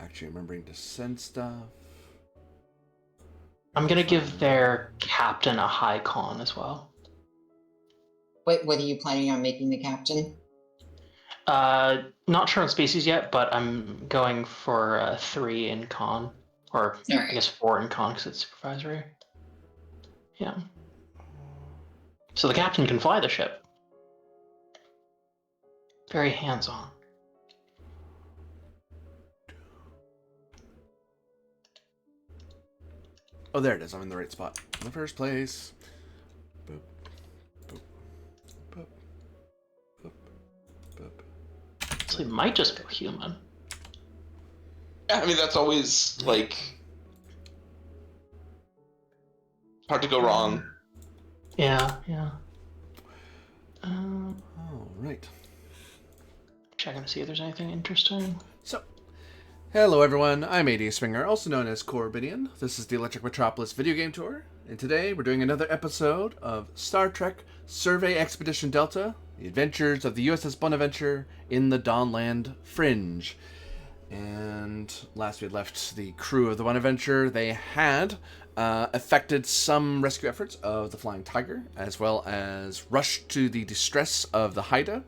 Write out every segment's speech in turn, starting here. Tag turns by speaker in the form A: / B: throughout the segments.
A: Actually remembering to send stuff.
B: I'm gonna give their captain a high con as well.
C: Wait, what are you planning on making the captain?
B: Not sure on species yet, but I'm going for 3 in con, or
C: Alright.
B: I guess 4 in con because it's supervisory. Yeah. So the captain can fly the ship. Very hands-on.
A: Oh, there it is. I'm in the right spot. In the first place. Boop. Boop. Boop. Boop. Boop.
B: So we might just go human.
D: I mean, that's always, like, hard to go wrong.
B: Yeah.
A: All right.
B: Checking to see if there's anything interesting.
A: So, hello everyone. I'm AD Springer, also known as Corbidian. This is the Electric Metropolis video game tour, and today we're doing another episode of Star Trek Survey Expedition Delta: The Adventures of the USS Bonaventure in the Dawnland Fringe. And last we had left the crew of the Bonaventure. They had effected some rescue efforts of the Flying Tiger, as well as rushed to the distress of the Haida,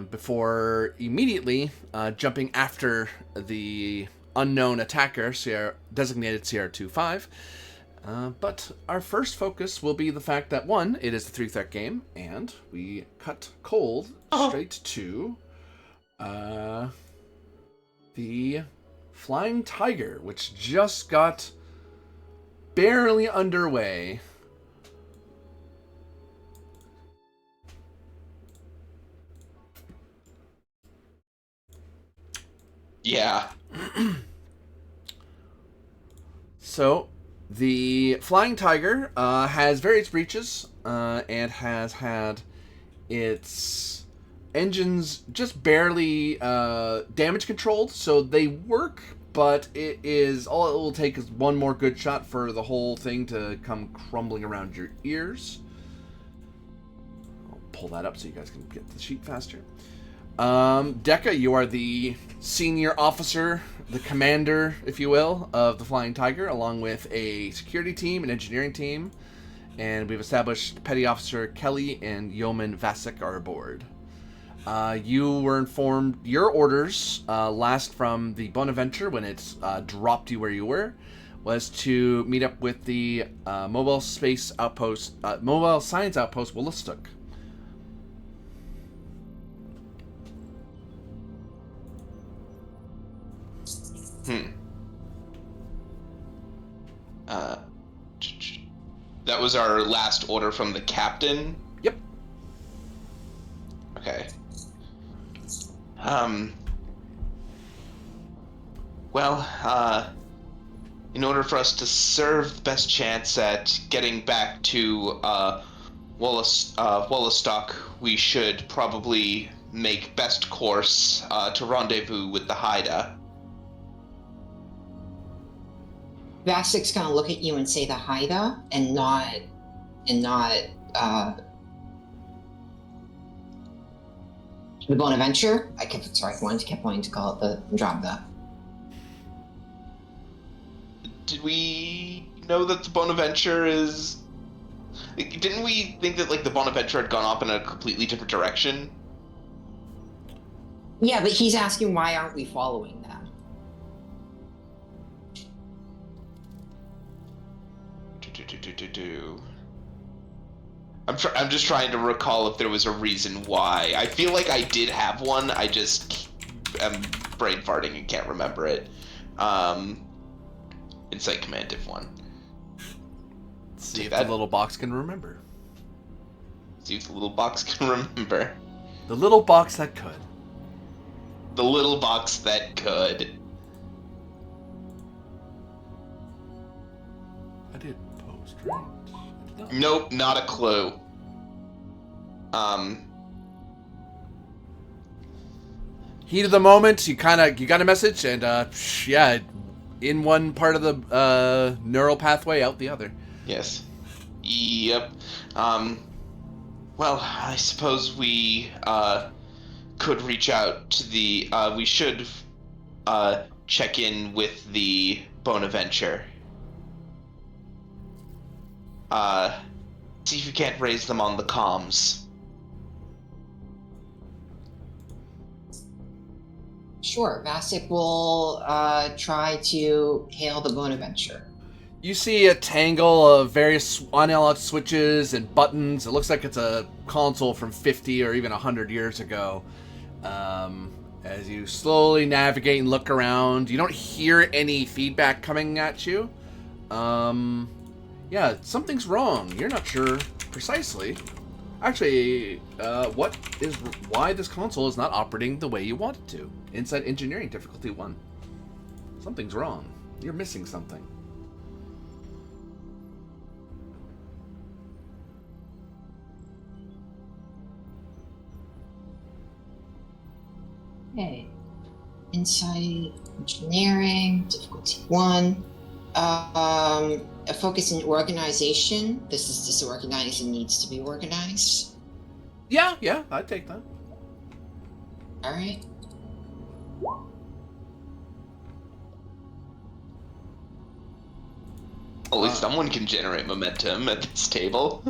A: before immediately jumping after the unknown attacker, designated CR25. But our first focus will be the fact that, one, it is a 3-threat game, and we cut cold straight to the Flying Tiger, which just got barely underway.
D: Yeah.
A: So, the Flying Tiger has various breaches and has had its engines just barely damage controlled. So they work, but it will take is one more good shot for the whole thing to come crumbling around your ears. I'll pull that up so you guys can get the sheet faster. Decca, you are the senior officer, the commander, if you will, of the Flying Tiger, along with a security team, an engineering team, and we've established Petty Officer Kelly and Yeoman Vasek are aboard. You were informed your orders last from the Bonaventure when it dropped you where you were was to meet up with the mobile science outpost Willistok.
D: That was our last order from the captain?
A: Yep.
D: Okay. Well, in order for us to serve the best chance at getting back to Wollastok, we should probably make best course to rendezvous with the Haida.
C: Vasek's gonna look at you and say the Haida and not the Bonaventure. I kept wanting to call it the Andromeda.
D: Did we know that the Bonaventure is... Didn't we think that, like, the Bonaventure had gone off in a completely different direction?
C: Yeah, but he's asking why aren't we following them?
D: I'm just trying to recall if there was a reason why. I feel like I did have one. I just am brain farting and can't remember it. Insight command if one.
A: See if the little box can remember.
D: See if the little box can remember.
A: The little box that could.
D: The little box that could.
A: I did post, right? I did not.
D: Nope, not a clue.
A: Heat of the moment, you got a message, and yeah, in one part of the neural pathway, out the other.
D: Yes. Yep. Well, I suppose we could reach out to the. We should check in with the Bonaventure. See if you can't raise them on the comms.
C: Sure, Vasek will try to hail the Bonaventure.
A: You see a tangle of various on-analog switches and buttons. It looks like it's a console from 50 or even 100 years ago. As you slowly navigate and look around, you don't hear any feedback coming at you. Yeah, something's wrong. You're not sure precisely. Actually, why this console is not operating the way you want it to? Inside Engineering difficulty 1. Something's wrong. You're missing something.
C: Okay. Inside Engineering, difficulty 1. A focus in organization. This is disorganized and needs to be organized.
A: Yeah, I'd take that.
C: Alright.
D: At least someone can generate momentum at this table.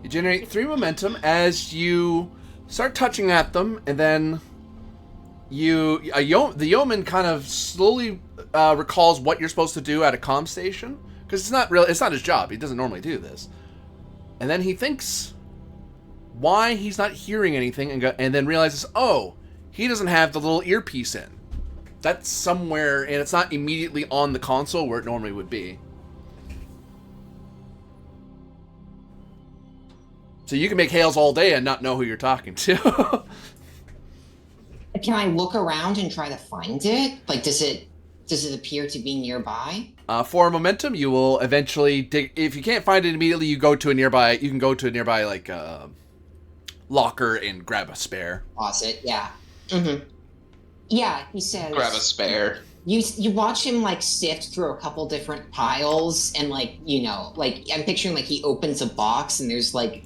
A: You generate 3 momentum as you start touching at them, and then the yeoman kind of slowly recalls what you're supposed to do at a comm station, because it's not his job. He doesn't normally do this, and then he thinks why he's not hearing anything, and then realizes, oh, he doesn't have the little earpiece in. That's somewhere, and it's not immediately on the console where it normally would be. So you can make hails all day and not know who you're talking to.
C: Can I look around and try to find it? Like, does it appear to be nearby?
A: For momentum, you will eventually dig. If you can't find it immediately, you can go to a nearby like locker and grab a spare.
C: Closet, yeah. Mm-hmm. Yeah, he says.
D: Grab a spare.
C: You watch him like sift through a couple different piles and like I'm picturing like he opens a box and there's like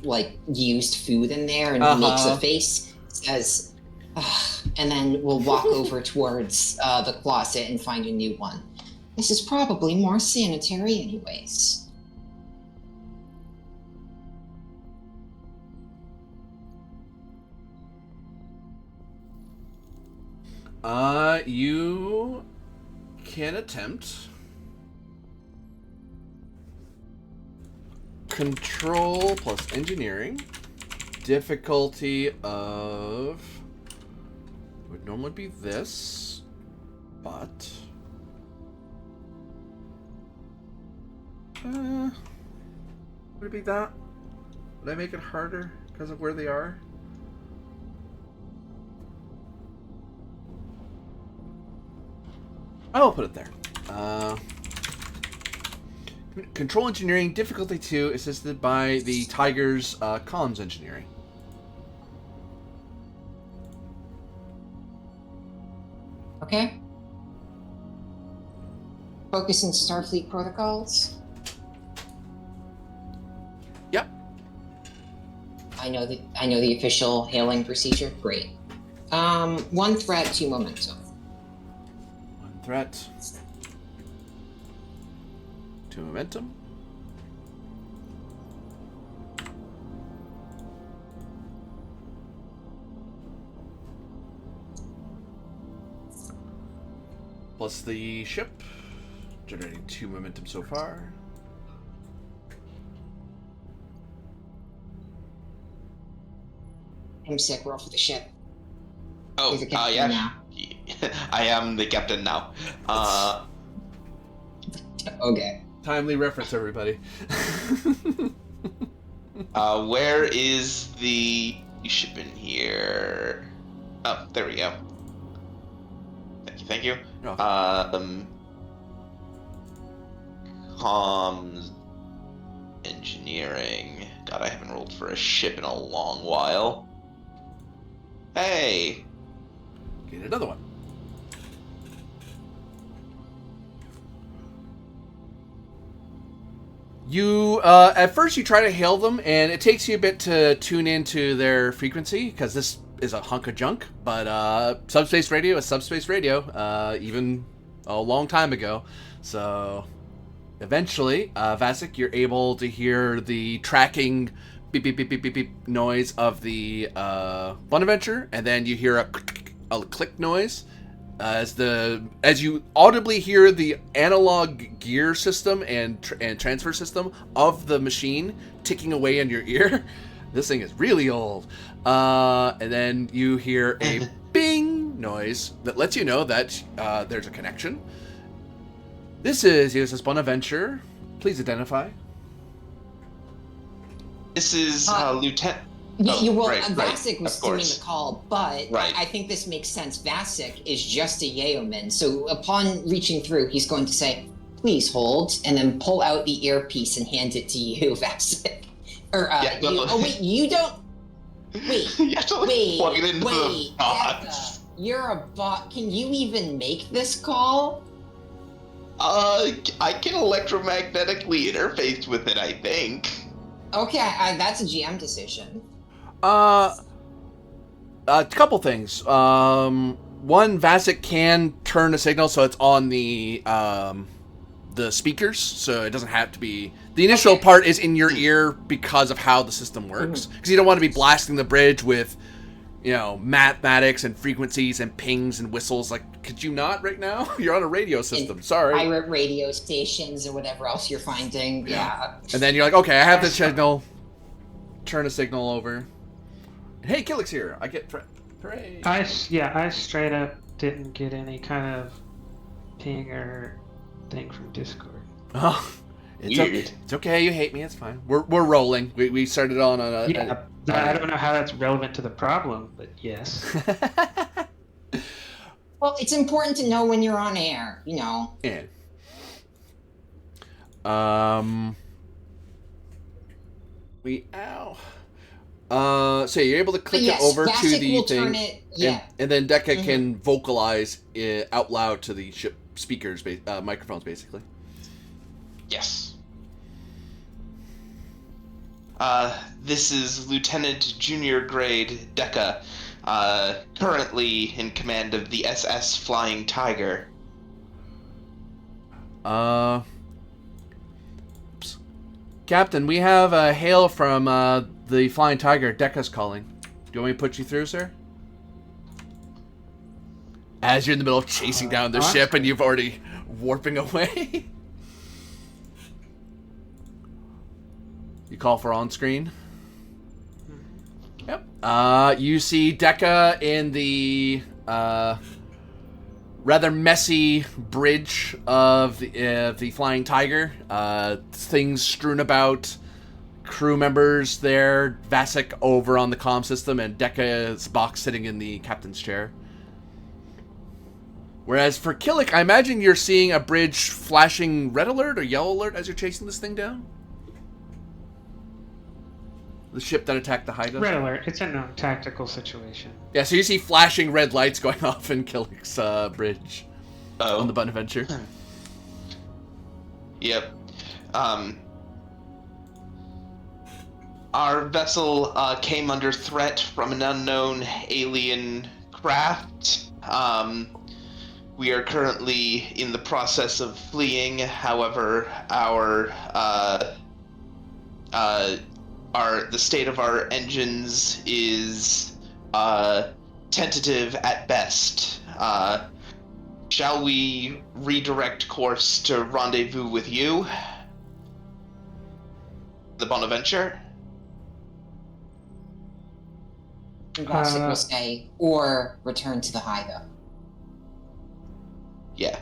C: used food in there and he makes a face, says, ugh, and then we'll walk over towards the closet and find a new one. This is probably more sanitary anyways.
A: You can attempt control plus engineering. Difficulty of would normally be this, but would it be that? Would I make it harder because of where they are? I'll put it there. Control engineering, difficulty 2, assisted by the Tiger's comms engineering.
C: Okay. Focus in Starfleet protocols.
A: Yep.
C: I know the official hailing procedure. Great. 1 threat, 2 momentum.
A: Threat. 2 momentum. Plus the ship. Generating 2 momentum so far.
C: I'm sick. Roll for the ship.
D: Oh,
C: He's a captain
D: yeah.
C: now.
D: I am the captain now.
C: Okay.
A: Timely reference, everybody.
D: Where is the ship in here? Oh, there we go. Thank you.
A: Oh.
D: Comms engineering. God, I haven't rolled for a ship in a long while. Hey.
A: Get another one. You, at first you try to hail them, and it takes you a bit to tune into their frequency, because this is a hunk of junk, but subspace radio is subspace radio, even a long time ago. So eventually, Vasek, you're able to hear the tracking beep beep beep beep beep beep noise of the Bonaventure, and then you hear a click noise as you audibly hear the analog gear system and transfer system of the machine ticking away in your ear. This thing is really old. And then you hear a bing noise that lets you know that there's a connection. This is USS Bonaventure. Please identify.
D: This is Lieutenant.
C: Vasek was doing
D: course.
C: the call, but I think this makes sense. Vasek is just a Yeoman, so upon reaching through, he's going to say, "Please hold," and then pull out the earpiece and hand it to you, Vasek. Or you don't. Wait,
D: You have to plug it into the
C: Becca,
D: box.
C: you're a bot. Can you even make this call?
D: I can electromagnetically interface with it, I think.
C: Okay, that's a GM decision.
A: A couple things. One, Vasek can turn a signal so it's on the speakers, so it doesn't have to be. The initial part is in your ear because of how the system works. Because you don't want to be blasting the bridge with, mathematics and frequencies and pings and whistles. Like, could you not right now? You're on a radio system. Sorry.
C: Pirate radio stations or whatever else you're finding. Yeah.
A: And then you're like, okay, I have the signal. Turn a signal over. Hey, Killix here. I get hooray.
E: I straight up didn't get any kind of ping or thing from Discord.
A: Oh, it's
D: Weird.
A: okay. It's okay. You hate me. It's fine. We're rolling. We started on a.
E: I don't know how that's relevant to the problem, but yes.
C: Well, it's important to know when you're on air,
A: Yeah. So you're able to click it over to
C: Vasek
A: the
C: will
A: thing,
C: turn it. Yeah.
A: and then Deca can vocalize it out loud to the ship speakers, microphones, basically.
D: Yes. This is Lieutenant Junior Grade Deca, currently in command of the SS Flying Tiger.
A: Captain, we have a hail from the Flying Tiger. Deca's calling. Do you want me to put you through, sir? As you're in the middle of chasing down the ship and you've already warping away. You call for on-screen. Yep. You see Deca in the rather messy bridge of the Flying Tiger. Things strewn about, crew members there, Vasek over on the comm system, and Deca's box sitting in the captain's chair. Whereas for Killick, I imagine you're seeing a bridge flashing red alert or yellow alert as you're chasing this thing down? The ship that attacked the Haida?
E: Red alert. It's a known tactical situation.
A: Yeah, so you see flashing red lights going off in Killick's bridge on the Bonaventure.
D: Yep. Our vessel came under threat from an unknown alien craft. We are currently in the process of fleeing. However, the state of our engines is tentative at best. Shall we redirect course to rendezvous with you, the Bonaventure?
C: Vasek will say, or return to the Haida.
D: Yeah.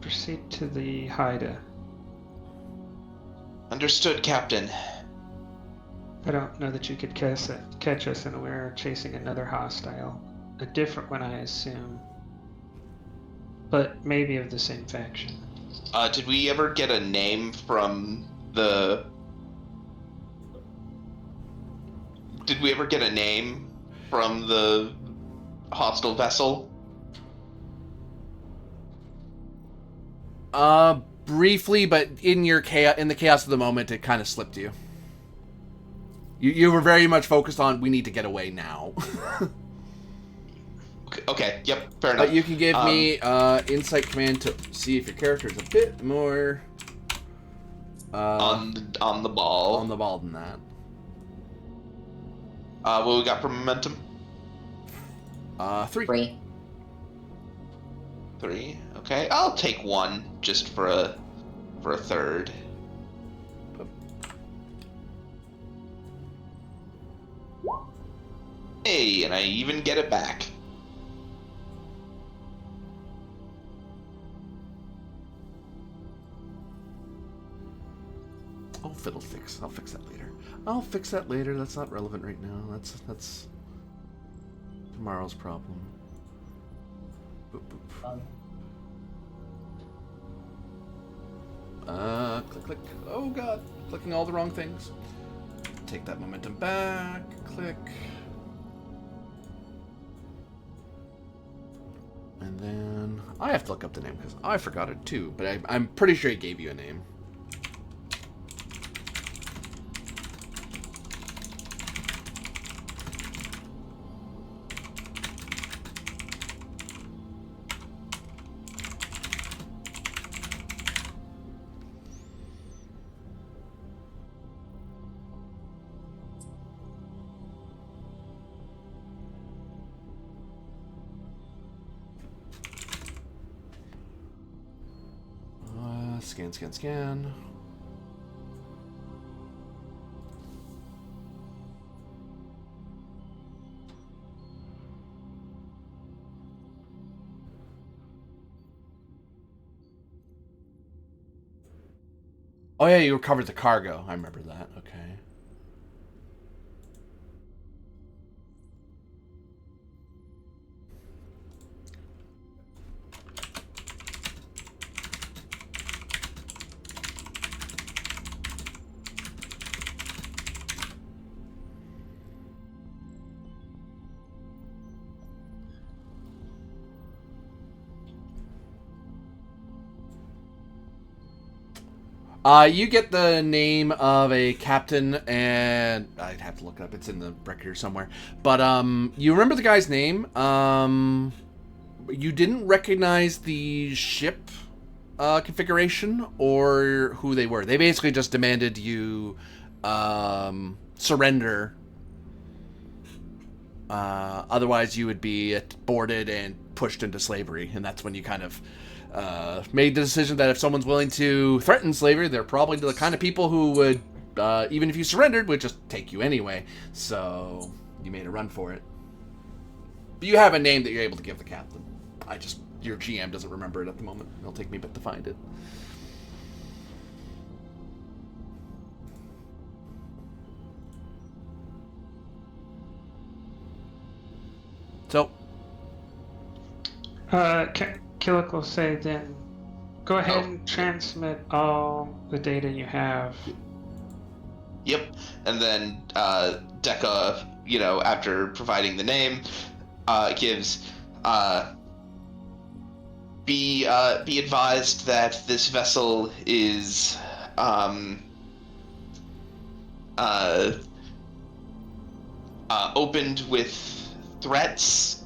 E: Proceed to the Haida.
D: Understood, Captain.
E: I don't know that you could catch us unaware chasing another hostile. A different one, I assume. But maybe of the same faction.
D: Did we ever get a name from the... Did we ever get a name from the hostile vessel?
A: Briefly, but in the chaos of the moment, it kind of slipped you. You were very much focused on, we need to get away now.
D: Okay, yep, fair enough.
A: But you can give me insight command to see if your character is a bit more
D: on the ball.
A: on the ball than that.
D: What we got for momentum?
A: 3.
C: 3.
D: 3. Okay, I'll take 1 just for a third. Hey, and I even get it back.
A: Oh, fiddlesticks. I'll fix that later. That's not relevant right now. That's tomorrow's problem. Boop, boop. Click, click. Oh god, clicking all the wrong things. Take that momentum back. Click. And then I have to look up the name because I forgot it too. But I'm pretty sure he gave you a name. Scan. Oh yeah, you recovered the cargo. I remember that. Okay. You get the name of a captain, and I'd have to look it up. It's in the record here somewhere. But you remember the guy's name. You didn't recognize the ship configuration or who they were. They basically just demanded you surrender. Otherwise, you would be boarded and pushed into slavery, and that's when you kind of made the decision that if someone's willing to threaten slavery, they're probably the kind of people who would, even if you surrendered, would just take you anyway. So you made a run for it. But you have a name that you're able to give the captain. Your GM doesn't remember it at the moment. It'll take me a bit to find it. So,
E: Killick will say then, go ahead and transmit all the data you have.
D: Yep, and then Deca, after providing the name, gives be advised that this vessel is opened with threats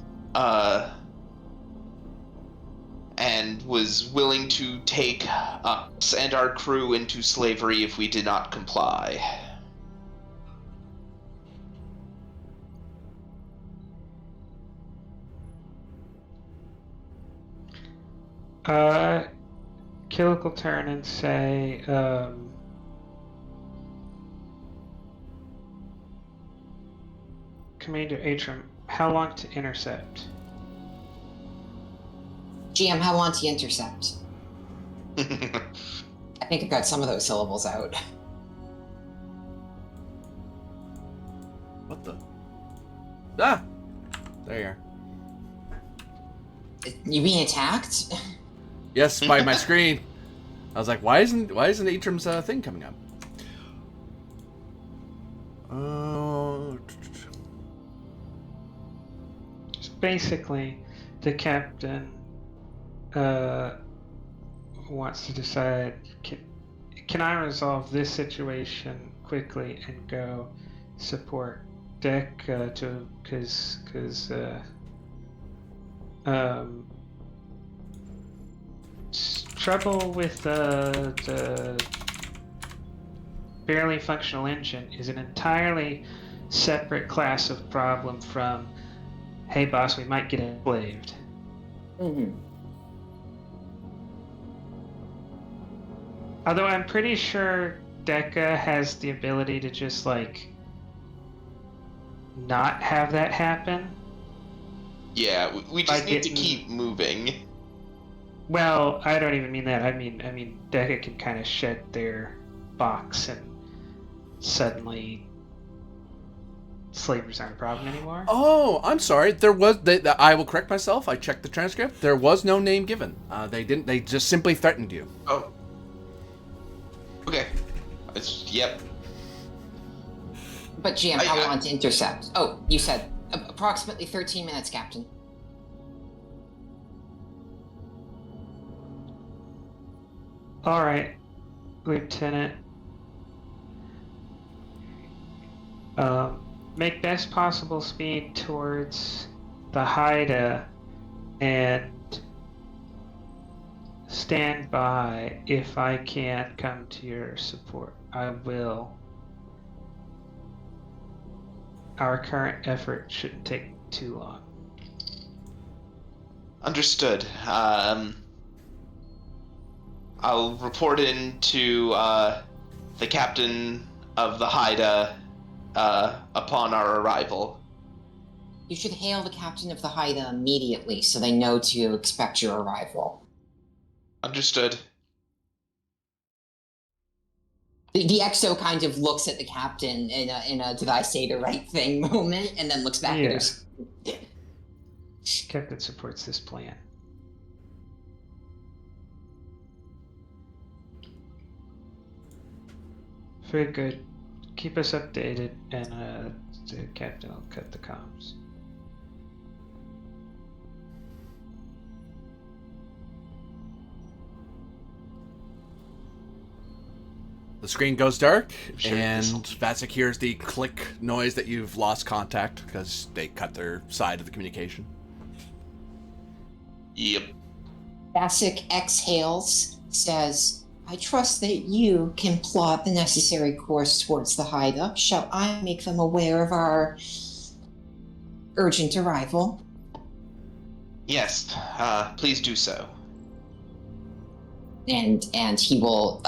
D: and was willing to take us and our crew into slavery if we did not comply.
E: Killick will turn and say, Commander Atrum, how long to intercept?
C: GM, how long to intercept? I think I got some of those syllables out.
A: What the? Ah! There you are.
C: You being attacked?
A: Yes, by my screen. I was like, why isn't Atrum's thing coming up?
E: Basically, the captain wants to decide, can I resolve this situation quickly and go support Deck because trouble with the barely functional engine is an entirely separate class of problem from, hey boss, we might get enslaved.
C: Mm-hmm.
E: Although I'm pretty sure Deca has the ability to just like not have that happen.
D: Yeah, we just
E: By
D: need to
E: getting-
D: keep moving.
E: Well, I don't even mean that. I mean Deca can kind of shed their box and suddenly slavers aren't a problem anymore.
A: Oh, I'm sorry. There was. I will correct myself. I checked the transcript. There was no name given. They didn't. They just simply threatened you.
D: Oh. Okay. Yep.
C: But GM,
D: I-
C: how long to intercept? Oh, you said approximately 13 minutes, Captain.
E: All right, Lieutenant. Make best possible speed towards the Haida and stand by. If I can't come to your support, I will. Our current effort shouldn't take too long.
D: Understood. I'll report in to the captain of the Haida upon our arrival.
C: You should hail the captain of the Haida immediately so they know to expect your arrival.
D: Understood.
C: The EXO kind of looks at the captain in a did I say the right thing moment, and then looks back
E: Yeah.
C: at her.
E: Captain supports this plan. Very good. Keep us updated, and the captain will cut the comms.
A: The screen goes dark,
D: Sure,
A: and
D: this'll-
A: Vatsik hears the click noise that you've lost contact because they cut their side of the communication.
D: Yep.
C: Basic exhales, says, I trust that you can plot the necessary course towards the Haida. Shall I make them aware of our urgent arrival?
D: Yes. Please do so.
C: And he will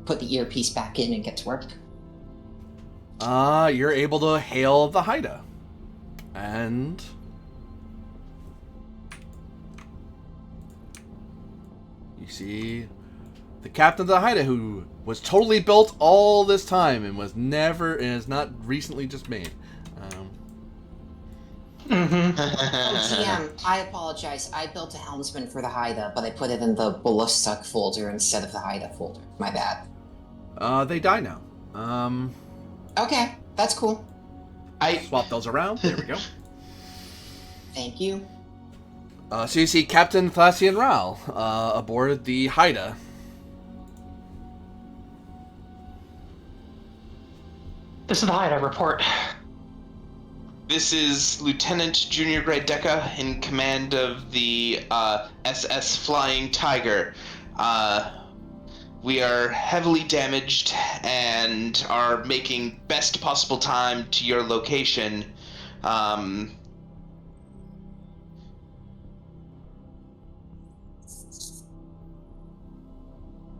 C: put the earpiece back in and get to work.
A: You're able to hail the Haida. And you see the captain of the Haida, who was totally built all this time and was never and is not recently just made.
E: Mm-hmm.
C: Oh, GM, I apologize. I built a helmsman for the Haida, but I put it in the Ballistic folder instead of the Haida folder. My bad.
A: They die now.
C: Okay, that's cool.
A: Swap those around. There we go.
C: Thank you.
A: So you see Captain Thasian Ral aboard the Haida.
B: This is the Haida report.
D: This is Lieutenant Junior Grade Deca in command of the SS Flying Tiger. We are heavily damaged and are making best possible time to your location.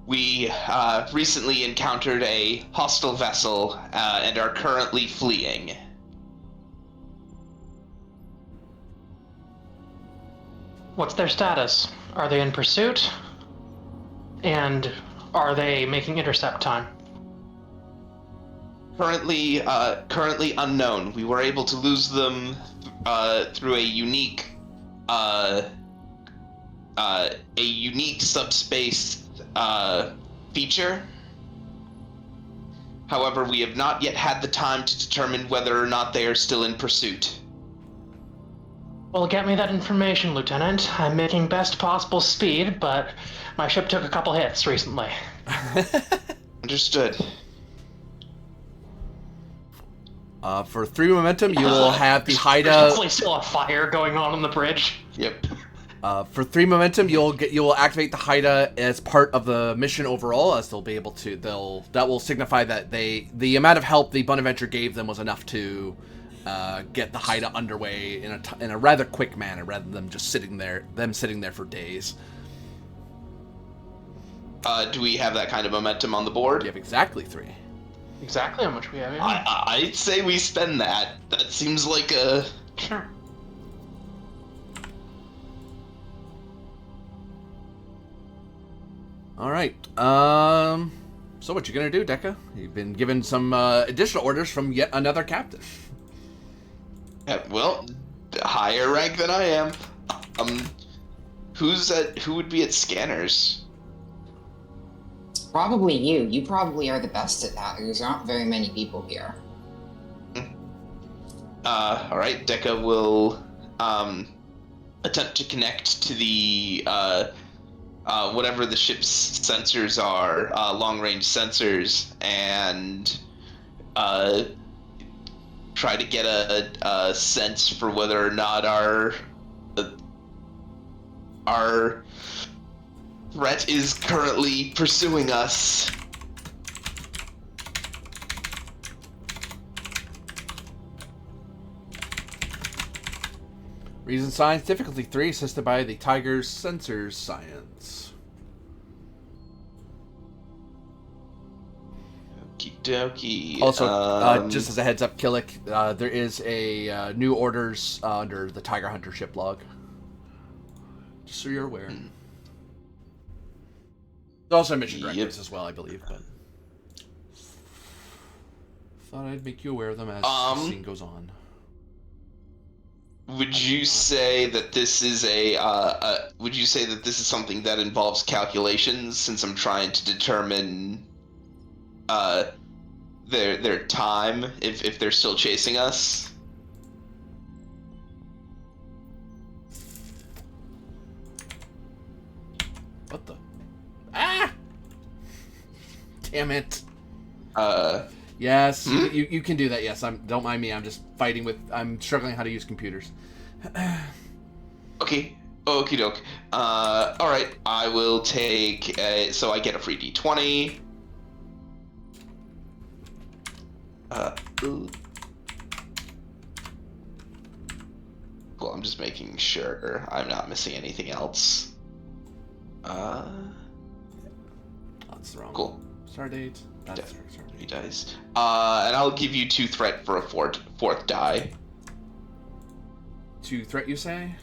D: We recently encountered a hostile vessel and are currently fleeing.
B: What's their status? Are they in pursuit? And are they making intercept time?
D: Currently unknown. We were able to lose them through a unique subspace feature. However, we have not yet had the time to determine whether or not they are still in pursuit.
B: Well, get me that information, Lieutenant. I'm making best possible speed, but my ship took a couple hits recently.
D: Understood.
A: For 3 momentum, you will have the
B: There's
A: Haida.
B: definitely still a fire going on the bridge.
D: Yep.
A: For 3 momentum, you will activate the Haida as part of the mission overall, as they'll be able to. That will signify that the amount of help the Bonaventure gave them was enough to get the Haida underway in a rather quick manner, rather than just sitting there for days.
D: Do we have that kind of momentum on the board?
A: You have exactly 3.
B: Exactly how much we have. Yeah.
D: I'd say we spend that. That seems like a...
B: Sure.
A: All right. So what you gonna do, Dekka? You've been given some additional orders from yet another captain.
D: Yeah, well, higher rank than I am. Who would be at scanners?
C: Probably you. You probably are the best at that. There's not very many people here.
D: All right. Dekka will attempt to connect to the whatever the ship's sensors are, long-range sensors, and try to get a sense for whether or not our threat is currently pursuing us.
A: Reason science difficulty 3, assisted by the Tiger's sensors science.
D: Okie dokie.
A: Also, just as a heads up, Killick, there is a new orders under the Tiger Hunter ship log. Just so you're aware. There's also mission directives as well, I believe, but thought I'd make you aware of them as the scene goes on.
D: Would you say that this is would you say that this is something that involves calculations, since I'm trying to determine their time if they're still chasing us?
A: What the? Ah! Damn it. Yes, you can do that. Yes, don't mind me. I'm just I'm struggling how to use computers.
D: Okay. Okie doke. All right. I will take so I get a free D20. Cool. I'm just making sure I'm not missing anything else.
A: That's the wrong.
D: Cool.
A: Start date. That's start
D: He
A: date.
D: dies. And I'll give you 2 threat for a fourth die.
A: 2 threat, you say?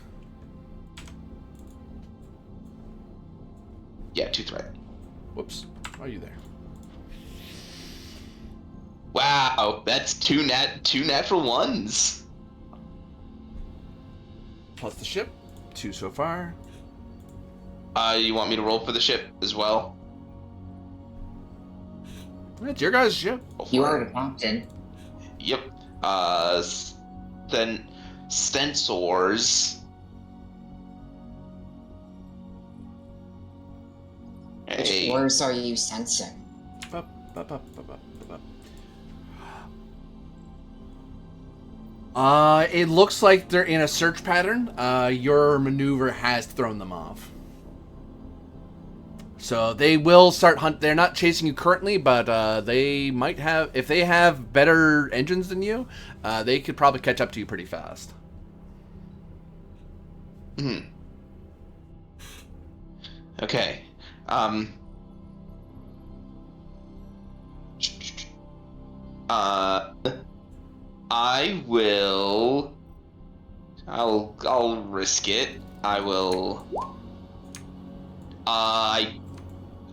D: Yeah, 2 threat.
A: Whoops. Why are you there?
D: Wow, that's two natural ones.
A: Plus the ship. 2 so far.
D: You want me to roll for the ship as well?
A: It's your guys' ship.
C: You are the captain.
D: Yep. Then sensors.
C: Which
D: Hey.
C: floors are you sensing?
A: Bup, bup, bup, bup, bup, bup, bup. It looks like they're in a search pattern. Your maneuver has thrown them off. So they will start they're not chasing you currently, but they might have, if they have better engines than you, they could probably catch up to you pretty fast.
D: Okay. I'll risk it.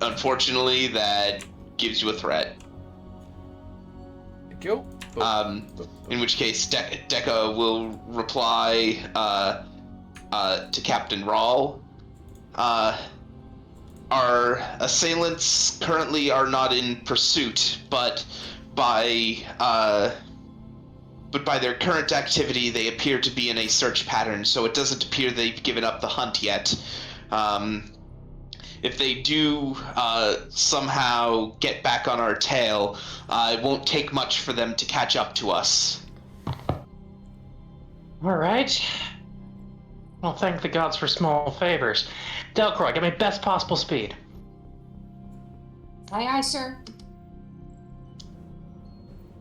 D: Unfortunately, that gives you a threat.
A: Thank you.
D: In which case, Dekka will reply to Captain Rawl. Our assailants currently are not in pursuit, but by but by their current activity, they appear to be in a search pattern, so it doesn't appear they've given up the hunt yet. If they do somehow get back on our tail, it won't take much for them to catch up to us.
B: All right. Well, thank the gods for small favors. Delcroix, get me best possible speed.
C: Aye, aye, sir.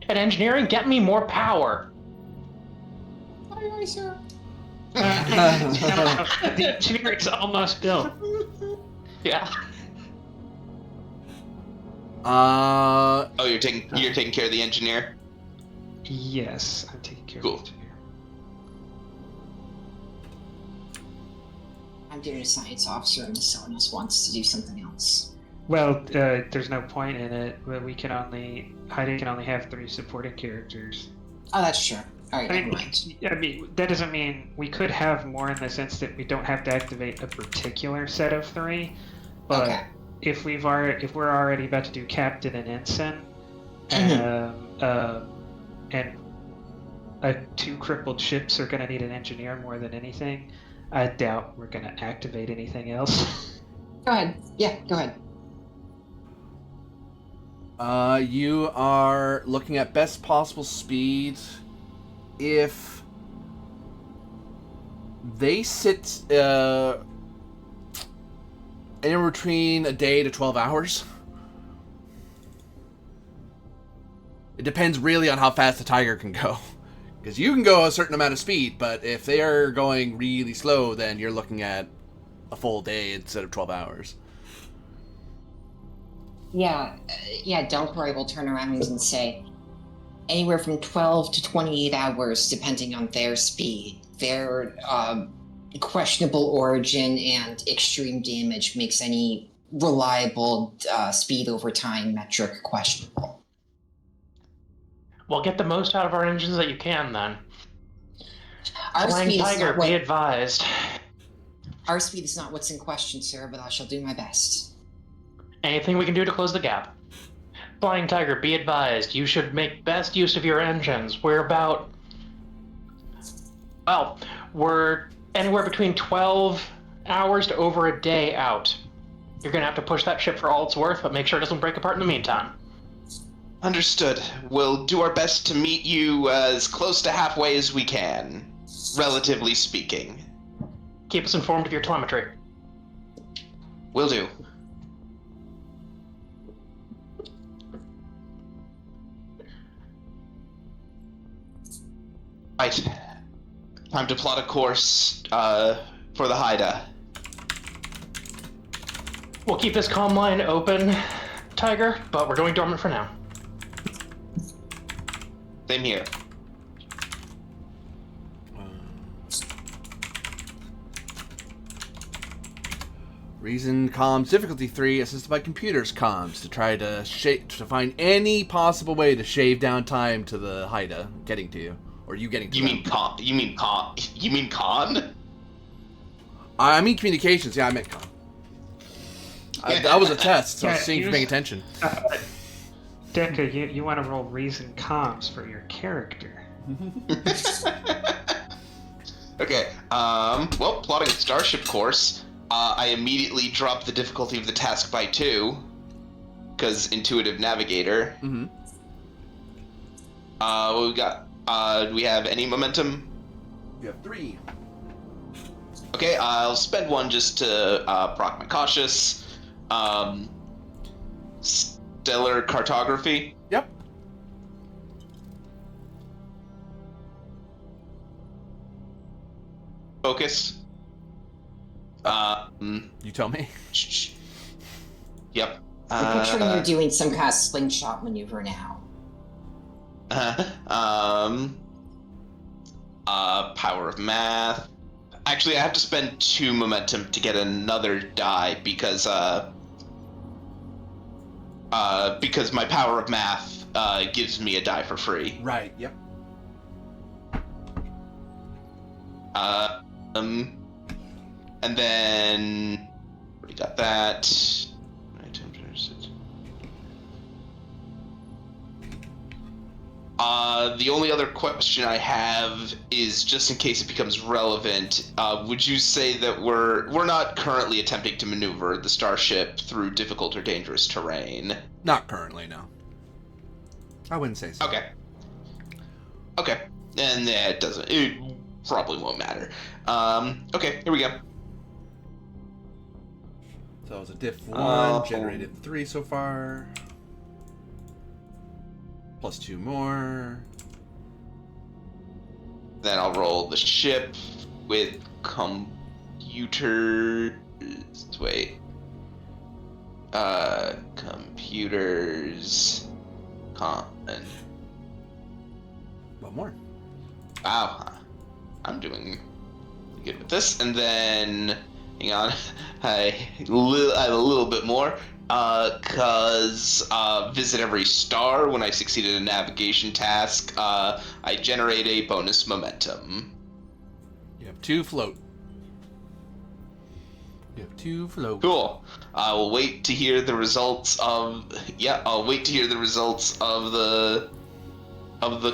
B: And engineering, get me more power.
C: Aye, aye, sir.
E: The engineering's almost built.
B: Yeah.
D: Oh, you're taking care of the engineer?
E: Yes, I'm taking care
D: Cool.
E: of it.
C: I'm doing a science officer and someone else wants to do something else.
E: Well, there's no point in it. Heidi can only have 3 supporting characters.
C: Oh, that's true. Alright,
E: I
C: never
E: mean,
C: mind.
E: I mean, that doesn't mean we could have more in the sense that we don't have to activate a particular set of 3. But
C: Okay.
E: if we're already about to do captain and ensign, and 2 crippled ships are going to need an engineer more than anything, I doubt we're going to activate anything else.
C: Go ahead. Yeah, go ahead.
A: You are looking at best possible speed. If they sit anywhere between a day to 12 hours. It depends really on how fast the Tiger can go. Because you can go a certain amount of speed, but if they are going really slow, then you're looking at a full day instead of 12 hours.
C: Yeah, Delcroix will turn around and say anywhere from 12 to 28 hours, depending on their speed. Their questionable origin and extreme damage makes any reliable speed over time metric questionable.
B: Well, get the most out of our engines that you can, then.
C: Our
B: Flying
C: speed,
B: Tiger, be advised.
C: our speed is not what's in question, sir, but I shall do my best.
B: Anything we can do to close the gap. Flying Tiger, be advised. You should make best use of your engines. We're anywhere between 12 hours to over a day out. You're going to have to push that ship for all it's worth, but make sure it doesn't break apart in the meantime.
D: Understood. We'll do our best to meet you as close to halfway as we can, relatively speaking.
B: Keep us informed of your telemetry.
D: Will do. Right. Time to plot a course for the Haida.
B: We'll keep this comm line open, Tiger, but we're going dormant for now.
D: Same here.
A: Reason comms difficulty 3 assisted by computers comms to try to find any possible way to shave down time to the Haida getting to you, or you getting to
D: You
A: them.
D: mean con? You mean con?
A: I mean communications. Yeah, I meant comm. That was a test, so I was
E: Yeah,
A: seeing if you're paying attention.
E: Deca, you want to roll reason comms for your character.
D: Okay. Well, plotting a starship course. I immediately dropped the difficulty of the task by 2, because intuitive navigator.
A: Mm-hmm.
D: What we got? Do we have any momentum?
A: You have 3.
D: Okay, I'll spend 1 just to proc my cautious. Stellar cartography.
A: Yep.
D: Focus.
A: You tell me.
D: Yep.
C: I'm picturing you're doing some kind of slingshot maneuver now.
D: Power of math. Actually, I have to spend 2 momentum to get another die because my power of math gives me a die for free.
A: Right. Yep.
D: And then already got that. The only other question I have is, just in case it becomes relevant, would you say that we're not currently attempting to maneuver the starship through difficult or dangerous terrain?
A: Not currently, no. I wouldn't say so.
D: Okay. Okay. And it probably won't matter. Okay, here we go.
A: So it was a diff 1, generated 3 so far. Plus 2 more.
D: Then I'll roll the ship with computers. Wait. Computers. And
A: One more.
D: wow, I'm doing good with this. And then, hang on, I have a little bit more. Cause visit every star. When I succeeded a navigation task, I generate a bonus momentum.
A: You have 2 float. You have 2 float.
D: Cool. I will wait to hear the results of. Yeah, I'll wait to hear the results of the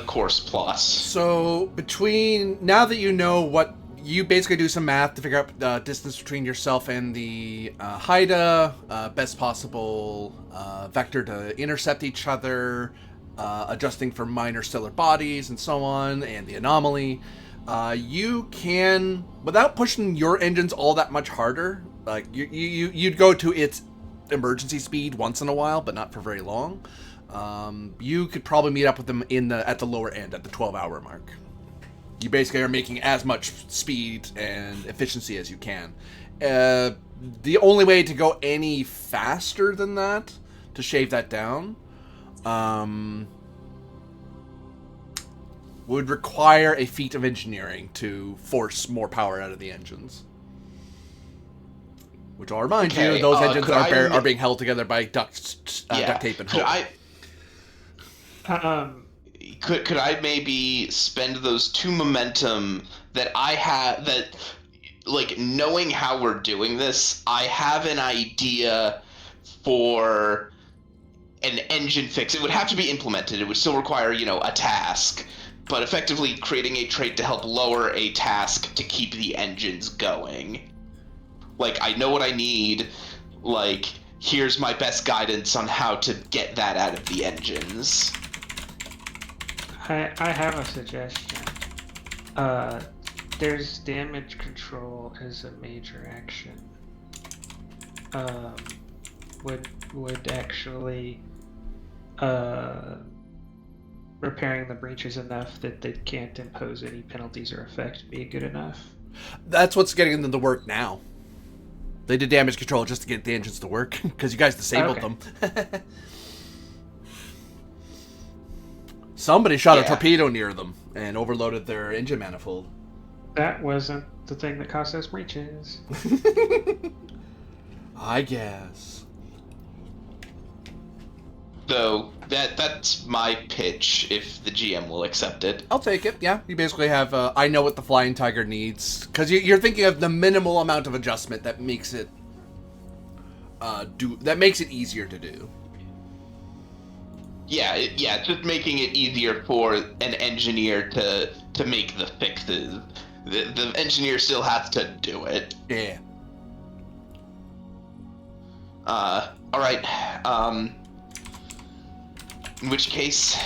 D: course plot.
A: So between now that you know what, you basically do some math to figure out the distance between yourself and the Haida, best possible vector to intercept each other, adjusting for minor stellar bodies and so on, and the anomaly. You can, without pushing your engines all that much harder, like you'd go to its emergency speed once in a while, but not for very long. You could probably meet up with them at the lower end, at the 12-hour mark. You basically are making as much speed and efficiency as you can. The only way to go any faster than that, to shave that down, would require a feat of engineering to force more power out of the engines. Which I'll remind you, those engines are being held together by duct tape and hope.
D: Could I maybe spend those 2 momentum that I have, that, like, knowing how we're doing this, I have an idea for an engine fix. It would have to be implemented. It would still require, a task, but effectively creating a trait to help lower a task to keep the engines going. Like, I know what I need. Like, here's my best guidance on how to get that out of the engines.
E: I have a suggestion. There's damage control as a major action. Would actually repairing the breaches enough that they can't impose any penalties or effect be good enough?
A: That's what's getting them to work now. They did damage control just to get the engines to work, because you guys disabled them. Somebody shot a torpedo near them and overloaded their engine manifold.
E: That wasn't the thing that caused those breaches.
A: I guess.
D: Though, that's my pitch, if the GM will accept it.
A: I'll take it, yeah. You basically have, I know what the Flying Tiger needs. Because you're thinking of the minimal amount of adjustment that makes it, easier to do.
D: Yeah, just making it easier for an engineer to make the fixes. The engineer still has to do it.
A: Yeah.
D: Alright, in which case,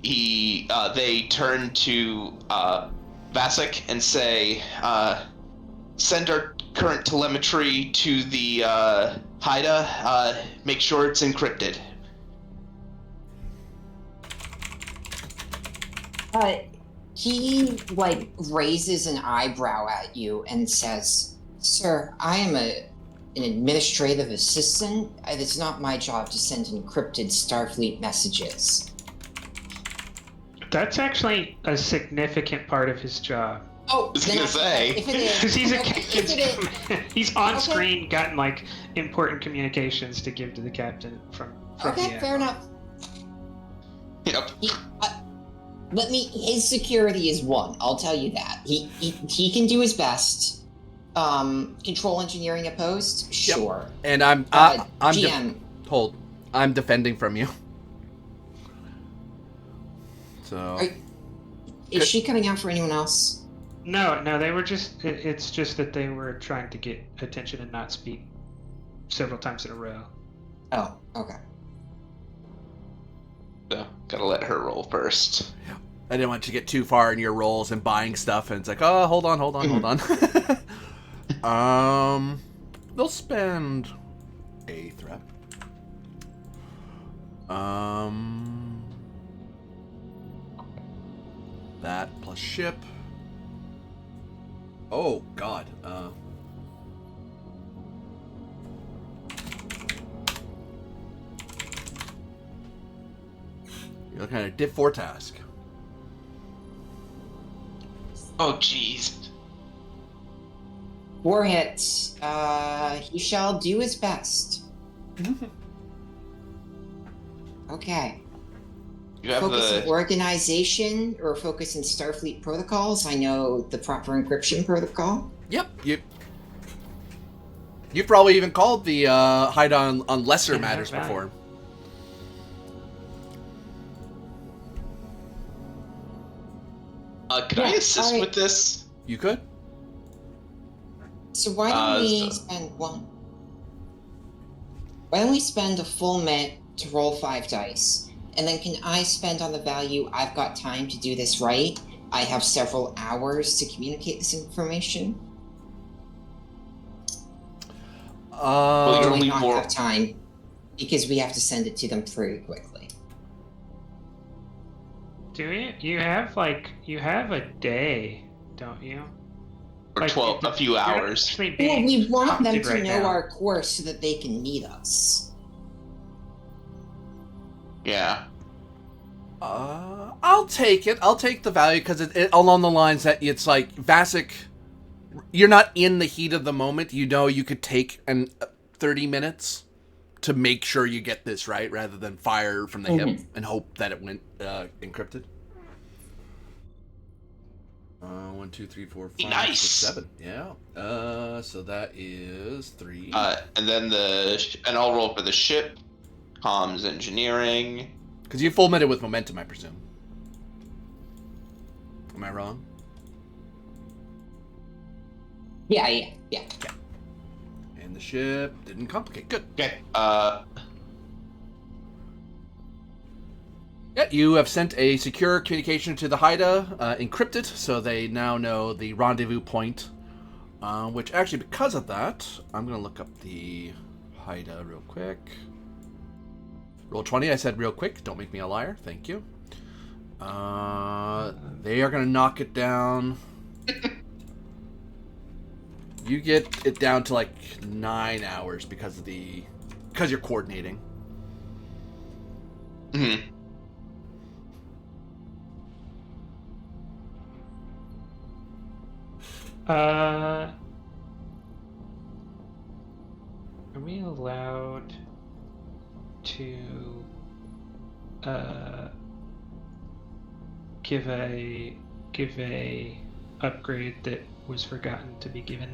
D: they turn to, Vasek and say, send our current telemetry to the, Haida, make sure it's encrypted.
C: He, raises an eyebrow at you and says, "Sir, I am an administrative assistant. It's not my job to send encrypted Starfleet messages."
E: That's actually a significant part of his job.
C: Oh,
D: I was gonna say.
C: If it is,
E: Because he's a
C: okay,
E: he's on screen, gotten important communications to give to the captain from
C: okay,
E: the
C: fair enough.
D: Yep.
C: His security is 1. I'll tell you that. He can do his best. Control engineering opposed? Sure.
A: And I'm
C: GM.
A: I'm defending from you. So.
C: Are- Is she coming out for anyone else?
E: No, they were just. It's just that they were trying to get attention and not speak several times in a row.
C: Oh, okay.
D: So, gotta let her roll first.
A: I didn't want you to get too far in your rolls and buying stuff, and it's like, oh, hold on. They'll spend a threat. That plus ship. Oh God. You're looking at a Div 4 task.
D: Oh, jeez.
C: Warhit, he shall do his best. Okay.
D: You have
C: Focus
D: the.
C: on organization or focus in Starfleet protocols. I know the proper encryption protocol.
A: Yep. You've probably even called the hide on lesser
E: Yeah,
A: matters
E: right.
A: before.
D: Can I
C: Yeah,
D: assist
C: alright.
D: with this?
A: You could.
C: So why don't we
D: so-
C: spend one? Why don't we spend a full minute to roll 5 dice, and then can I spend on the value? I've got time to do this right. I have several hours to communicate this information.
D: Well,
C: Do
D: you're
C: we
D: only
C: not
D: more-
C: have time? Because we have to send it to them pretty quickly.
E: Do you? You have a day, don't you?
D: Or 12, a few
E: you're not
D: hours.
E: actually
C: Well,
E: being
C: we want them
E: prompted
C: to
E: right
C: know
E: now.
C: our course so that they can meet us.
D: Yeah.
A: I'll take it. I'll take the value because it along the lines that it's like Vasek. You're not in the heat of the moment. You know you could take 30 minutes to make sure you get this right, rather than fire from the hip and hope that it went encrypted. 1, 2, 3, 4, 5,
D: Nice.
A: 6, 7. Yeah. So that is 3.
D: And then and I'll roll for the ship, comms, engineering.
A: Because you full minute with momentum, I presume. Am I wrong?
C: Yeah.
A: And the ship didn't complicate. Good.
D: Okay.
A: Yeah, you have sent a secure communication to the Haida, encrypted, so they now know the rendezvous point. Which actually, because of that, I'm going to look up the Haida real quick. Roll 20, I said real quick. Don't make me a liar. Thank you. They are going to knock it down. You get it down to like 9 hours because you're coordinating.
D: mhm.
E: Are we allowed to give a upgrade that was forgotten to be given,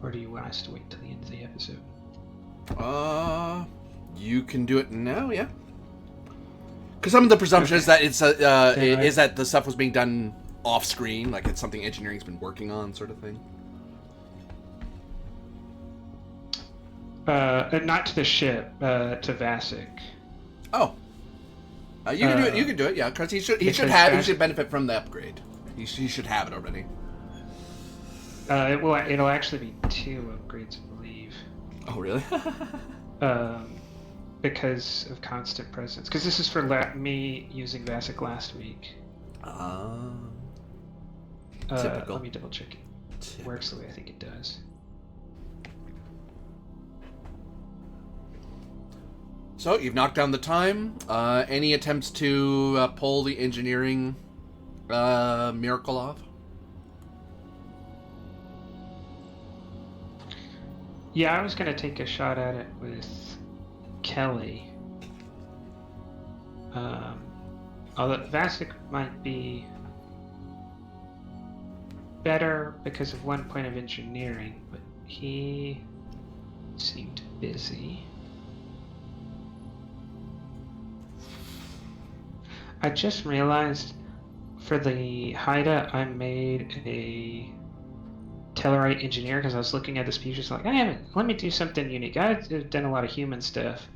E: or do you want us to wait till the end of the episode?
A: You can do it now, yeah. Because some of the presumption is that it's is that the stuff was being done off screen, like it's something engineering's been working on, sort of thing.
E: Not to the ship, to Vasek.
A: Oh, you can do it. You can do it, yeah. Because he should benefit from the upgrade. He should have it already.
E: It'll actually be 2 upgrades, I believe.
A: Oh, really?
E: Because of constant presence. Because this is for me using Vasek last week.
A: Typical.
E: Let me double check it works the way I think it does.
A: So you've knocked down the time. Any attempts to pull the engineering miracle off?
E: Yeah, I was gonna take a shot at it with Kelly. Although Vasek might be better because of 1 point of engineering, but he seemed busy. I just realized for the Haida, I made a Tellarite engineer because I was looking at the species like, let me do something unique. I've done a lot of human stuff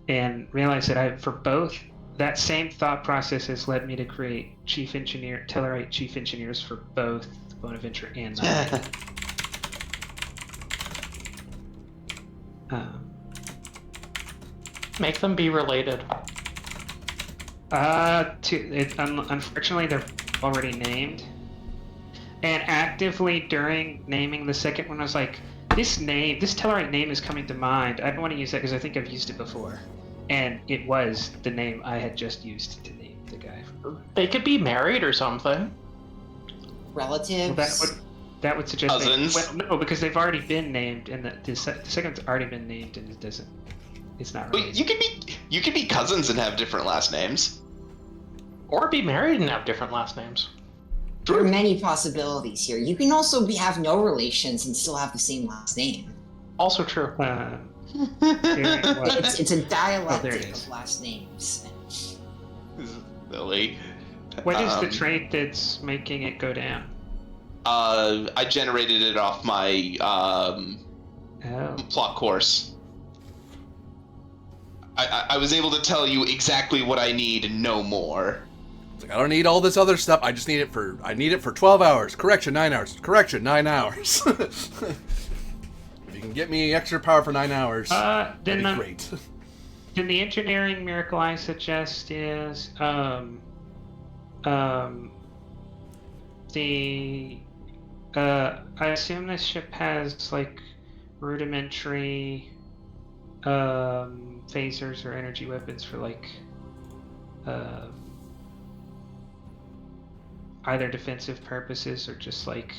E: and realized that for both, that same thought process has led me to create Tellarite chief engineers for both Bonaventure and the Haida.
B: Make them be related.
E: Unfortunately, they're already named. And actively during naming the second one, I was like, this Tellarite name is coming to mind. I don't want to use that because I think I've used it before. And it was the name I had just used to name the guy.
B: They could be married or something.
C: Relatives.
E: Well, that would suggest
D: Cousins?
E: well, no, because they've already been named, and the second's already been named, and it's not
D: Well,
E: related.
D: you can be cousins and have different last names.
B: Or be married and have different last names.
C: There are many possibilities here. You can also have no relations and still have the same last name.
B: Also true.
C: It's a
E: there it
C: dialectic
E: is.
C: of last names.
D: Silly.
E: What is the trait that's making it go down?
D: I generated it off my
E: Oh.
D: plot course. I was able to tell you exactly what I need and no more.
A: It's like, I don't need all this other stuff. I need it for 12 hours. Correction, 9 hours. Correction, 9 hours. If you can get me extra power for 9 hours, that'd be great.
E: Then the engineering miracle I suggest is I assume this ship has like rudimentary phasers or energy weapons for like either defensive purposes or just like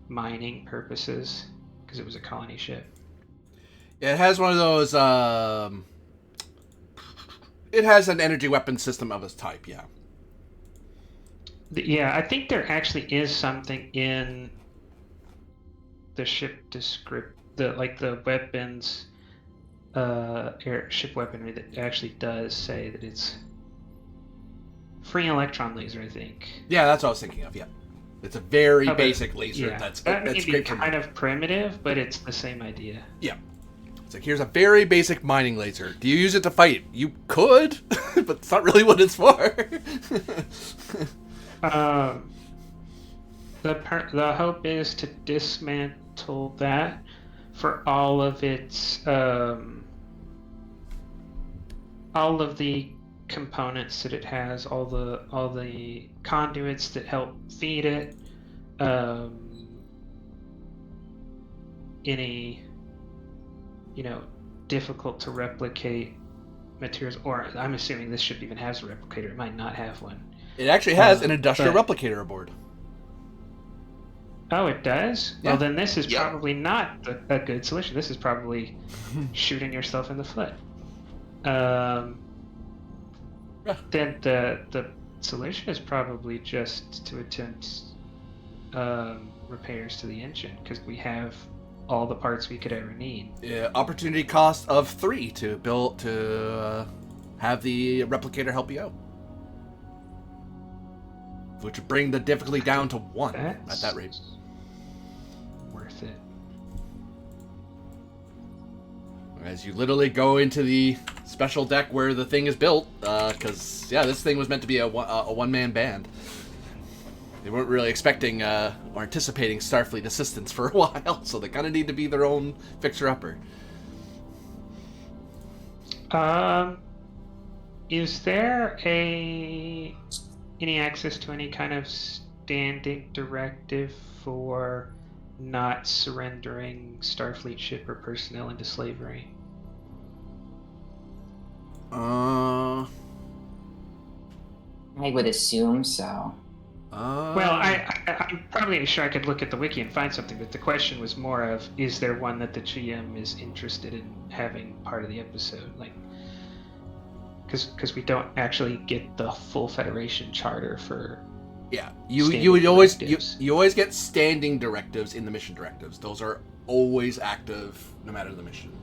E: mining purposes because it was a colony ship.
A: It has one of those. It has an energy weapon system of its type. Yeah.
E: Yeah, I think there actually is something in the ship the weapons, ship weaponry that actually does say that it's free electron laser. I think.
A: Yeah, that's what I was thinking of. Yeah, it's a very
E: But-
A: basic laser.
E: Yeah,
A: That's
E: that may be
A: great for me.
E: kind of primitive, but it's the same idea.
A: Yeah. It's like, here's a very basic mining laser. Do you use it to fight? You could, but it's not really what it's for.
E: The hope is to dismantle that for all of its all of the components that it has, all the conduits that help feed it, any difficult to replicate materials, or I'm assuming this ship even has a replicator. It might not have one.
A: It actually has an industrial replicator aboard.
E: Oh, it does?
A: Yeah.
E: Well, then this is
D: Yep.
E: probably not a good solution. This is probably shooting yourself in the foot. Then the solution is probably just to attempt repairs to the engine, because we have all the parts we could ever need.
A: Opportunity cost of 3 to build to have the replicator help you out, which would bring the difficulty down to 1 at that rate.
E: Worth it.
A: As you literally go into the special deck where the thing is built, because this thing was meant to be a one-man band. They weren't really expecting or anticipating Starfleet assistance for a while, so they kind of need to be their own fixer-upper.
E: Is there any access to any kind of standing directive for not surrendering Starfleet ship or personnel into slavery?
C: I would assume so.
E: Well, I'm probably sure I could look at the wiki and find something, but the question was more of, is there one that the GM is interested in having part of the episode? Like, because we don't actually get the full Federation charter for...
A: Yeah,
E: Standing
A: you would always
E: directives.
A: you always get standing directives in the mission directives. Those are always active, no matter the mission.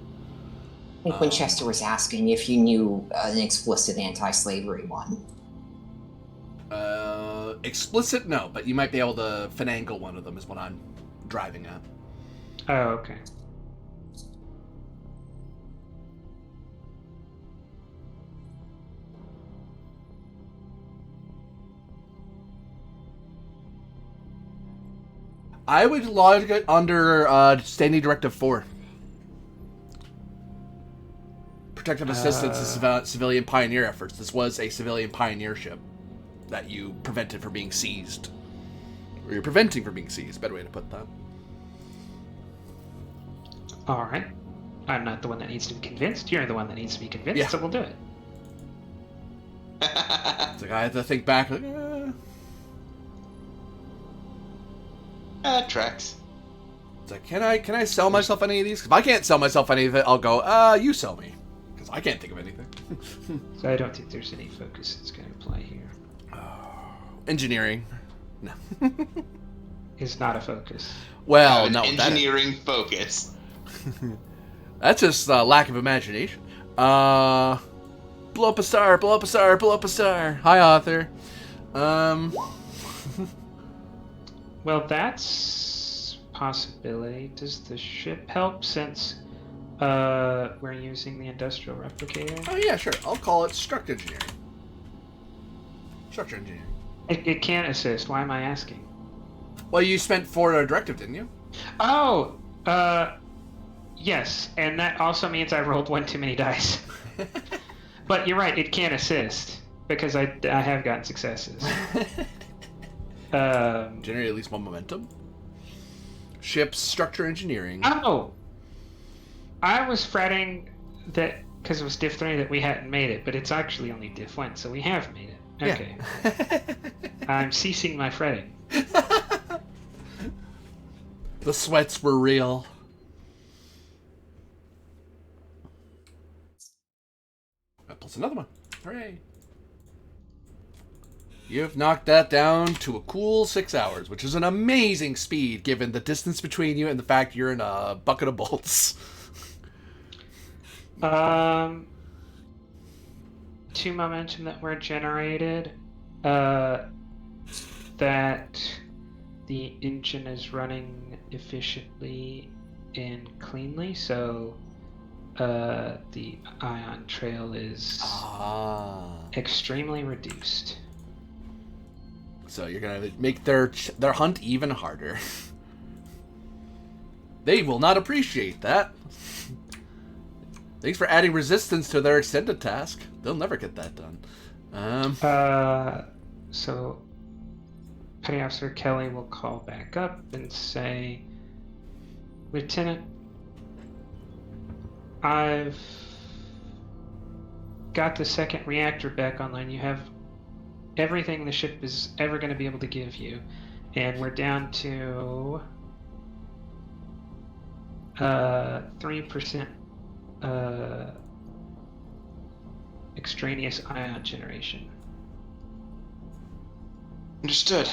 C: I think Winchester was asking if you knew an explicit anti-slavery one.
A: Explicit, no, but you might be able to finagle one of them is what I'm driving at.
E: Oh, okay.
A: I would log it under Standing Directive 4. Protective assistance to civilian pioneer efforts. This was a civilian pioneer ship that you prevented from being seized. Or you're preventing from being seized, better way to put that.
E: Alright. I'm not the one that needs to be convinced. You're the one that needs to be convinced,
A: Yeah.
E: so we'll do it.
A: It's like I had to think back, like,
D: Tracks.
A: It's like, can I sell myself any of these? 'Cause if I can't sell myself any of it, I'll go, you sell me. Because I can't think of anything.
E: So I don't think there's any focus that's going to apply here.
A: Engineering. No.
E: Is not a focus.
A: Well,
D: An
A: no.
D: engineering focus.
A: That's just lack of imagination. Blow up a star, blow up a star, blow up a star. Hi, author.
E: Well, that's possibility. Does the ship help since we're using the industrial replicator?
A: Oh, yeah, sure. I'll call it structure engineering. Structure engineering.
E: It can't assist. Why am I asking?
A: Well, you spent 4 directive, didn't you?
E: Oh, yes, and that also means I rolled one too many dice. But you're right, it can't assist because I have gotten successes.
A: Generate at least 1 momentum. Ship's structure engineering.
E: Oh, I was fretting that because it was diff 3 that we hadn't made it, but it's actually only diff 1, so we have made it. Okay.
A: Yeah.
E: I'm ceasing my fretting.
A: The sweats were real. Plus another one. Hooray. You've knocked that down to a cool 6 hours, which is an amazing speed given the distance between you and the fact you're in a bucket of bolts.
E: 2 momentum that were generated. That the engine is running efficiently and cleanly, so the ion trail is extremely reduced.
A: So you're gonna make their hunt even harder. They will not appreciate that. Thanks for adding resistance to their extended task. They'll never get that done.
E: So Petty Officer Kelly will call back up and say, Lieutenant, I've got the second reactor back online. You have everything the ship is ever going to be able to give you. And we're down to 3% extraneous ion generation.
D: Understood.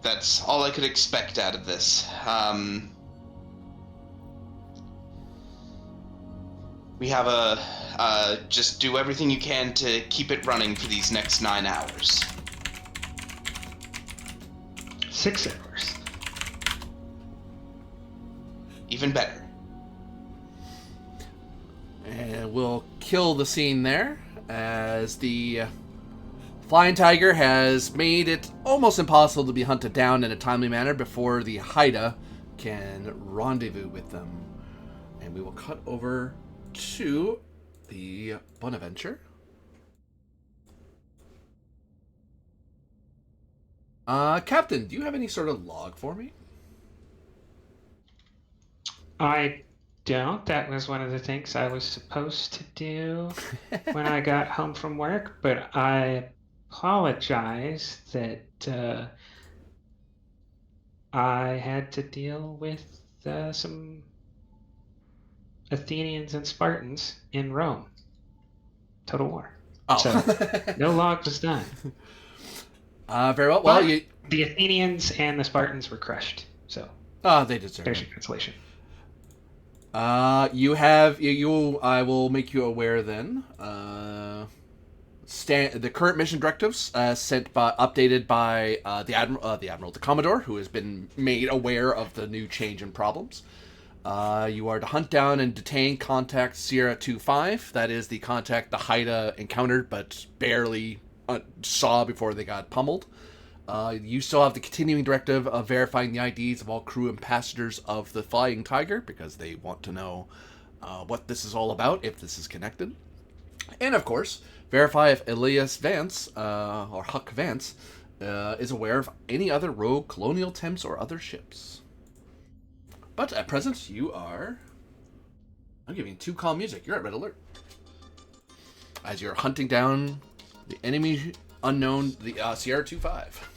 D: That's all I could expect out of this. We have just do everything you can to keep it running for these next 9 hours.
E: 6 hours.
D: Even better.
A: And we'll kill the scene there, as the Flying Tiger has made it almost impossible to be hunted down in a timely manner before the Haida can rendezvous with them. And we will cut over to the Bonaventure. Captain, do you have any sort of log for me?
E: I don't. That was one of the things I was supposed to do when I got home from work, but I apologize that I had to deal with some Athenians and Spartans in Rome. Total war.
A: Oh.
E: So no log was done.
A: Very well. Well,
E: But the Athenians and the Spartans were crushed. So
A: they deserve
E: there's
A: it.
E: your translation.
A: I will make you aware then. The current mission directives updated by the Commodore, who has been made aware of the new change in problems. You are to hunt down and detain contact Sierra 25. That is the contact the Haida encountered, but barely saw before they got pummeled. You still have the continuing directive of verifying the IDs of all crew and passengers of the Flying Tiger, because they want to know what this is all about, if this is connected. And, of course, verify if Elias Vance, or Huck Vance, is aware of any other rogue colonial temps or other ships. But at present, you are... I'm giving 2 calm music. You're at red alert. As you're hunting down the enemy unknown, the Sierra 25.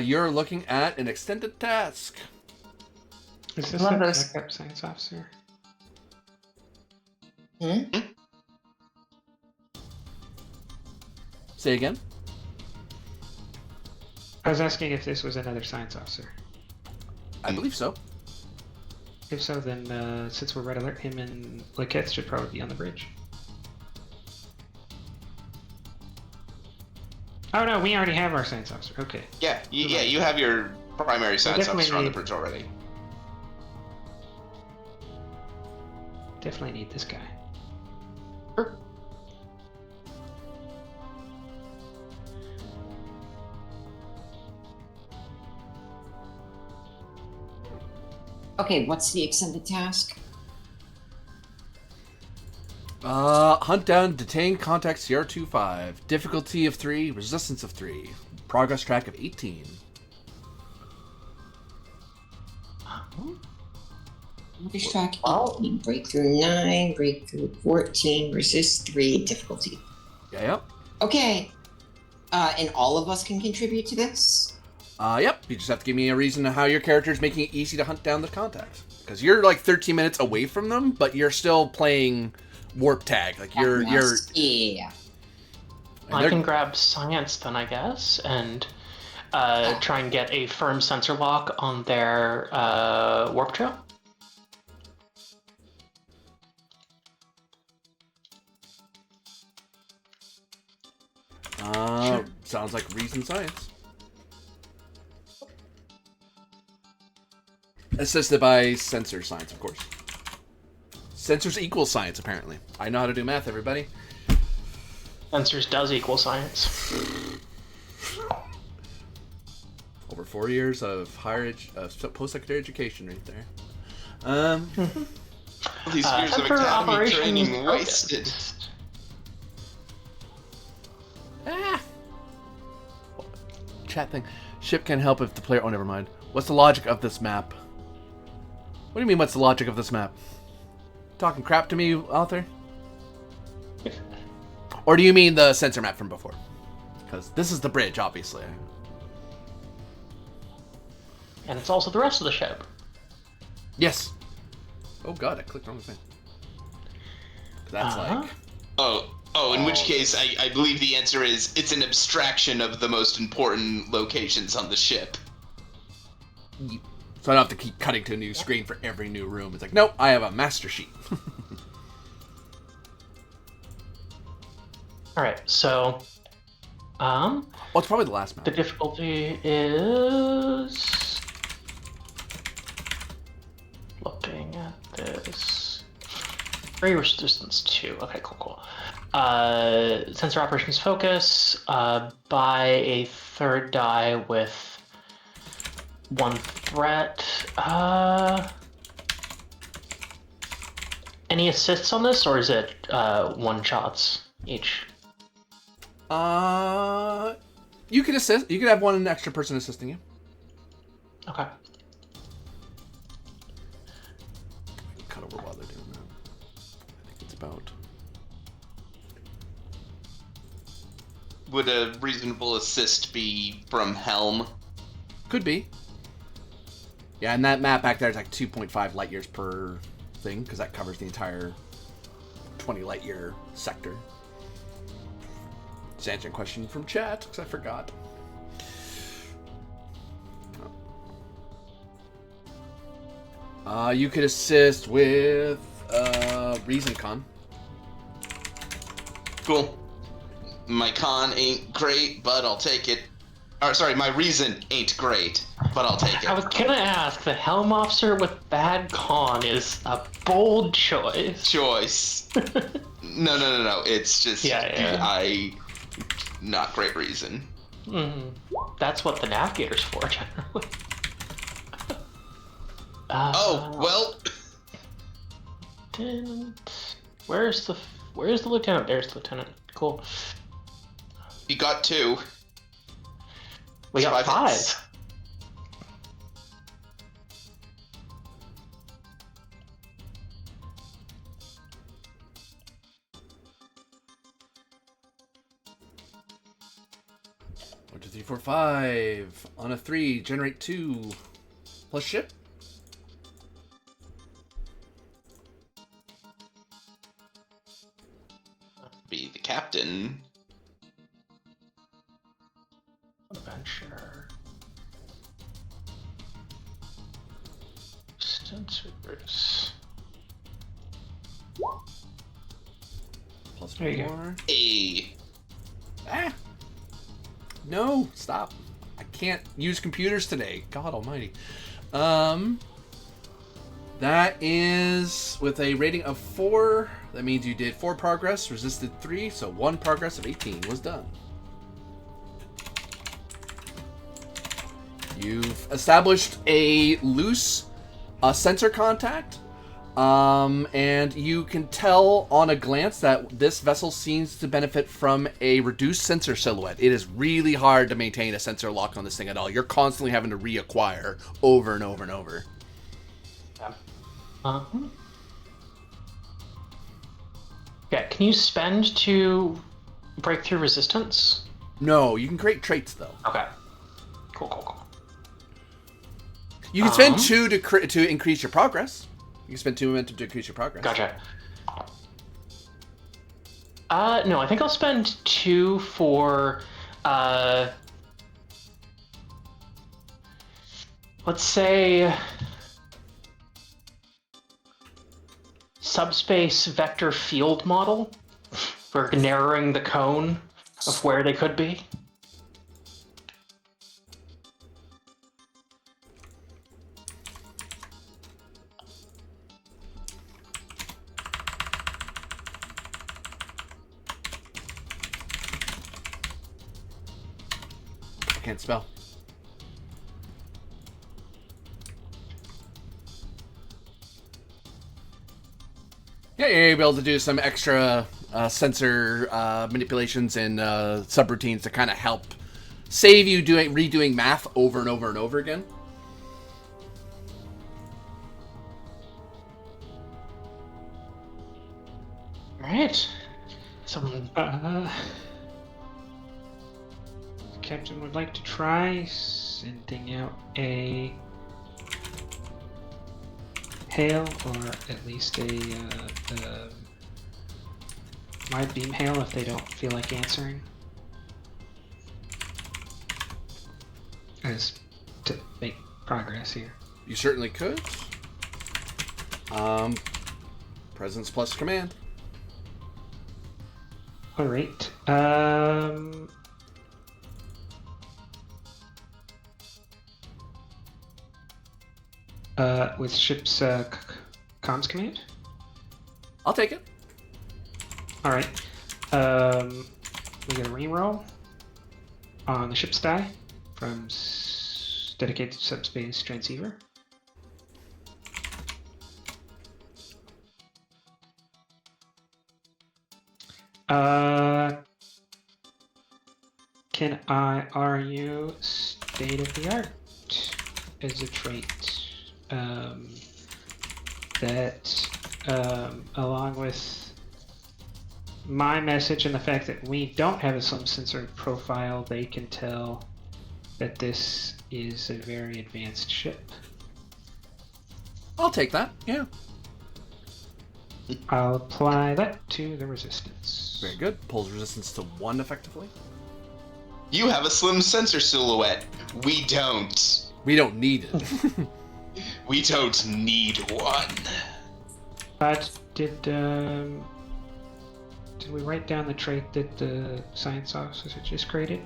A: You're looking at an extended task.
E: Is this
C: Love
E: a
C: those.
E: backup science officer?
A: Say again?
E: I was asking if this was another science officer.
A: I believe so.
E: If so, then since we're red alert, him and Laquette should probably be on the bridge. Oh no, we already have our science officer. Okay.
D: Yeah, you have your primary science
E: definitely
D: officer on the
E: need-
D: bridge already.
E: Definitely need this guy.
C: Okay, what's the extended task?
A: Hunt down, detain, contact Sierra 25. Difficulty of 3, resistance of 3. Progress track of 18.
C: Progress track 18, breakthrough 9, breakthrough 14, resist 3, difficulty.
A: Yep.
C: Okay. And all of us can contribute to this?
A: Yep. You just have to give me a reason how your character is making it easy to hunt down the contacts. Because you're like 13 minutes away from them, but you're still playing warp tag. Like you're.
C: Yeah.
B: I can grab science then, I guess, and try and get a firm sensor lock on their warp trail.
A: Sounds like reason science. Assisted by sensor science, of course. Sensors equal science, apparently. I know how to do math, everybody.
B: Sensors does equal science.
A: Over 4 years of post-secondary education right there.
D: These years of
B: Center
D: academy
B: operations
D: training
B: focused.
D: wasted.
A: Chat thing. Ship can help if the player... Oh, never mind. What's the logic of this map? What do you mean, what's the logic of this map? Talking crap to me, author? Or do you mean the sensor map from before? Because this is the bridge, obviously.
B: And it's also the rest of the ship.
A: Yes. Oh god, I clicked on the thing. That's like...
D: Oh, in which case, I believe the answer is it's an abstraction of the most important locations on the ship.
A: So I don't have to keep cutting to a new screen for every new room. It's like, nope, I have a master sheet.
B: Alright, so...
A: Well, it's probably the last map.
B: The difficulty is... Looking at this... 3 resistance 2. Okay, cool. Sensor operations focus. Buy a third die with 1 threat. Any assists on this, or is it 1 shots each?
A: You can assist. You can have one extra person assisting you.
B: Okay.
A: Cut over while they're doing that. I think it's about...
D: Would a reasonable assist be from Helm?
A: Could be. Yeah, and that map back there is like 2.5 light years per thing, because that covers the entire 20 light year sector. Just answering a question from chat, because I forgot. You could assist with Reason Con.
D: Cool. My con ain't great, but I'll take it. Or sorry, my reason ain't great, but I'll take
B: I
D: it.
B: was gonna ask, the Helm Officer with bad con is a bold choice.
D: No. It's just
B: Yeah.
D: not great reason.
B: That's what the navigator's for, generally.
D: Well.
B: Lieutenant. Where's the lieutenant? There's the lieutenant. Cool.
D: You got 2.
B: We got 5.
A: One, 2, 3, 4, 5. On a 3, generate 2. Plus ship.
D: Be the captain.
B: Adventure. Sensors.
A: Plus
E: There you
A: 4.
D: A.
A: Ah! No, stop. I can't use computers today. God almighty. That is with a rating of 4. That means you did 4 progress, resisted 3, so 1 progress of 18 was done. You've established a loose sensor contact, and you can tell on a glance that this vessel seems to benefit from a reduced sensor silhouette. It is really hard to maintain a sensor lock on this thing at all. You're constantly having to reacquire over and over and over.
B: Yeah, can you spend to break through resistance?
A: No, you can create traits though.
B: Okay. Cool.
A: You can spend 2 to increase your progress. You can spend 2 momentum to increase your progress.
B: Gotcha. No, I think I'll spend 2 for, let's say, subspace vector field model for narrowing the cone of where they could be.
A: I can't spell. Yeah, you're able to do some extra sensor manipulations and subroutines to kind of help save you redoing math over and over and over again.
B: Alright. Some
E: Captain would like to try sending out a hail, or at least a wide beam hail if they don't feel like answering. As to make progress here.
A: You certainly could. Presence plus command.
E: Alright. With ship's comms command?
A: I'll take it.
E: Alright. We get a reroll on the ship's die from dedicated subspace transceiver. Can I RU state of the art as a trait? That along with my message and the fact that we don't have a some sensor profile, they can tell that this is a very advanced ship.
A: I'll take that. Yeah.
E: I'll apply that to the resistance.
A: Very good. Pulls resistance to 1 effectively.
D: You have a slim sensor silhouette. We don't.
A: We don't need it.
D: We don't need one.
E: But did we write down the trait that the science officer just created?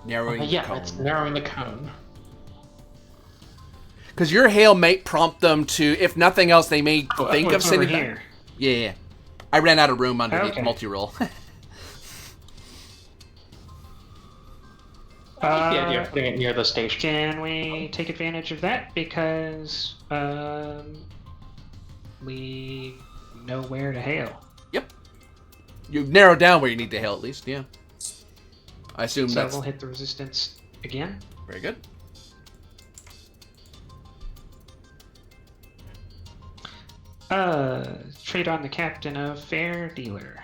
A: Narrowing the
B: Yeah,
A: cone.
B: it's narrowing the cone.
A: Because your hail might prompt them to, if nothing else, they may think of
E: What's over
A: sending
E: here?
A: Yeah. I ran out of room underneath
E: Okay.
A: multi-roll.
B: I like the idea of putting it near the station.
E: Can we take advantage of that because we know where to hail?
A: Yep. You've narrowed down where you need to hail at least, yeah. I assume
E: So
A: that's
E: we'll hit the resistance again.
A: very good.
E: Trade on the captain of Fair Dealer.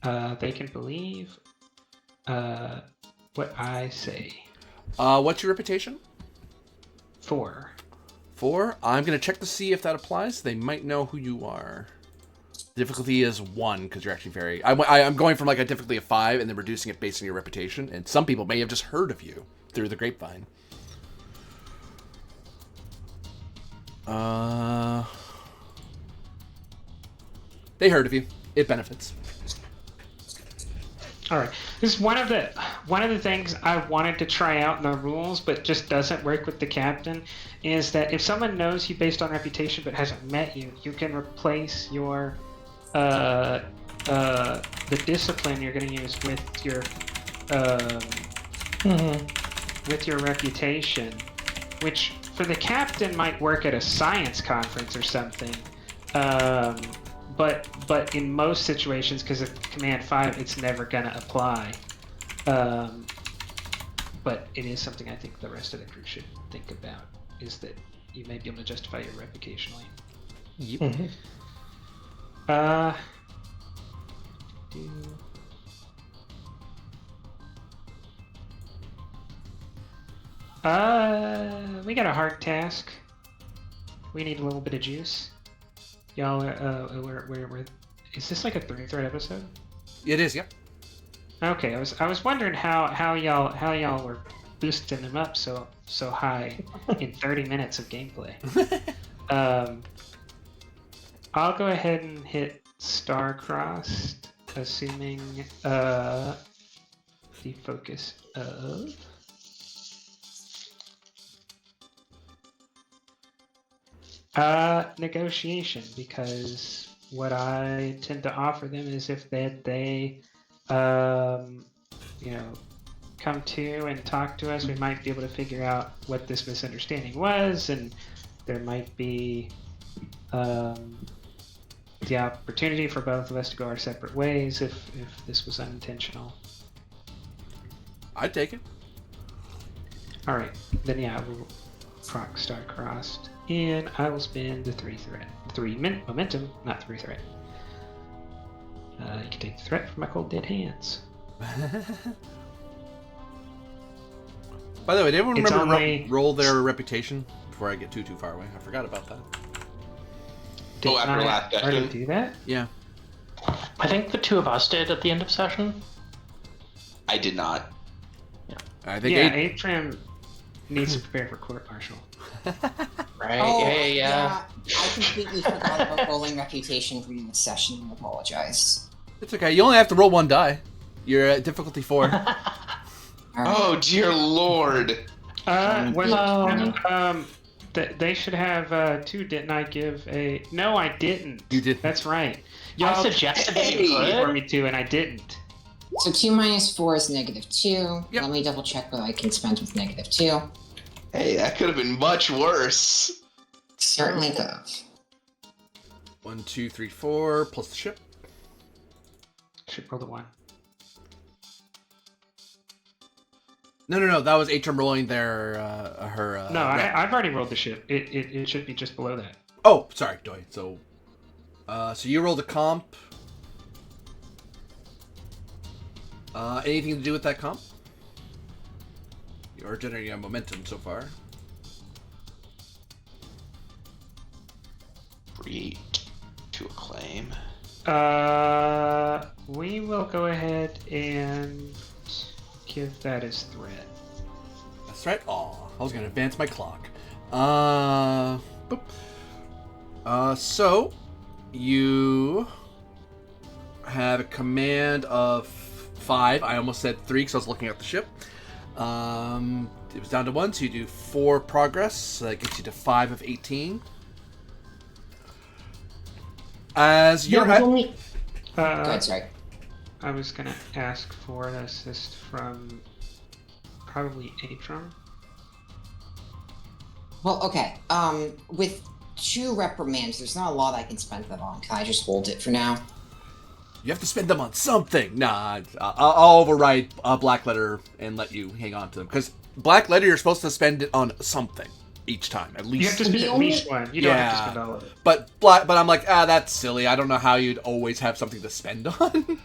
E: They can believe what I say.
A: What's your reputation?
E: 4.
A: 4. I'm going to check to see if that applies. They might know who you are. Difficulty is 1 because you're actually very... I'm going from like a difficulty of 5 and then reducing it based on your reputation. And some people may have just heard of you through the grapevine. They heard of you. It benefits.
E: All right. This is one of the things I wanted to try out in the rules, but just doesn't work with the captain. Is that if someone knows you based on reputation but hasn't met you, you can replace your the discipline you're going to use with your with your reputation, which for the captain might work at a science conference or something. But in most situations, because of Command 5, it's never gonna apply. But it is something I think the rest of the crew should think about, is that you may be able to justify your reputationally.
A: Yep.
E: We got a hard task. We need a little bit of juice. Y'all, we're is this like a 3-thread episode?
A: It is, yep.
E: Okay, I was wondering how y'all were boosting them up so high in 30 minutes of gameplay. I'll go ahead and hit Star-Crossed, assuming the focus of negotiation, because what I tend to offer them is if they come to and talk to us, we might be able to figure out what this misunderstanding was, and there might be the opportunity for both of us to go our separate ways if this was unintentional.
A: I'd take it.
E: All right, then yeah, we'll proc Star-Crossed. And I will spend the 3 momentum, not 3 threat. You can take the threat from my cold dead hands.
A: By the way, did everyone
E: It's
A: remember
E: only-
A: to roll their reputation before I get too far away? I forgot about that.
E: Did
D: after
E: I
D: last
E: already
D: session?
E: do that?
A: Yeah.
B: I think the two of us did at the end of session.
D: I did not.
A: I think
E: Yeah,
A: eight.
E: Atrim needs to prepare for court martial.
B: Right?
C: Oh,
B: yeah.
C: I completely forgot about rolling reputation from this session and apologize.
A: It's okay. You only have to roll 1 die. You're at difficulty 4.
C: All right.
D: Oh dear lord.
E: They should have 2. Didn't I give a? No, I didn't.
A: You did.
E: That's right.
B: I
E: Y'all
B: suggested
D: Hey!
B: that you
E: for
B: could.
E: me to, and I didn't.
C: So 2 minus 4 is -2.
A: Yep.
C: Let me double check what I can spend with -2.
D: Hey, that could have been much worse.
C: Certainly could have.
A: 1, 2, 3, 4 plus the ship.
E: Should roll the 1.
A: No. That was Atrim rolling their her.
E: No,
A: rep.
E: I've already rolled the ship. It should be just below that.
A: Oh, sorry, Doi. So you rolled a comp. Anything to do with that comp? You're generating a momentum so far.
D: Breed to acclaim.
E: We will go ahead and give that as threat.
A: A That's right. Aw, I was gonna advance my clock. Boop. So you have a command of 5. I almost said 3 because I was looking at the ship. It was down to 1, so you do 4 progress. So that gets you to 5 of 18. As you're
C: Go ahead, sorry.
E: I was gonna ask for an assist from probably Atrum.
C: Well, okay. With 2 reprimands, there's not a lot I can spend that on. Can I just hold it for now?
A: You have to spend them on something. Nah, I'll override Blackletter and let you hang on to them. Because Blackletter, you're supposed to spend it on something each time, at least.
E: You have to spend at least one. You don't have to spend all of it.
A: But I'm like, that's silly. I don't know how you'd always have something to spend on.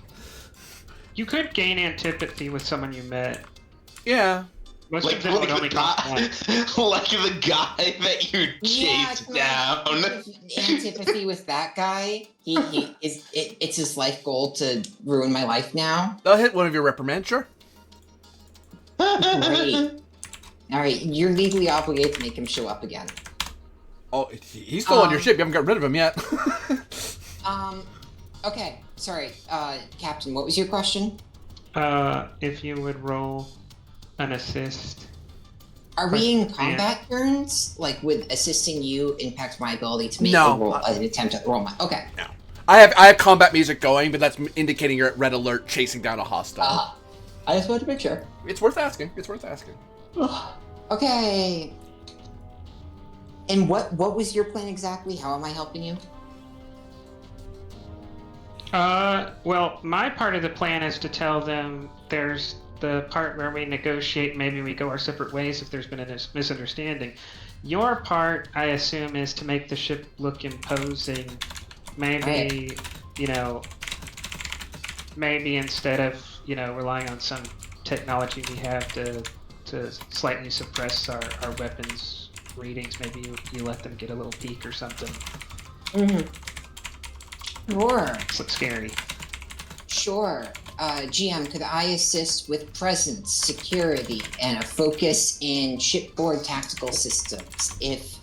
E: You could gain antipathy with someone you met.
A: Yeah.
E: Most
D: Like,
E: of them would only be one.
D: like the guy that you chased down.
C: Antipathy with that guy. It's his life goal to ruin my life now.
A: They'll hit one of your reprimands, sure.
C: Great. Alright, you're legally obligated to make him show up again.
A: Oh, he's still on your ship. You haven't got rid of him yet.
C: Okay. Sorry, Captain, what was your question?
E: If you would roll an assist.
C: Are we in combat turns? Like, would assisting you impact my ability to make an attempt at roll my... Okay.
A: No. I have combat music going, but that's indicating you're at red alert chasing down a hostile.
C: I just wanted to make sure.
A: It's worth asking.
C: Okay. And what was your plan exactly? How am I helping you?
E: Well, my part of the plan is to tell them there's the part where we negotiate, maybe we go our separate ways if there's been a misunderstanding. Your part, I assume, is to make the ship look imposing. Maybe, maybe instead of, relying on some technology we have to slightly suppress our weapons readings, maybe you let them get a little peek or something.
C: Sure.
E: This looks scary.
C: Sure. GM, could I assist with presence, security, and a focus in shipboard tactical systems? If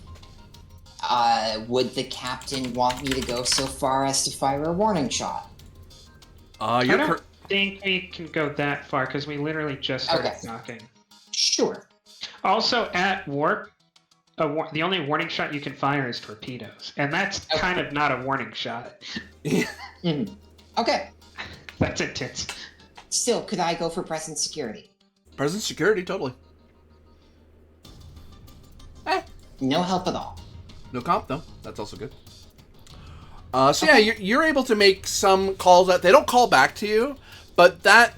C: would the captain want me to go so far as to fire a warning shot?
E: I don't think we can go that far because we literally just started knocking.
C: Sure.
E: Also, at warp, the only warning shot you can fire is torpedoes, and that's kind of not a warning shot.
C: Okay.
E: That's intense.
C: Still, could I go for presence security?
A: Presence security, totally.
C: No help at all.
A: No comp, though. That's also good. Yeah, you're able to make some calls that they don't call back to you, but that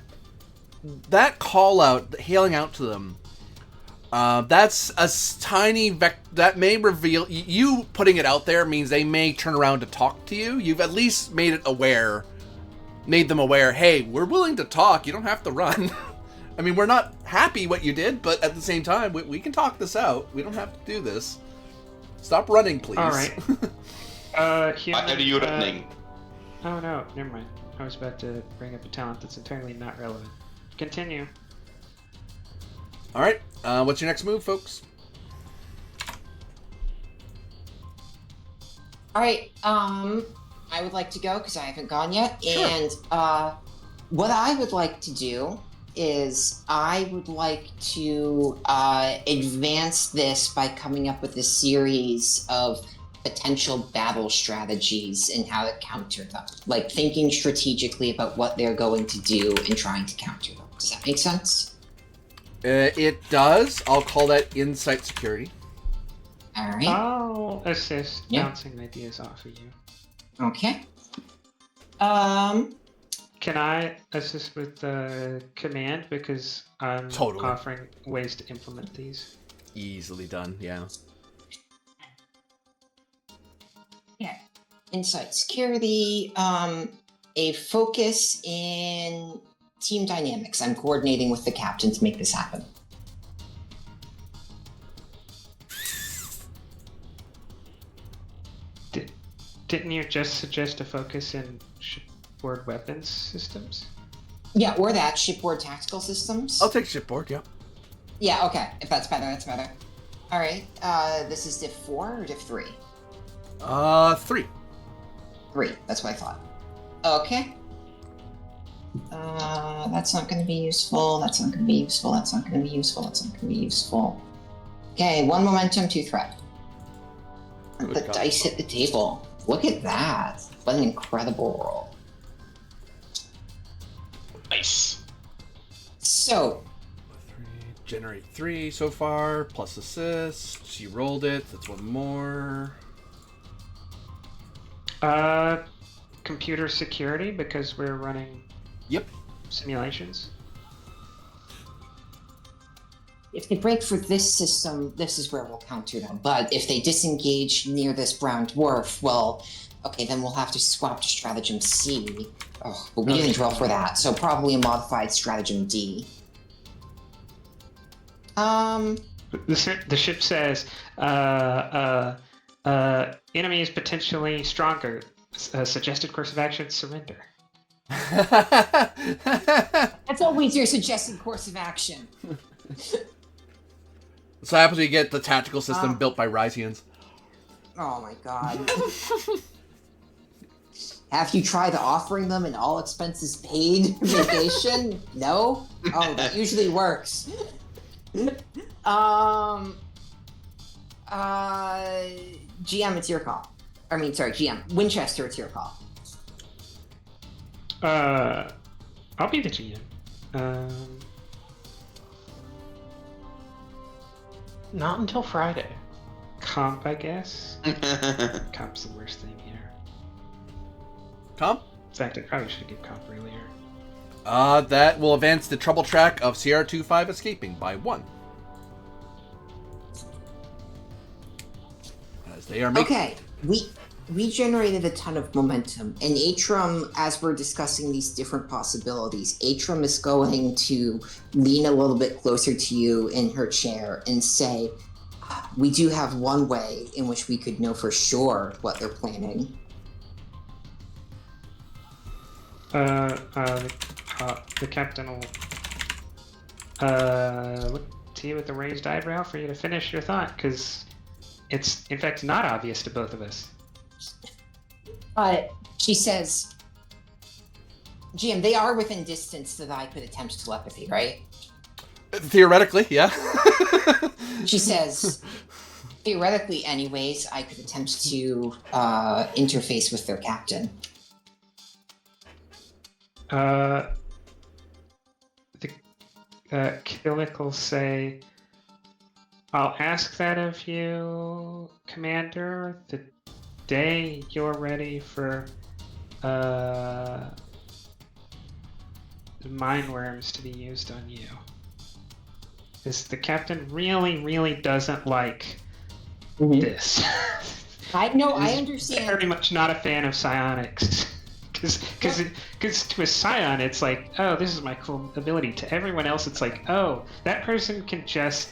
A: call out, hailing out to them, that's a tiny that may reveal you putting it out there means they may turn around to talk to you. You've at least made them aware. Hey, we're willing to talk. You don't have to run. I mean, we're not happy what you did, but at the same time, we can talk this out. We don't have to do this. Stop running, please.
E: All right.
D: Why are you running?
E: Oh no, never mind. I was about to bring up a talent that's entirely not relevant. Continue.
A: All right. What's your next move, folks?
C: All right. I would like to go because I haven't gone yet. Sure. And what I would like to do is I would like to advance this by coming up with a series of potential battle strategies and how to counter them. Like thinking strategically about what they're going to do and trying to counter them. Does that make sense?
A: It does. I'll call that insight security.
C: All right.
E: I'll assist bouncing ideas off of you.
C: Okay.
E: Can I assist with the command because I'm offering ways to implement these?
A: Easily done, yeah.
C: Yeah. Insight security, a focus in team dynamics. I'm coordinating with the captain to make this happen.
E: Didn't you just suggest a focus in shipboard weapons systems?
C: Yeah, or that, shipboard tactical systems.
A: I'll take shipboard, yeah.
C: Yeah, okay. If that's better, that's better. All right. This is diff 4 or diff 3?
A: 3.
C: 3. That's what I thought. Okay. That's not going to be useful. That's not going to be useful. That's not going to be useful. That's not going to be useful. Okay, 1 momentum, 2 threat.
A: Good
C: The
A: God.
C: dice hit the table. Look at that. What an incredible roll.
D: Nice.
C: So,
A: 3. Generate 3 so far, plus assist. She rolled it. That's 1 more.
E: Computer security, because we're running
A: Yep.
E: simulations.
C: if they break for this system, this is where we'll counter them. But if they disengage near this brown dwarf, well, okay, then we'll have to swap to stratagem C. Oh, but we didn't draw for that, so probably a modified stratagem D.
E: The ship says, enemy is potentially stronger. Suggested course of action, surrender.
C: That's always your suggested course of action.
A: So happens we get the tactical system built by Rysians.
C: Oh my god. Have you tried offering them an all expenses paid vacation? No? Oh, that usually works. GM, it's your call. I mean, sorry, GM. Winchester, it's your call.
E: I'll be the GM.
B: Not until Friday.
E: Comp, I guess. Comp's the worst thing here.
A: Comp?
E: In fact, I probably should give comp earlier.
A: That will advance the trouble track of CR25 escaping by 1. As they are making...
C: Okay, we generated a ton of momentum, and Atrum, as we're discussing these different possibilities, Atrum is going to lean a little bit closer to you in her chair and say, we do have one way in which we could know for sure what they're planning.
E: The captain will look to you with a raised eyebrow for you to finish your thought, because it's, in fact, not obvious to both of us.
C: She says, GM, they are within distance that I could attempt telepathy, right?
A: Theoretically, yeah.
C: She says, theoretically anyways, I could attempt to interface with their captain.
E: The Killick will say, I'll ask that of you, Commander, the day you're ready for mind worms to be used on you. Because the captain really doesn't like this.
C: I know, I
E: He's
C: understand.
E: very much not a fan of psionics. Because to a scion, it's like, oh, this is my cool ability. To everyone else, it's like, oh, that person can just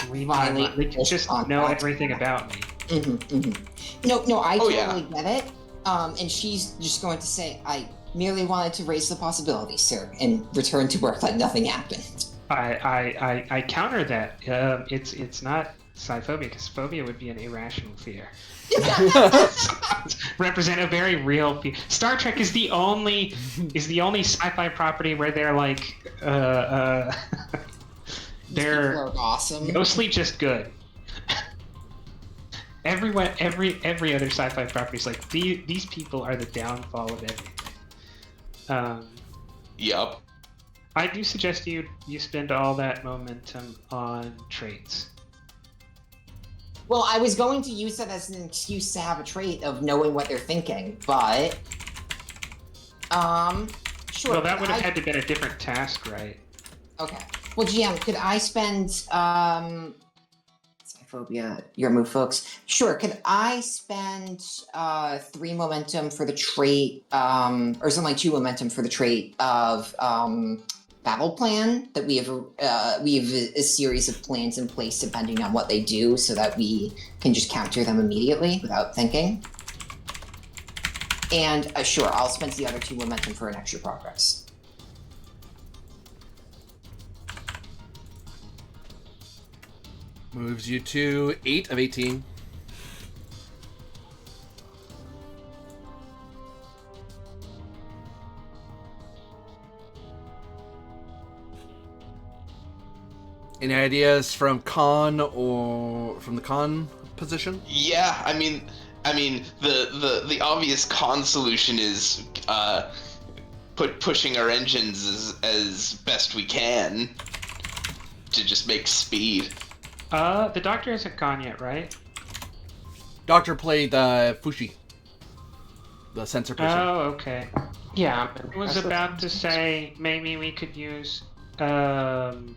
E: read my mind. They can just know everything about me.
C: No, I
D: Oh,
C: totally get it. And she's just going to say, I merely wanted to raise the possibility, sir, and return to work like nothing happened.
E: I counter that. It's not psiphobia, because phobia would be an irrational fear. Represent a very real Star Trek is the only sci-fi property where they're like they're
C: awesome.
E: mostly just good. Every other sci-fi property is like these people are the downfall of everything.
D: Yup.
E: I do suggest you spend all that momentum on traits.
C: Well, I was going to use that as an excuse to have a trait of knowing what they're thinking, but sure.
E: Well, that would have had to been a different task, right?
C: Okay. Well, GM, could I spend Psiphobia, your move, folks? Sure. Could I spend 3 momentum for the trait, or something like 2 momentum for the trait of battle plan, that we have a series of plans in place depending on what they do, so that we can just counter them immediately without thinking. And sure, I'll spend the other 2 momentum for an extra progress.
A: Moves you to 8 of 18. Any ideas from Khan or from the Khan position?
D: Yeah, I mean, the obvious con solution is pushing our engines as best we can to just make speed.
E: The doctor hasn't gone yet, right?
A: Doctor played Fushi, the sensor person.
E: Oh, okay.
B: Yeah.
E: I was about to say maybe we could use reroute,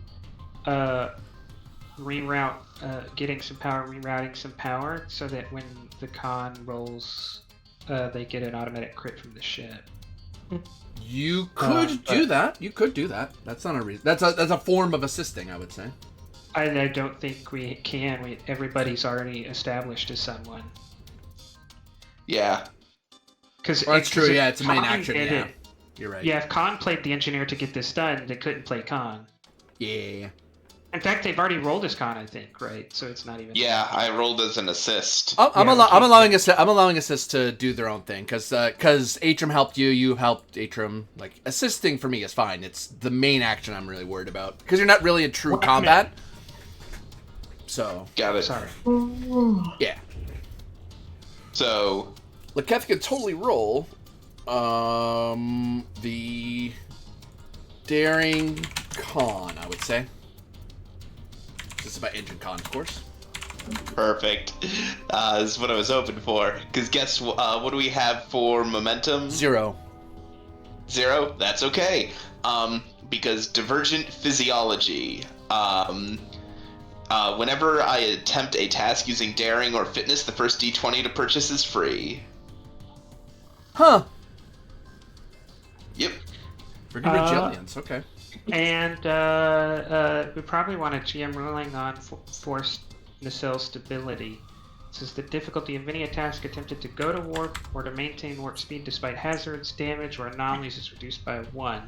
E: getting some power, rerouting some power, so that when the con rolls, they get an automatic crit from the ship.
A: You could do that. You could do that. That's not a reason. That's a form of assisting, I would say.
E: I don't think we can. Everybody's already established as someone.
D: Yeah.
E: Because
A: That's true. Yeah, it's a main action. Yeah, you're right.
E: Yeah, if Khan played the engineer to get this done, they couldn't play Khan.
A: Yeah.
E: In fact, they've already rolled as Khan, I think, right? So it's not even.
D: Yeah, I rolled as an assist.
A: I'm allowing assist to do their own thing because Atrum helped you. You helped Atrum. Like assisting for me is fine. It's the main action I'm really worried about because you're not really in true combat. So
D: Got it.
E: Sorry.
A: yeah.
D: So
A: Laketh could totally roll the Daring Con, I would say. This is about Engine Con, of course.
D: perfect. This is what I was hoping for. Because guess what do we have for momentum?
A: 0.
D: 0? That's okay. Because divergent physiology. Whenever I attempt a task using daring or fitness, the first d20 to purchase is free.
A: Huh.
D: Yep.
A: Pretty resilience. Okay.
E: And we probably want a GM ruling on force nacelle stability. It says the difficulty of any task attempted to go to warp or to maintain warp speed despite hazards, damage, or anomalies is reduced by 1.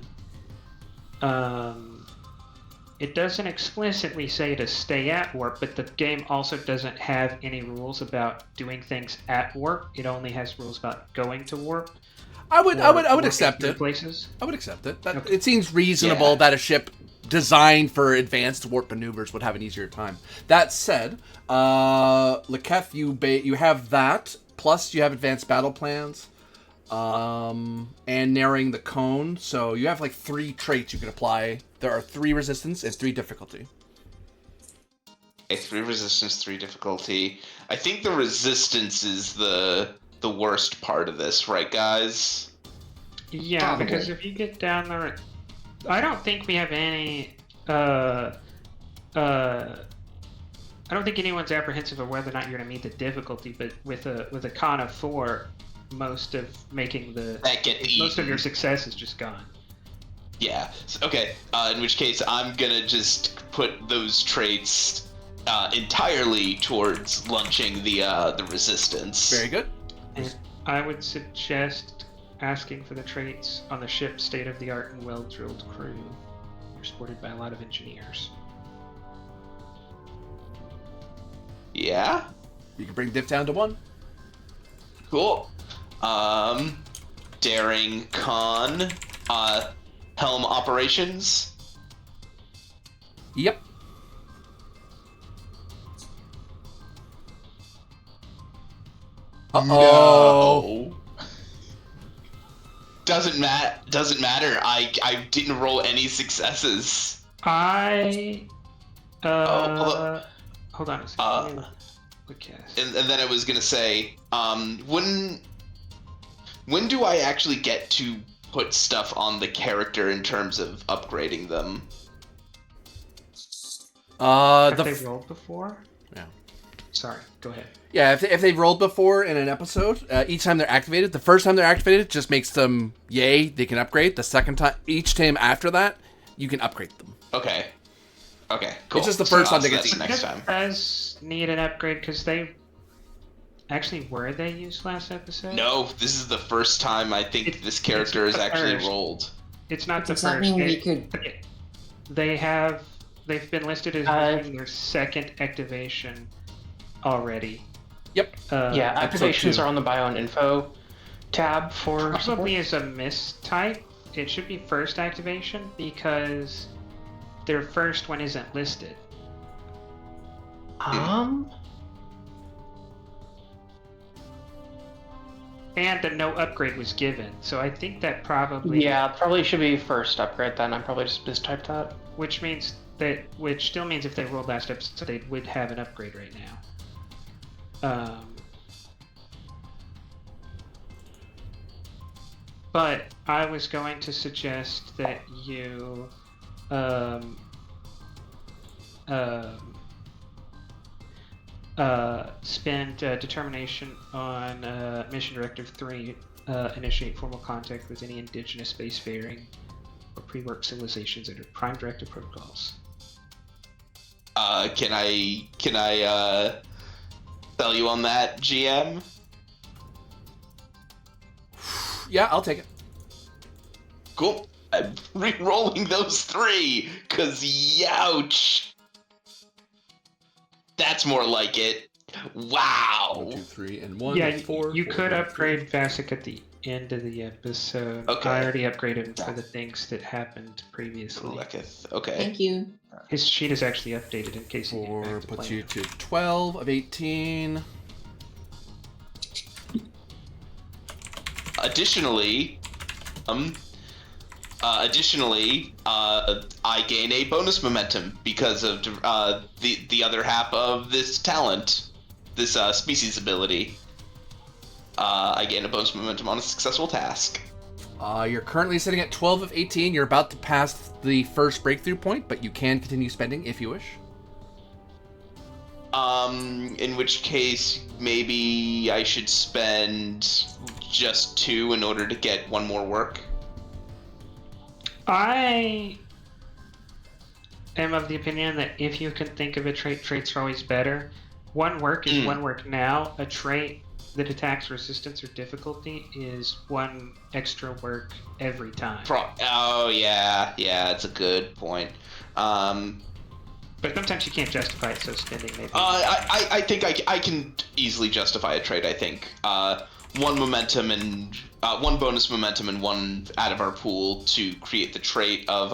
E: It doesn't explicitly say to stay at warp, but the game also doesn't have any rules about doing things at warp. It only has rules about going to warp.
A: I would accept it.
E: Places.
A: I would accept it. That,
E: Okay.
A: It seems reasonable that a ship designed for advanced warp maneuvers would have an easier time. That said, Laketh, you have that, plus you have advanced battle plans, and narrowing the cone, so you have like 3 traits you can apply. There are 3 resistance and 3 difficulty.
D: Okay, 3 resistance, 3 difficulty. I think the resistance is the worst part of this, right, guys?
E: Yeah,
C: Probably.
E: because if you get down there, I don't think we have any. I don't think anyone's apprehensive of whether or not you're going to meet the difficulty. But with a con of 4, most of your success is just gone.
D: Yeah. Okay. In which case, I'm gonna just put those traits entirely towards launching the resistance.
A: Very good.
E: And I would suggest asking for the traits on the ship's state-of-the-art and well-drilled crew. They're supported by a lot of engineers.
D: Yeah.
A: You can bring diff down to 1.
D: Cool. Daring Con. Helm operations.
A: Yep.
D: No. Doesn't matter. I didn't roll any successes.
E: Hold on a second.
D: Uh,
E: Okay.
D: And then I was gonna say, when do I actually get to put stuff on the character in terms of upgrading them?
E: Have they rolled before?
A: Yeah.
E: Sorry, go ahead.
A: Yeah, if they've rolled before in an episode, each time they're activated, the first time they're activated just makes them yay, they can upgrade. The second time, each time after that, you can upgrade them.
D: Okay, cool.
A: It's just the first time they get
D: that's
A: to
D: next time.
E: Does need an upgrade because they actually were they used last episode?
D: No, this is the first time I think this character is
E: the
D: actually
E: first.
D: rolled.
E: It's not the
C: Does that
E: first.
C: mean we could?
E: They have They've been listed as having their second activation already.
A: Yep.
B: Yeah,
A: episode
B: activations
A: 2.
B: are on the bio and info tab for
E: Probably is a mistype. It should be first activation because their first one isn't listed. And the no upgrade was given, so I think that probably...
B: Yeah, probably should be first upgrade then. I probably just mistyped that.
E: Which still means if they rolled last episode, they would have an upgrade right now. But I was going to suggest that you spend determination on Mission Directive 3, initiate formal contact with any indigenous spacefaring or pre-work civilizations under Prime Directive protocols.
D: Can I sell you on that, GM?
A: Yeah, I'll take it.
D: Cool. I'm re-rolling those 3, cause youch. That's more like it. Wow.
A: 1, 2, 3, and 1.
E: Yeah,
A: 4.
E: you
A: 4,
E: could
A: 1,
E: upgrade Vasic at the end of the episode.
D: Okay.
E: I already upgraded him for the things that happened previously.
D: Lekith. Okay.
C: Thank you.
E: His sheet is actually updated in case you
A: 4
E: get back to
A: puts
E: playing.
A: you to 12 of 18.
D: Additionally, I gain a bonus momentum because of the other half of this talent, this species ability. I gain a bonus momentum on a successful task.
A: You're currently sitting at 12 of 18. You're about to pass the first breakthrough point, but you can continue spending if you wish.
D: In which case, maybe I should spend just 2 in order to get 1 more work.
E: I am of the opinion that if you can think of a trait, traits are always better. 1 work is 1 work now. A trait that attacks resistance or difficulty is 1 extra work every time.
D: Oh yeah, it's a good point.
E: But sometimes you can't justify it, so spending maybe.
D: I think I can easily justify a trade. I think 1 momentum and 1 bonus momentum and 1 out of our pool to create the trait of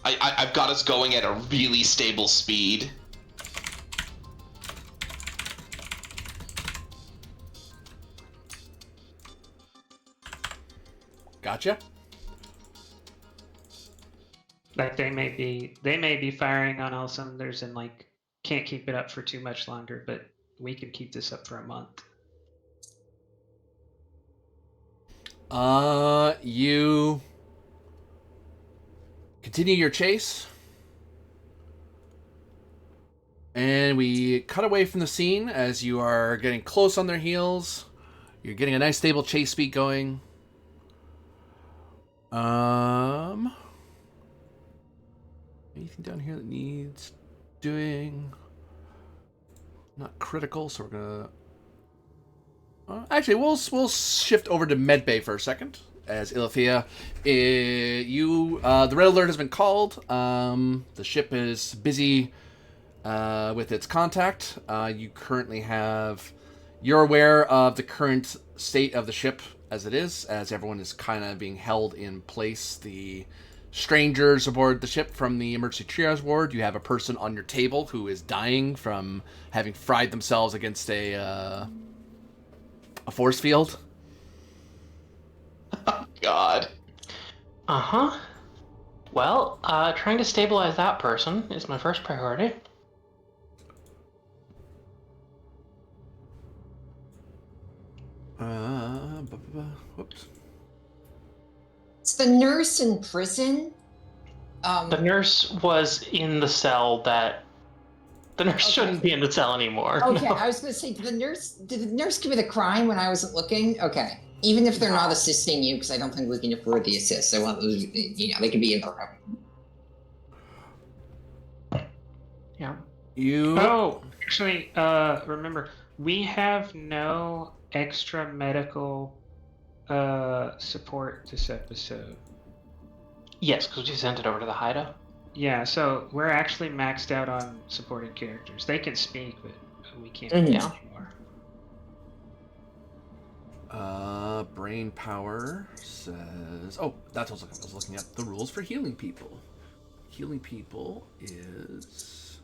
D: I've got us going at a really stable speed.
A: Gotcha.
E: Like they may be firing on all cylinders and like can't keep it up for too much longer, but we can keep this up for a month.
A: You continue your chase. And we cut away from the scene as you are getting close on their heels. You're getting a nice stable chase speed going. Anything down here that needs doing? Not critical, so we're gonna... actually, we'll shift over to Medbay for a second. As Ilithia, the red alert has been called. The ship is busy with its contact. You currently have... You're aware of the current state of the ship as it is, as everyone is kind of being held in place. The strangers aboard the ship from the emergency triage ward. You have a person on your table who is dying from having fried themselves against a force field.
D: God.
B: Uh-huh. Well, trying to stabilize that person is my first priority.
A: Whoops.
C: Is the nurse in prison?
B: The nurse was in the cell that... The nurse shouldn't be in the cell anymore.
C: Okay,
B: No.
C: I was going to say, did the nurse commit a crime when I wasn't looking? Okay. Even if they're not assisting you, because I don't think we can afford the assist. I want those, they can be in the room.
B: Yeah.
E: Oh, actually, remember, we have no extra medical support this episode.
B: Yes, because we sent it over to the hideout.
E: Yeah, so we're actually maxed out on supporting characters. They can speak, but we can't
C: Mhm.
E: do
B: Yeah.
E: anymore.
A: Brain power says... Oh, that's what I was looking at. The rules for healing people. Healing people is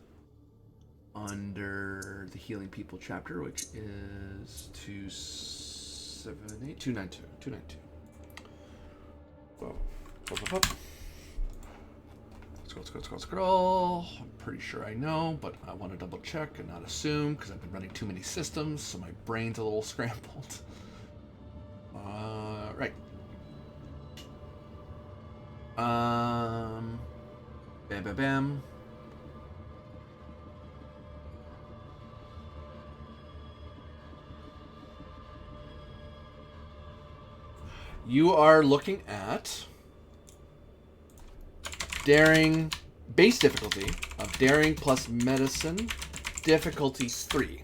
A: under the healing people chapter, which is 292. 292. Whoa. Up. Scroll. I'm pretty sure I know, but I want to double check and not assume because I've been running too many systems, so my brain's a little scrambled. Right. Bam. You are looking at daring, base difficulty of daring plus medicine, difficulty 3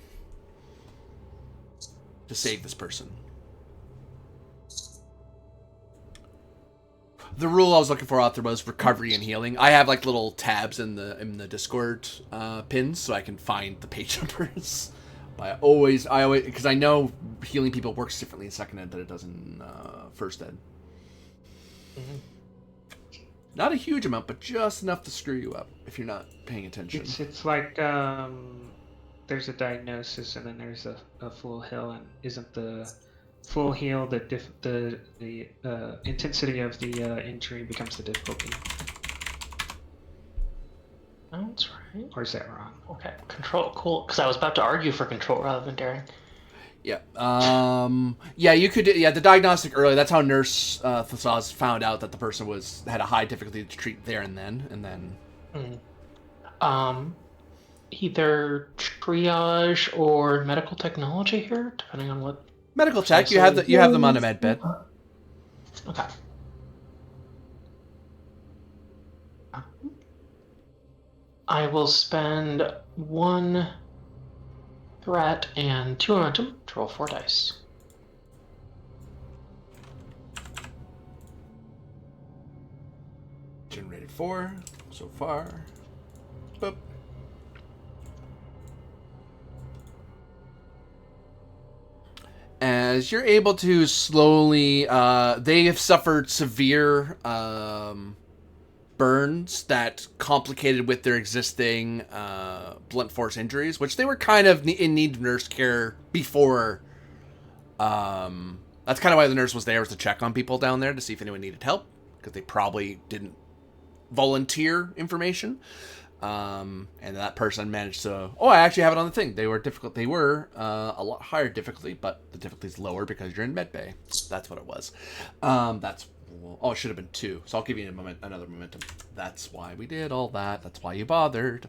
A: to save this person. The rule I was looking for out there was recovery and healing. I have like little tabs in the Discord pins so I can find the page numbers. But I always because I know healing people works differently in second ed than it does in first ed.
B: Mhm.
A: Not a huge amount, but just enough to screw you up if you're not paying attention.
E: It's like there's a diagnosis and then there's a full heal, and isn't the full heal the intensity of the injury becomes the difficulty?
B: That's right.
E: Or is that wrong?
B: Okay, control. Cool. Because I was about to argue for control rather than daring.
A: Yeah. Yeah, you could. Yeah, the diagnostic early. That's how Nurse Thasaz found out that the person had a high difficulty to treat there and then.
B: Either triage or medical technology here, depending on what.
A: Medical tech. You have them on a med bed.
B: Okay. I will spend 1 threat and 2 momentum to roll 4 dice.
A: Generated 4 so far. Boop. As you're able to slowly, they have suffered severe burns that complicated with their existing blunt force injuries, which they were kind of in need of nurse care before. That's kind of why the nurse was there, was to check on people down there to see if anyone needed help, because they probably didn't volunteer information. And that person managed to... Oh, I actually have it on the thing. They were difficult. They were a lot higher difficulty, but the difficulty's lower because you're in med bay. That's what it was. Oh, it should have been 2. So I'll give you another momentum. That's why we did all that. That's why you bothered.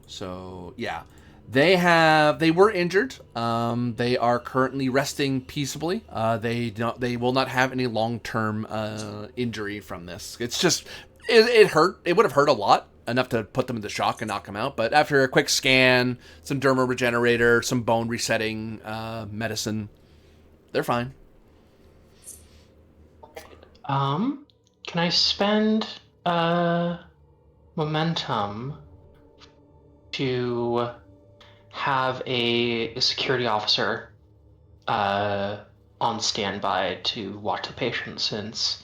A: So yeah, they were injured. They are currently resting peaceably. They will not have any long-term injury from this. It's just it hurt. It would have hurt a lot, enough to put them into shock and knock them out. But after a quick scan, some dermal regenerator, some bone resetting medicine, they're fine.
B: Can I spend momentum to have a security officer on standby to watch the patient, since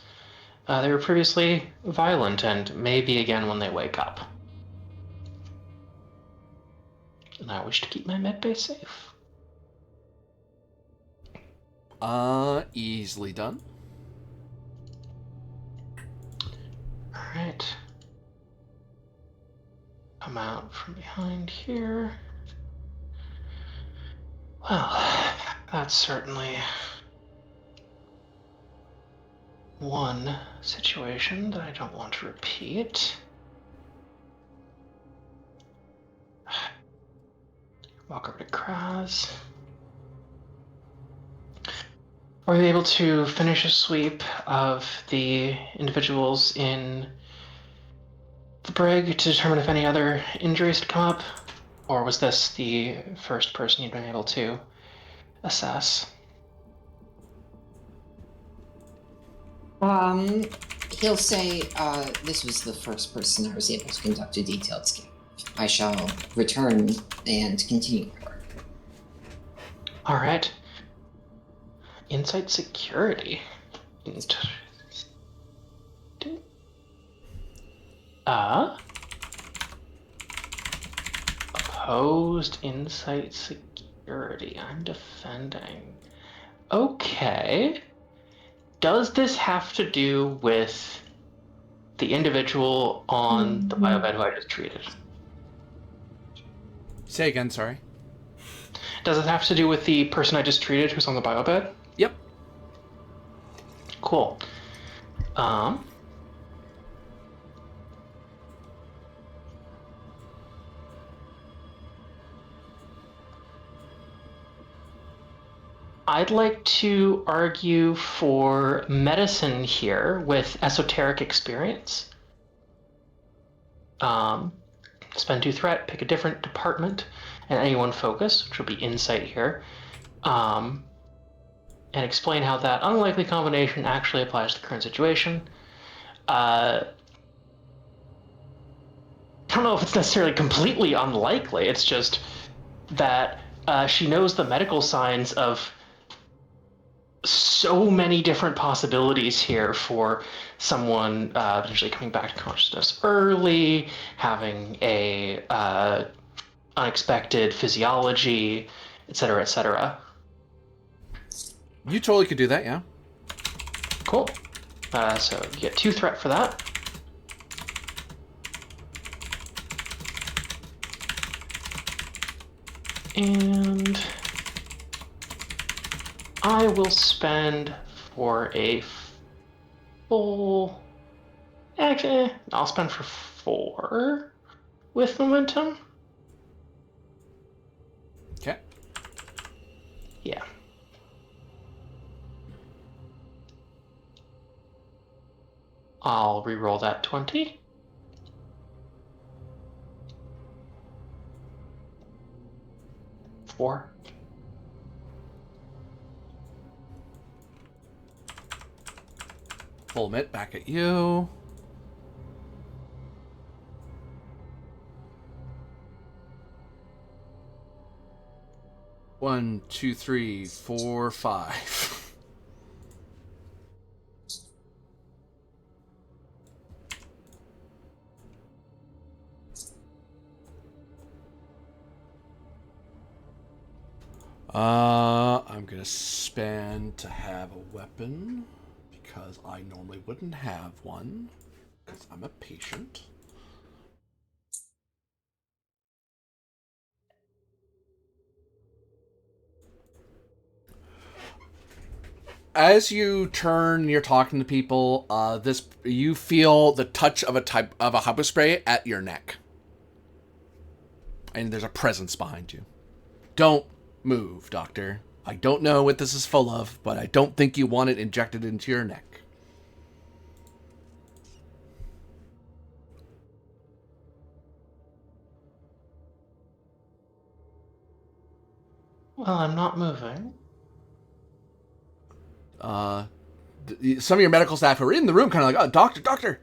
B: they were previously violent and maybe again when they wake up? And I wish to keep my med bay safe.
A: Easily done.
B: Alright. Come out from behind here. Well, that's certainly one situation that I don't want to repeat. Walk over to Kraz. Are we able to finish a sweep of the individuals in the brig to determine if any other injuries had come up? Or was this the first person you'd been able to assess?
C: He'll say, this was the first person I was able to conduct a detailed scan. I shall return and continue my work.
B: All right. Insight security. Opposed insight security. I'm defending. Okay. Does this have to do with the individual on the biobed who I just treated?
A: Say again, sorry.
B: Does it have to do with the person I just treated who's on the biobed?
A: Yep.
B: Cool. I'd like to argue for medicine here with esoteric experience. Spend 2 threat, pick a different department, and anyone focus, which will be insight here, and explain how that unlikely combination actually applies to the current situation. I don't know if it's necessarily completely unlikely, it's just that she knows the medical signs of so many different possibilities here for someone potentially coming back to consciousness early, having a unexpected physiology, etc., etc.
A: You totally could do that, yeah.
B: Cool. So you get 2 threat for that. And I will spend for a full... Actually, I'll spend for 4 with momentum.
A: Okay.
B: Yeah. I'll re-roll that 20. Four.
A: Full mitt back at you. One, two, three, four, 5. I'm gonna spend to have a weapon because I normally wouldn't have one because I'm a patient. As you turn, you're talking to people. You feel the touch of a hypo spray at your neck, and there's a presence behind you. Don't move, Doctor. I don't know what this is full of, but I don't think you want it injected into your neck.
B: Well, I'm not moving.
A: Some of your medical staff who are in the room kind of like, oh, doctor, doctor.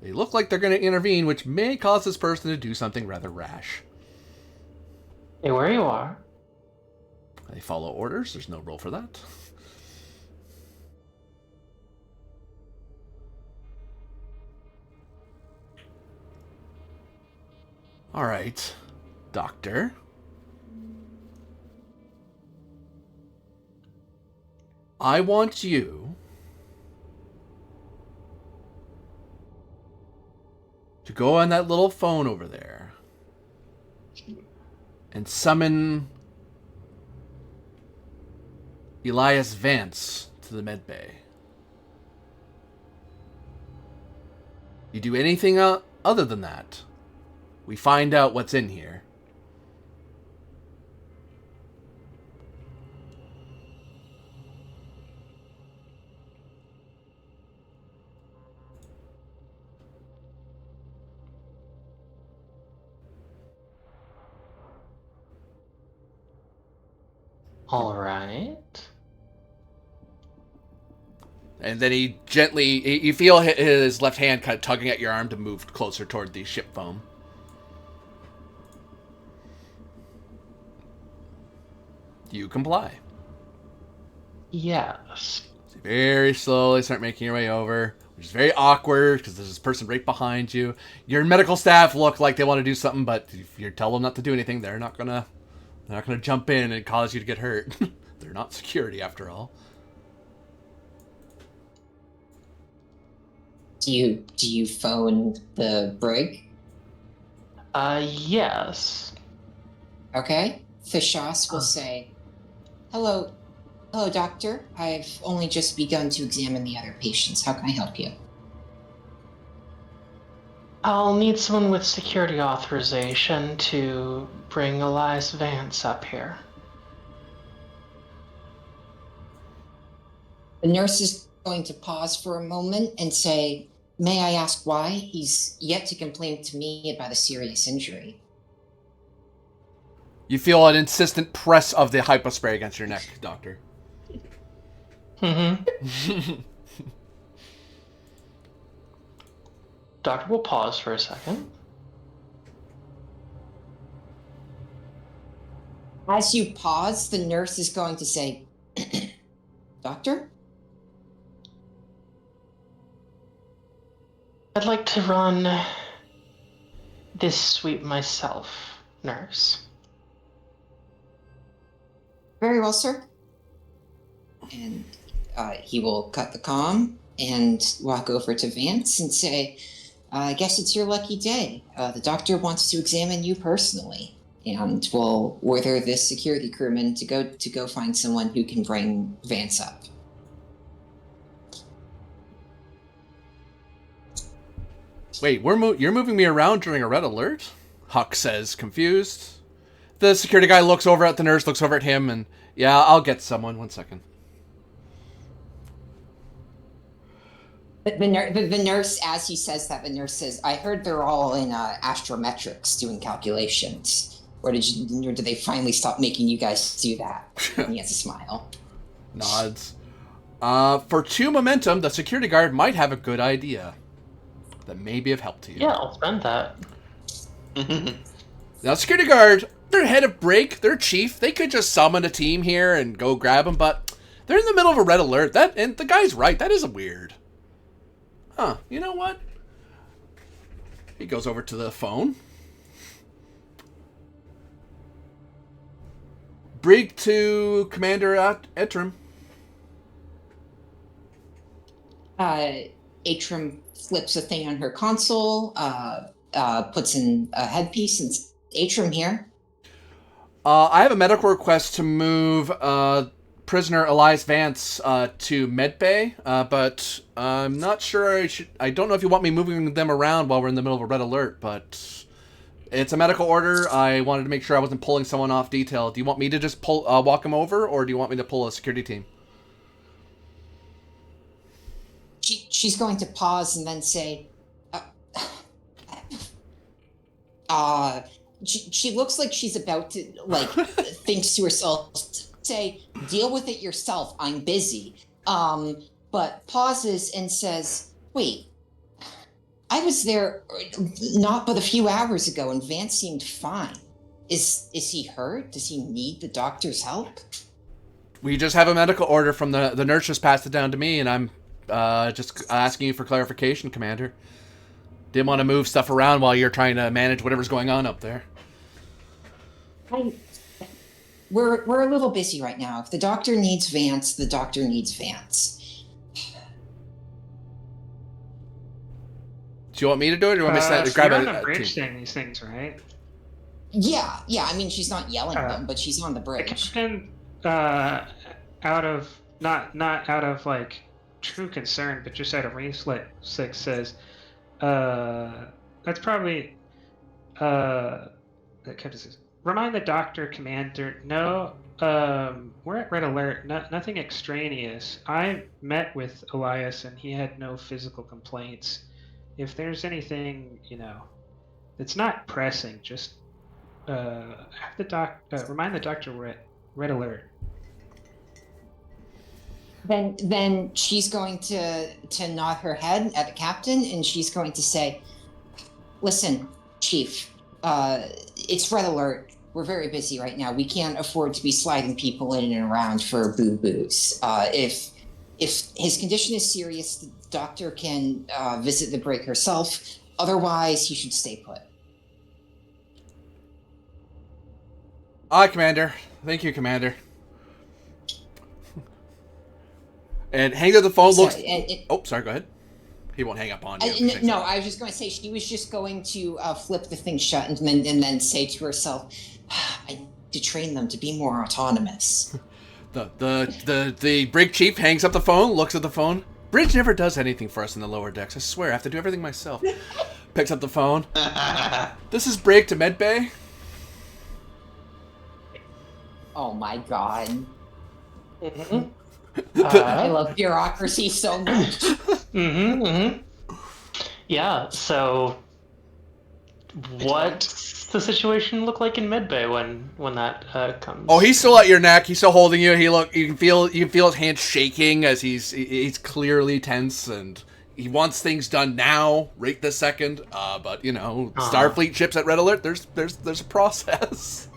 A: They look like they're going to intervene, which may cause this person to do something rather rash.
B: Hey, where you are.
A: They follow orders. There's no role for that. All right, Doctor. I want you to go on that little phone over there and summon Elias Vance to the medbay. You do anything other than that, we find out what's in here.
B: All right.
A: And then he gently, you feel his left hand kind of tugging at your arm to move closer toward the ship foam. You comply.
B: Yes.
A: So you very slowly start making your way over, which is very awkward because there's this person right behind you. Your medical staff look like they want to do something, but if you tell them not to do anything, they're not gonna jump in and cause you to get hurt. They're not security after all.
C: Do you phone the brig?
B: Yes.
C: Okay. Fishos will say, Hello, doctor. I've only just begun to examine the other patients. How can I help you?"
B: I'll need someone with security authorization to bring Elias Vance up here.
C: The nurse is going to pause for a moment and say, "May I ask why? He's yet to complain to me about a serious injury."
A: You feel an insistent press of the hypospray against your neck, Doctor.
B: Mm-hmm. Doctor will pause for a second.
C: As you pause, the nurse is going to say, "Doctor?"
B: I'd like to run this sweep myself, nurse.
C: "Very well, sir." And he will cut the comm and walk over to Vance and say, "I guess it's your lucky day. The doctor wants to examine you personally, and will order this security crewman to go find someone who can bring Vance up."
A: Wait, you're moving me around during a red alert? Huck says, confused. The security guy looks over at the nurse, looks over at him, and yeah, I'll get someone. 1 second.
C: The nurse, as he says that, the nurse says, "I heard they're all in astrometrics doing calculations. Or did they finally stop making you guys do that?" And he has a smile.
A: Nods. For 2 momentum, the security guard might have a good idea that may be of help to you.
B: Yeah, I'll spend that.
A: Now, security guard, they're head of break, they're chief. They could just summon a team here and go grab him, but they're in the middle of a red alert. And the guy's right. That is weird. Huh, you know what? He goes over to the phone. Brig to Commander Etrim.
C: Atrim flips a thing on her console, puts in a headpiece, and "Atrim here."
A: I have a medical request to move prisoner Elias Vance to medbay, but I'm not sure I don't know if you want me moving them around while we're in the middle of a red alert, but it's a medical order. I wanted to make sure I wasn't pulling someone off detail. Do you want me to just walk him over, or do you want me to pull a security team?
C: She's going to pause and then say, she looks like she's about to, thinks to herself, say, "Deal with it yourself, I'm busy." But pauses and says, "Wait, I was there not but a few hours ago and Vance seemed fine. Is he hurt? Does he need the doctor's help?"
A: We just have a medical order from the nurse just passed it down to me, and I'm just asking you for clarification, Commander. Didn't want to move stuff around while you're trying to manage whatever's going on up there.
C: We're a little busy right now. If the doctor needs Vance, the doctor needs Vance.
A: Do you want me to do it, or do you want me to grab
E: you're
A: a
E: on the bridge
A: team?
E: saying these things, right?
C: Yeah. I mean, she's not yelling at them, but she's on the
E: The
C: bridge.
E: captain, out of not out of true concern, but just out of reflex, says, "That's probably the captain says, remind the doctor, Commander. No, we're at red alert. Nothing extraneous. I met with Elias, and he had no physical complaints. If there's anything, that's not pressing, just have the remind the doctor we're at red alert."
C: Then she's going to nod her head at the captain, and she's going to say, "Listen, Chief, it's red alert. We're very busy right now. We can't afford to be sliding people in and around for boo-boos. If his condition is serious, the doctor can visit the brig herself. Otherwise, he should stay put."
A: Aye, Commander. Thank you, Commander. And hangs up the phone, looks... Oh, sorry, go ahead. He won't hang up on you.
C: No, I was just going to say she was just going to flip the thing shut and then say to herself, "I need to train them to be more autonomous."
A: The brig chief hangs up the phone, looks at the phone. Bridge never does anything for us in the lower decks. I swear, I have to do everything myself. Picks up the phone. This is Brig to Medbay.
C: Oh my god.
B: Mm-hmm.
C: I love bureaucracy so much.
B: Yeah, so what's the situation look like in Medbay when that comes?
A: Oh, he's still at your neck. He's still holding you. You can feel his hands shaking as he's clearly tense, and he wants things done now, right this second. But Starfleet ships at red alert. There's a process.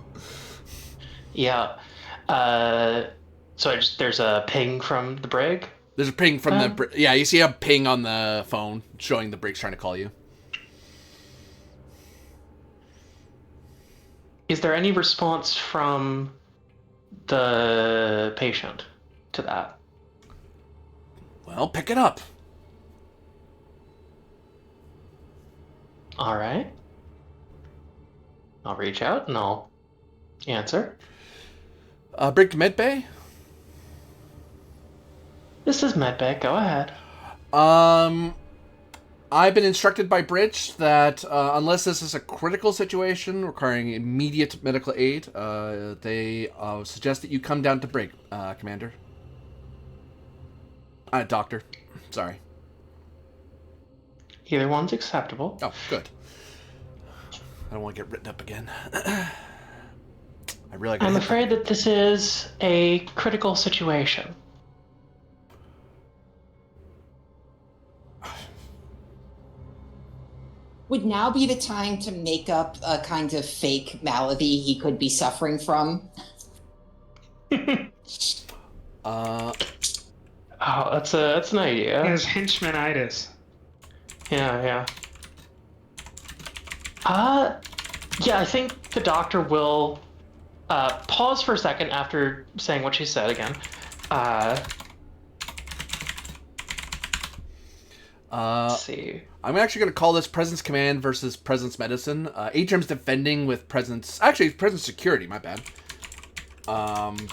B: Yeah. So there's a ping from the brig?
A: There's a ping from the brig. Yeah, you see a ping on the phone showing the brig's trying to call you.
B: Is there any response from the patient to that?
A: Well, pick it up.
B: All right. I'll reach out and I'll answer.
A: Brig to Medbay?
B: This is Medbay. Go ahead.
A: I've been instructed by Bridge that unless this is a critical situation requiring immediate medical aid, they suggest that you come down to Brig, Commander. Doctor. Sorry.
B: Either one's acceptable.
A: Oh, good. I don't want to get written up again.
B: I'm afraid that this is a critical situation.
C: Would now be the time to make up a kind of fake malady he could be suffering from?
B: Oh, that's an idea.
E: He has henchmanitis.
B: Yeah. Yeah, I think the doctor will pause for a second after saying what she said again. Let's see.
A: I'm actually going to call this Presence Command versus Presence Medicine. Atrium's defending with Presence... Actually, Presence Security, my bad.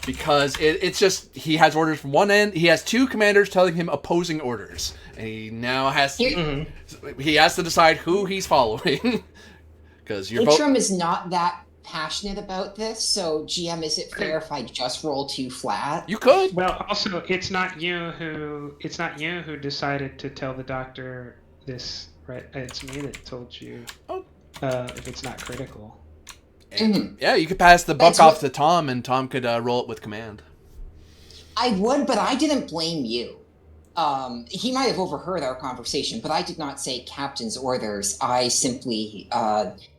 A: Because it's just... He has orders from one end. He has two commanders telling him opposing orders. And he now has to... He has to decide who he's following. Because you're
C: Atrium is not that passionate about this, so GM, is it fair if I just roll 2 flat?
A: You could.
E: Well, also, it's not you who decided to tell the doctor this, right? It's me that told you. If it's not critical.
A: Yeah, you could pass the buck off to Tom, and Tom could roll it with command.
C: I would, but I didn't blame you. He might have overheard our conversation, but I did not say captain's orders. I simply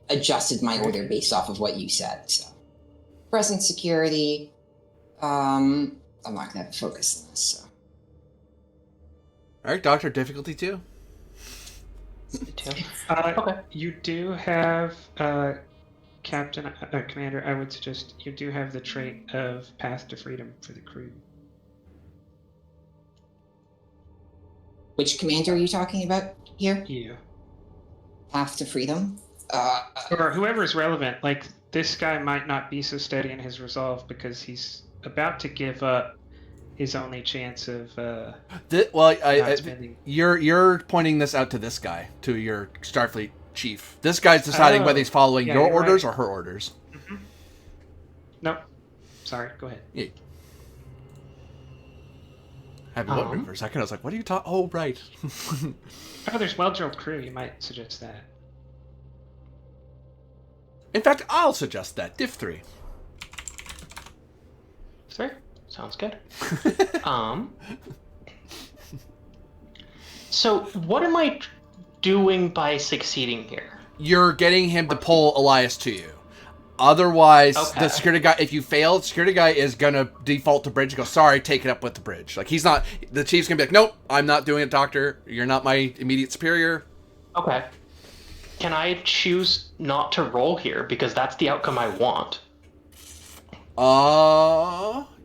C: adjusted my order based off of what you said. So, present security. I'm not gonna have to focus on this. So.
A: All right, Doctor. Difficulty 2.
B: Okay.
E: You do have Commander. I would suggest you do have the trait of Path to Freedom for the crew.
C: Which commander are you talking about here?
E: Yeah.
C: Path to Freedom?
E: Or whoever is relevant. Like, this guy might not be so steady in his resolve because he's about to give up his only chance of
A: you're pointing this out to this guy, to your Starfleet chief. This guy's deciding whether he's following your orders or her orders.
E: Mm-hmm. Nope. Sorry, go ahead.
A: Yeah. I had me wondering for a second. I was like, what are you talking? Oh, right.
E: There's well-drilled crew. You might suggest that.
A: In fact, I'll suggest that. Diff 3.
B: Sorry? Sounds good. So what am I doing by succeeding here?
A: You're getting him to pull Elias to you. Otherwise,
B: Okay.
A: the security guy, if you fail, the security guy is going to default to bridge and go, sorry, take it up with the bridge. Like, he's not, the chief's going to be like, nope, I'm not doing it, doctor. You're not my immediate superior.
B: Okay. Can I choose not to roll here because that's the outcome I want?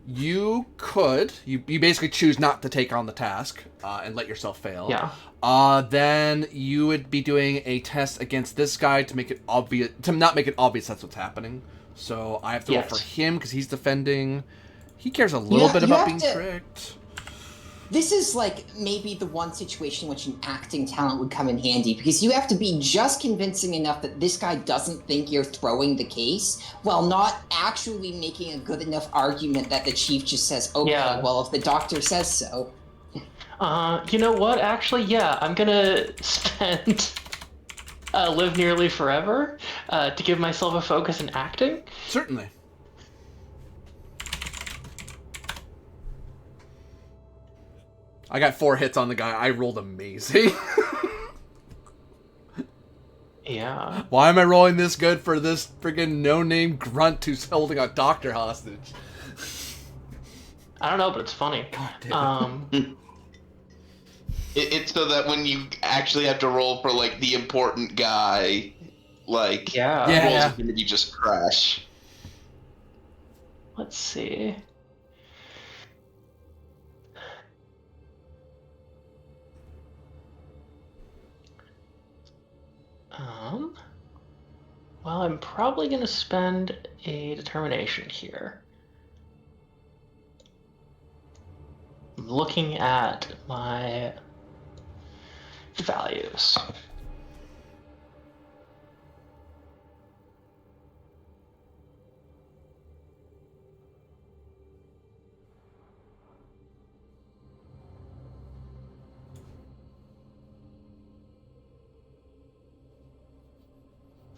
A: You could. You basically choose not to take on the task and let yourself fail.
B: Yeah.
A: Then you would be doing a test against this guy to make it obvious, to not make it obvious that's what's happening. So I have to roll for him because he's defending. He cares a little bit about being tricked.
C: This is like maybe the one situation in which an acting talent would come in handy, because you have to be just convincing enough that this guy doesn't think you're throwing the case, while not actually making a good enough argument that the chief just says, okay, well, if the doctor says so.
B: You know what? Actually, yeah, I'm gonna spend live nearly forever to give myself a focus in acting.
A: Certainly. I got 4 hits on the guy. I rolled amazing.
B: Yeah.
A: Why am I rolling this good for this friggin' no-name grunt who's holding a doctor hostage?
B: I don't know, but it's funny.
A: God damn.
D: It's so that when you actually have to roll for, like, the important guy, like,
B: Yeah.
D: rolls are going to be just trash.
B: Let's see. Well, I'm probably going to spend a determination here. I'm looking at my values.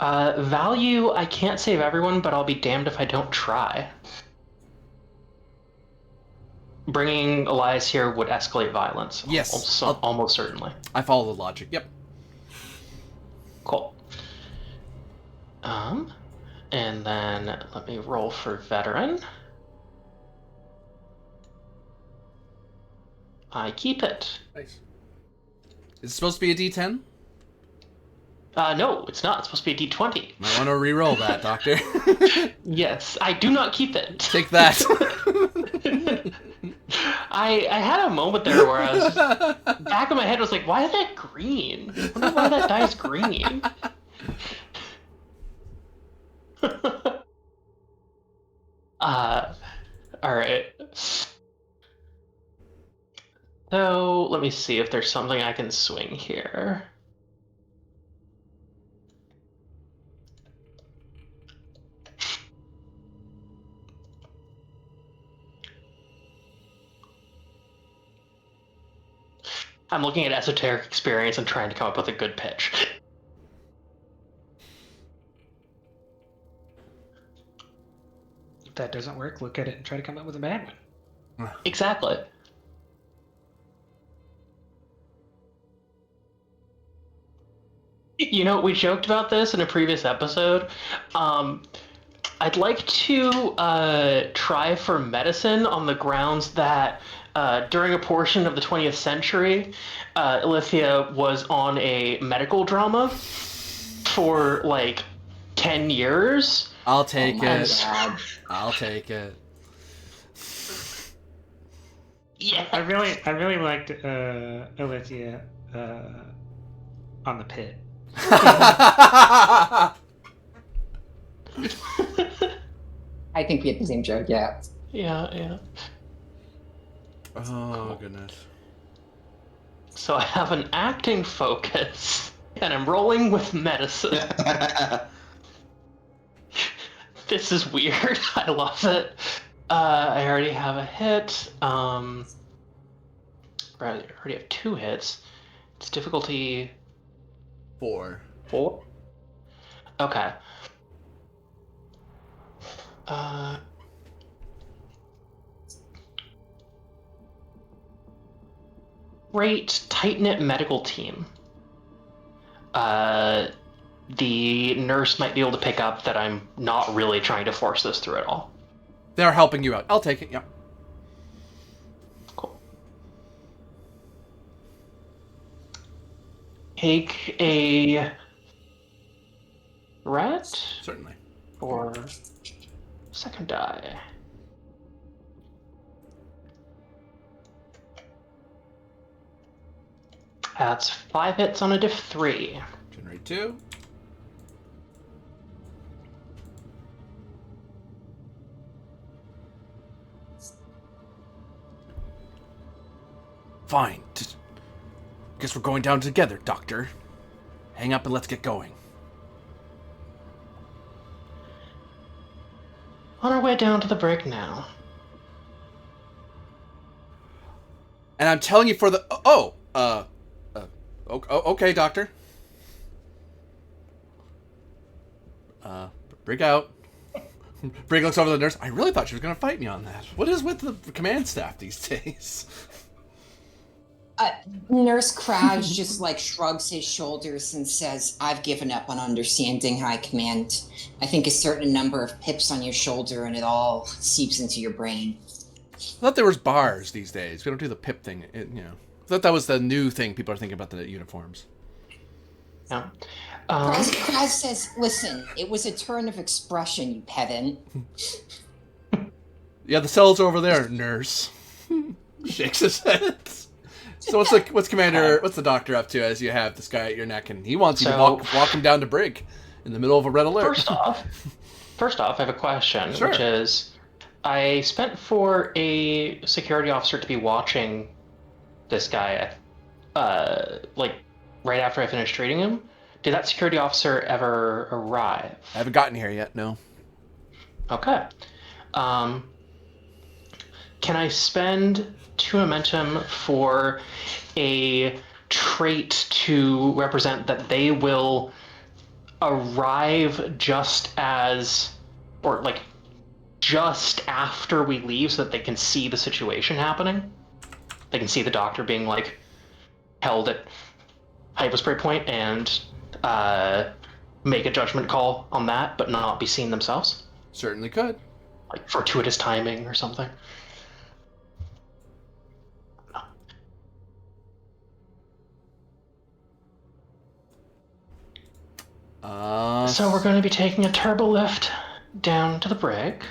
B: Value, I can't save everyone, but I'll be damned if I don't try. Bringing Elias here would escalate violence.
A: Yes.
B: Almost certainly.
A: I follow the logic. Yep.
B: Cool. And then let me roll for veteran. I keep it.
A: Nice. Is it supposed to be a D10?
B: No, it's not. It's supposed to be a D20.
A: Might want to re-roll that, Doctor.
B: Yes, I do not keep it.
A: Take that.
B: I had a moment there where I was just, back of my head was like, why is that green? I wonder why that dye's green. Alright. So, let me see if there's something I can swing here. I'm looking at esoteric experience and trying to come up with a good pitch.
E: If that doesn't work, look at it and try to come up with a bad one.
B: Exactly. You know, we joked about this in a previous episode. I'd like to try for medicine on the grounds that during a portion of the 20th century, Ilithia was on a medical drama for like 10 years.
A: I'll take it.
C: God.
A: I'll take it.
B: Yeah.
E: I really liked Ilithia on the pit.
C: I think we had the same joke, yeah.
B: Yeah.
A: Oh, goodness.
B: So I have an acting focus, and I'm rolling with medicine. This is weird. I love it. I already have a hit. I already have 2 hits. It's difficulty
A: 4.
B: 4? Okay. great tight-knit medical team. The nurse might be able to pick up that I'm not really trying to force this through at all.
A: They're helping you out. I'll take it, yeah.
B: Cool. Take a rat
A: Certainly.
B: or second die. That's 5 hits on a diff 3.
A: Generate 2. Fine. Guess we're going down together, Doctor. Hang up and let's get going.
B: On our way down to the brig now.
A: And I'm telling you for the... okay, Doctor. Brig out. Brig looks over to the nurse. I really thought she was going to fight me on that. What is with the command staff these days?
C: Nurse Krause just like shrugs his shoulders and says, "I've given up on understanding High Command. I think a certain number of pips on your shoulder and it all seeps into your brain."
A: I thought there was bars these days. We don't do the pip thing, I thought that was the new thing people are thinking about the uniforms.
B: Yeah.
C: Krause says, "Listen, it was a turn of expression, you pedant."
A: Yeah, the cell's over there, nurse. Shakes his head. So what's the doctor up to as you have this guy at your neck and he wants you to walk him down to brig in the middle of a red alert?
B: First off, I have a question,
A: Sure.
B: which is, I spent for a security officer to be watching this guy, like right after I finished treating him. Did that security officer ever arrive?
A: I haven't gotten here yet, no.
B: Okay. Can I spend 2 momentum for a trait to represent that they will arrive just after we leave so that they can see the situation happening? They can see the doctor being like held at hypospray point and make a judgment call on that, but not be seen themselves?
A: Certainly could.
B: Like fortuitous timing or something. So we're going to be taking a turbo lift down to the brig.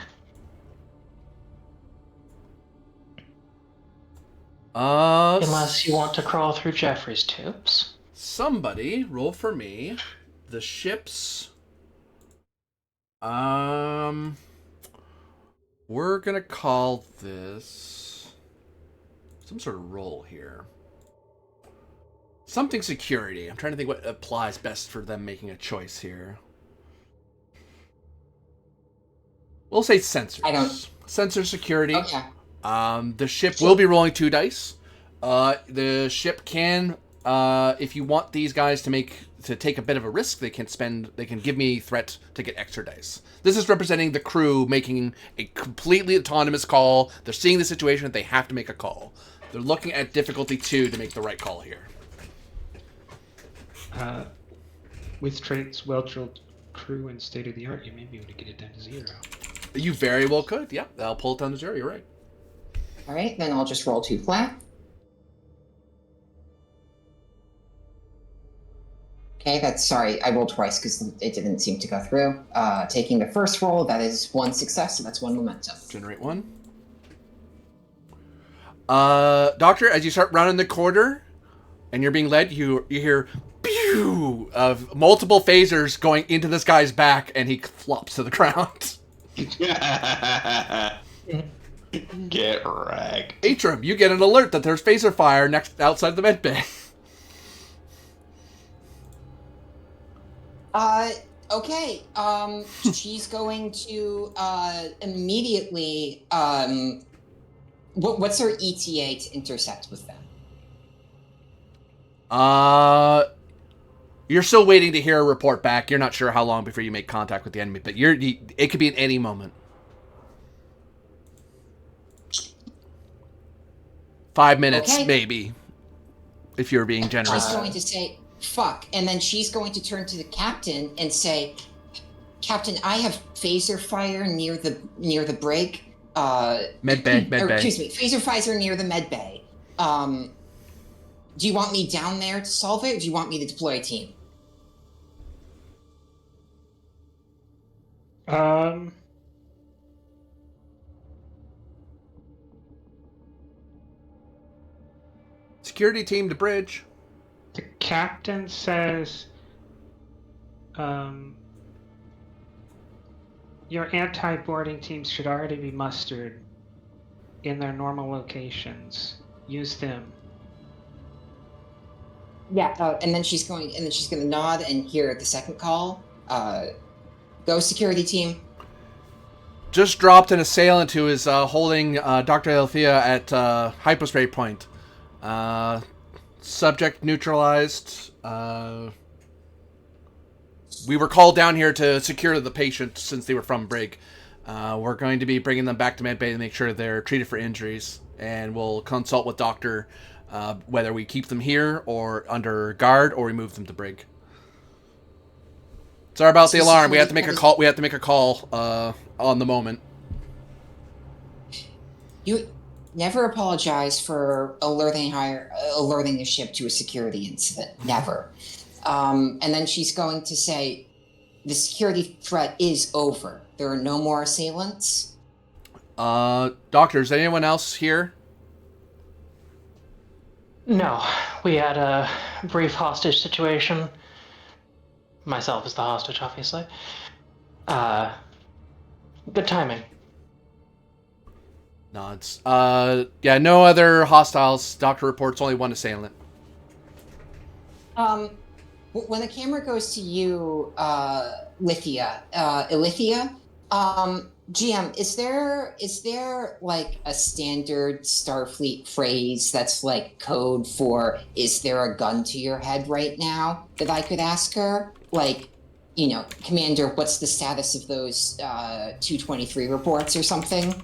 B: Unless you want to crawl through Jeffrey's tubes.
A: Somebody roll for me the ship's... We're gonna call this... some sort of roll here. Something security. I'm trying to think what applies best for them making a choice here. We'll say sensors. Sensor security.
C: Okay.
A: The ship will be rolling 2 dice. The ship can, if you want these guys to take a bit of a risk, they can give me threat to get extra dice. This is representing the crew making a completely autonomous call. They're seeing the situation, they have to make a call. They're looking at difficulty 2 to make the right call here.
E: With traits, well-drilled crew, and state-of-the-art, you may be able to get it down to 0.
A: You very well could, yeah. I'll pull it down to 0, you're right.
C: Alright, then I'll just roll 2 flat. Okay, sorry, I rolled twice because it didn't seem to go through. Taking the first roll, that is 1 success, so that's 1 momentum.
A: Generate 1. Doctor, as you start rounding the corner and you're being led, you hear pew of multiple phasers going into this guy's back and he flops to the ground.
D: Get wrecked.
A: Atrum, you get an alert that there's phaser fire outside the med bay.
C: Okay, she's going to, immediately, what's her ETA to intercept with them?
A: You're still waiting to hear a report back. You're not sure how long before you make contact with the enemy, but it could be at any moment. 5 minutes,
C: Okay.
A: maybe. if you're being generous.
C: She's going to say, fuck. And then she's going to turn to the captain and say, Captain, I have phaser fire near the brig.
A: Med bay.
C: Excuse me, phaser fire near the med bay. Do you want me down there to solve it, or do you want me to deploy a team?
A: Security team to bridge.
E: The captain says, your anti-boarding teams should already be mustered in their normal locations. Use them.
C: Yeah. And then she's going to nod and hear the second call. Go security team.
A: Just dropped an assailant who is holding Dr. Althea at hypospray point. Subject neutralized. We were called down here to secure the patient since they were from Brig. We're going to be bringing them back to medbay to make sure they're treated for injuries, and we'll consult with doctor whether we keep them here or under guard or we move them to Brig. Sorry about the alarm. We have to make a call. We have to make a call on the moment.
C: You never apologize for alerting the ship to a security incident. Never. And then she's going to say, the security threat is over. There are no more assailants.
A: Doctor, is anyone else here?
B: No, we had a brief hostage situation. Myself as the hostage, obviously. Good timing.
A: Nods. Yeah, no other hostiles. Doctor reports only one assailant.
C: When the camera goes to you, Ilithia, GM, is there like a standard Starfleet phrase that's like code for "is there a gun to your head right now" that I could ask her? Like, Commander, what's the status of those 223 reports or something?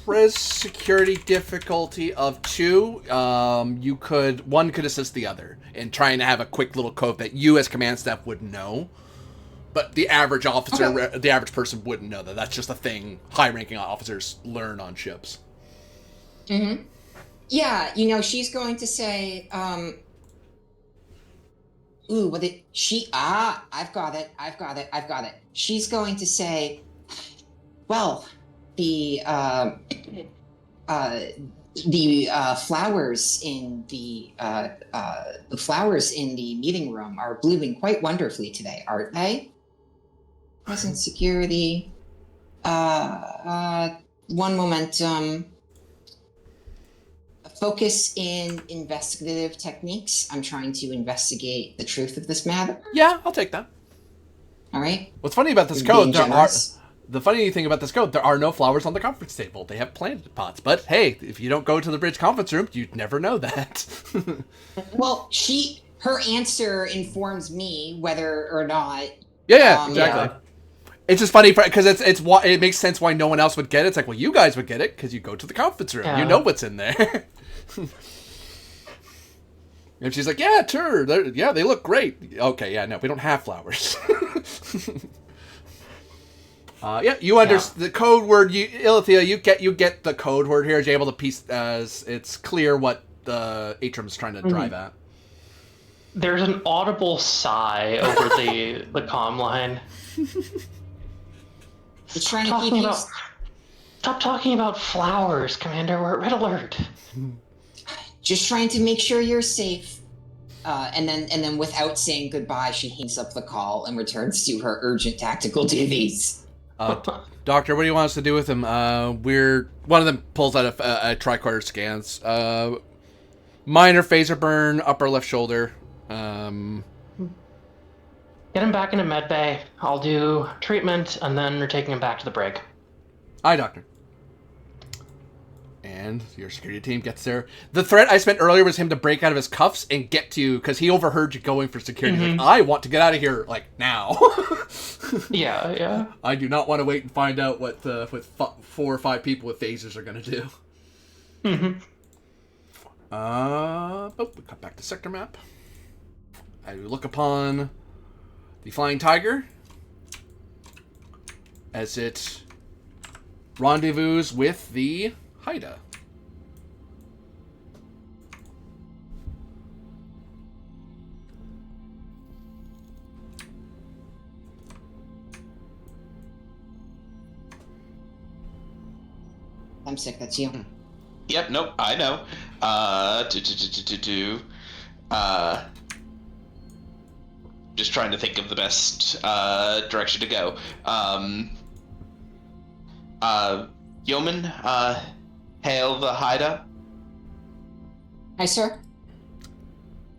A: Res security difficulty of 2. One could assist the other in trying to have a quick little code that you as command staff would know, but the average officer, the average person wouldn't know that. That's just a thing high-ranking officers learn on ships.
C: Mm-hmm. Yeah, she's going to say, I've got it. She's going to say, well, the flowers in the meeting room are blooming quite wonderfully today, aren't they? Present security. One momentum. Focus in investigative techniques. I'm trying to investigate the truth of this matter.
A: Yeah, I'll take that.
C: All right.
A: What's funny about this code, the funny thing about this code, there are no flowers on the conference table. They have planted pots. But hey, if you don't go to the bridge conference room, you'd never know that.
C: Well, her answer informs me whether or not.
A: Yeah, exactly. It's just funny because it makes sense why no one else would get it. It's like, well, you guys would get it because you go to the conference room. Yeah. You know what's in there. And she's like, yeah, sure. They look great. Okay, yeah, no, we don't have flowers. You understand the code word. Ilithia, you get the code word here. You're able to piece as it's clear what the Atrium's trying to drive at.
B: There's an audible sigh over the comm line.
C: It's trying to keep you.
B: Stop talking about flowers, Commander. We're at red alert.
C: Just trying to make sure you're safe. And then without saying goodbye, she hangs up the call and returns to her urgent tactical duties.
A: Doctor, what do you want us to do with him? One of them pulls out a tricorder scans. Minor phaser burn, upper left shoulder.
B: Get him back into medbay. I'll do treatment, and then we're taking him back to the brig.
A: Aye, Doctor. And your security team gets there. The threat I spent earlier was him to break out of his cuffs and get to you, because he overheard you going for security. Mm-hmm. Like, I want to get out of here, like, now.
B: Yeah.
A: I do not want to wait and find out what 4 or 5 people with phasers are going to do.
B: Mm-hmm.
A: We cut back to sector map. I look upon the Flying Tiger as it rendezvous with the Haida.
C: I'm sick. That's you.
D: Yep, nope, I know. Just trying to think of the best direction to go. Yeoman, hail the Haida.
C: Hi, sir.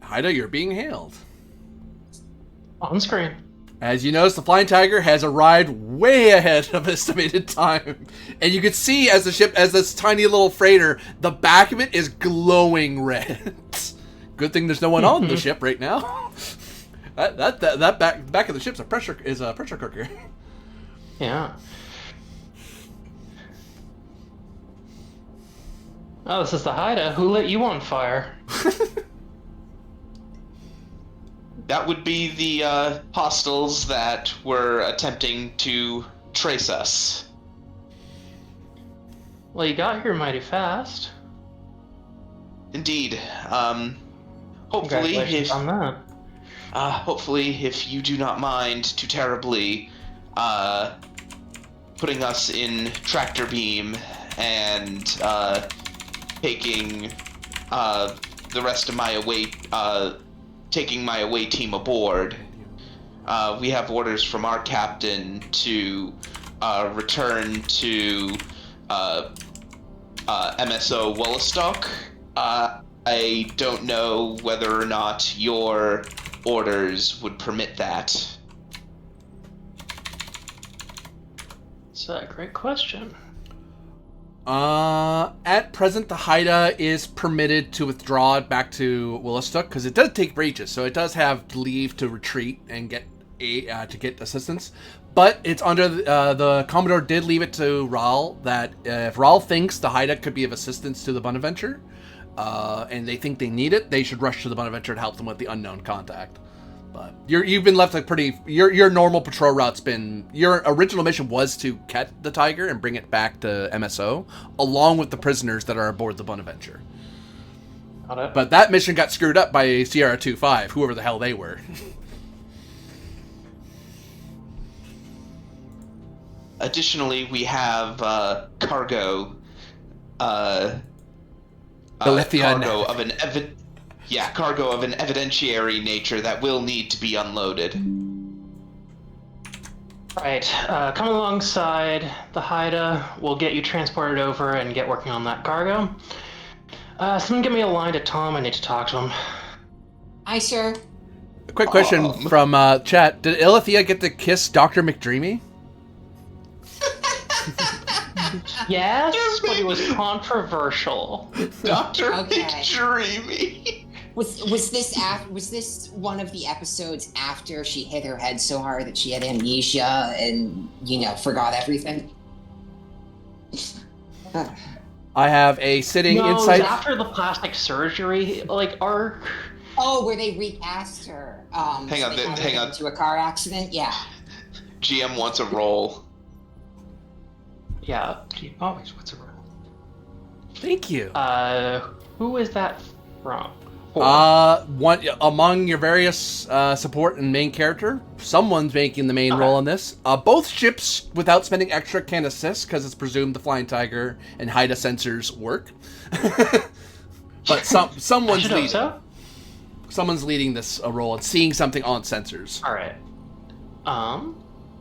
A: Haida, you're being hailed.
B: On screen.
A: As you notice, the Flying Tiger has arrived way ahead of estimated time. And you can see as this tiny little freighter, the back of it is glowing red. Good thing there's no one on the ship right now. That back of the ship's a pressure cooker.
B: Yeah. Oh, this is the Haida. Who lit you on fire?
D: That would be the hostiles that were attempting to trace us.
B: Well, you got here mighty fast.
D: Indeed. Hopefully,
B: Congratulations on that.
D: hopefully, if you do not mind too terribly, putting us in tractor beam and taking the rest of my away, taking my away team aboard. We have orders from our captain to return to MSO Wollastock. I don't know whether or not your orders would permit that.
B: It's a great question.
A: At present, the Haida is permitted to withdraw it back to Wollastock because it does take breaches, so it does have leave to retreat and get to get assistance. But it's under the Commodore did leave it to Raal that if Raal thinks the Haida could be of assistance to the Bonaventure, and they think they need it, they should rush to the Bonaventure to help them with the unknown contact. But you've been left your normal patrol route's been, your original mission was to catch the Tiger and bring it back to MSO, along with the prisoners that are aboard the Bonaventure.
B: Got it.
A: But that mission got screwed up by Sierra 2-5, whoever the hell they were.
D: Additionally, we have cargo.
A: Belethia
D: cargo of an evidentiary nature that will need to be unloaded.
B: Right. Come alongside the Haida. We'll get you transported over and get working on that cargo. Someone give me a line to Tom. I need to talk to him.
C: Hi, sir.
A: A quick question from chat. Did Ilithia get to kiss Dr. McDreamy?
B: Yes, but it was controversial.
D: Dr.
C: Okay.
D: McDreamy.
C: Was this one of the episodes after she hit her head so hard that she had amnesia and forgot everything?
A: I have a sitting
B: No,
A: insight.
B: it was after the plastic surgery arc.
C: Oh, where they recast her.
D: Hang on,
C: they got her
D: hang on.
C: into a car accident. Yeah.
D: GM wants a roll.
B: Yeah.
E: He always wants a roll.
A: Thank you.
B: Who is that from?
A: One among your various support and main character, someone's making the main role in this. Both ships, without spending extra, can assist because it's presumed the Flying Tiger and Haida sensors work. But someone's leading.
B: So?
A: Someone's leading this role and seeing something on sensors.
B: All right.
A: And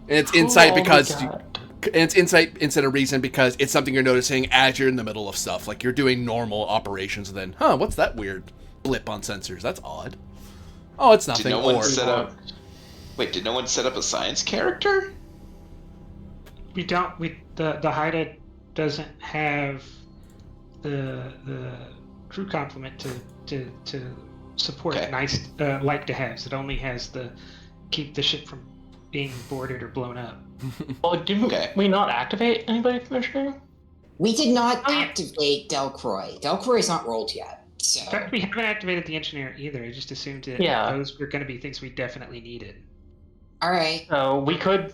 A: it's insight
B: who
A: because
B: all we got?
A: it's insight instead of reason because it's something you're noticing as you're in the middle of stuff. Like you're doing normal operations and then, what's that weird blip on sensors? That's odd. Oh, it's nothing.
D: Did no one set up? Wait, did no one set up a science character?
E: We don't. The Haida doesn't have the crew complement to support
D: Okay.
E: nice like to haves. It only has the keep the ship from being boarded or blown up.
B: Well, didn't
D: Okay.
B: we not activate anybody from engineering?
C: We did not
B: Oh, yeah.
C: activate Delcroix. Delcroix is not rolled yet. So
E: In fact, we haven't activated the engineer either. I just assumed that
B: Yeah.
E: those were going to be things we definitely needed.
C: all right.
B: So we could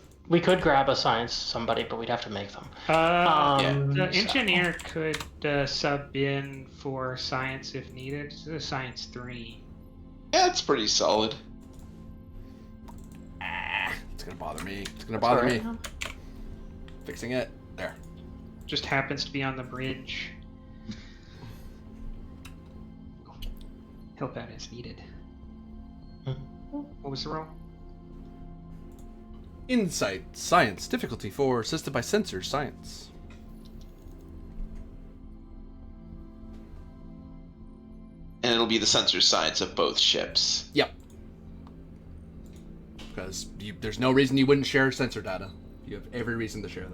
B: grab a science somebody, but we'd have to make them.
E: The
B: So-
E: engineer could sub in for science if needed. This is a science 3.
D: Yeah, it's pretty solid.
A: It's gonna bother me. It's gonna
B: That's
A: bother
B: alright.
A: me. Fixing it. There.
E: Just happens to be on the bridge. Help out as needed. What was the roll?
A: Insight. Science. Difficulty 4. Assisted by sensors. Science.
D: And it'll be the sensor science of both ships.
A: Yep. Because there's no reason you wouldn't share sensor data. You have every reason to share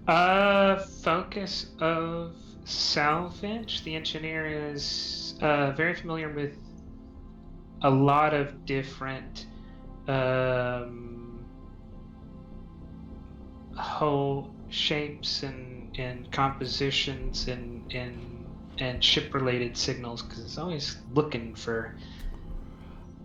A: that.
E: Focus of salvage. The engineer is very familiar with a lot of different hull shapes and compositions and ship-related signals, because it's always looking for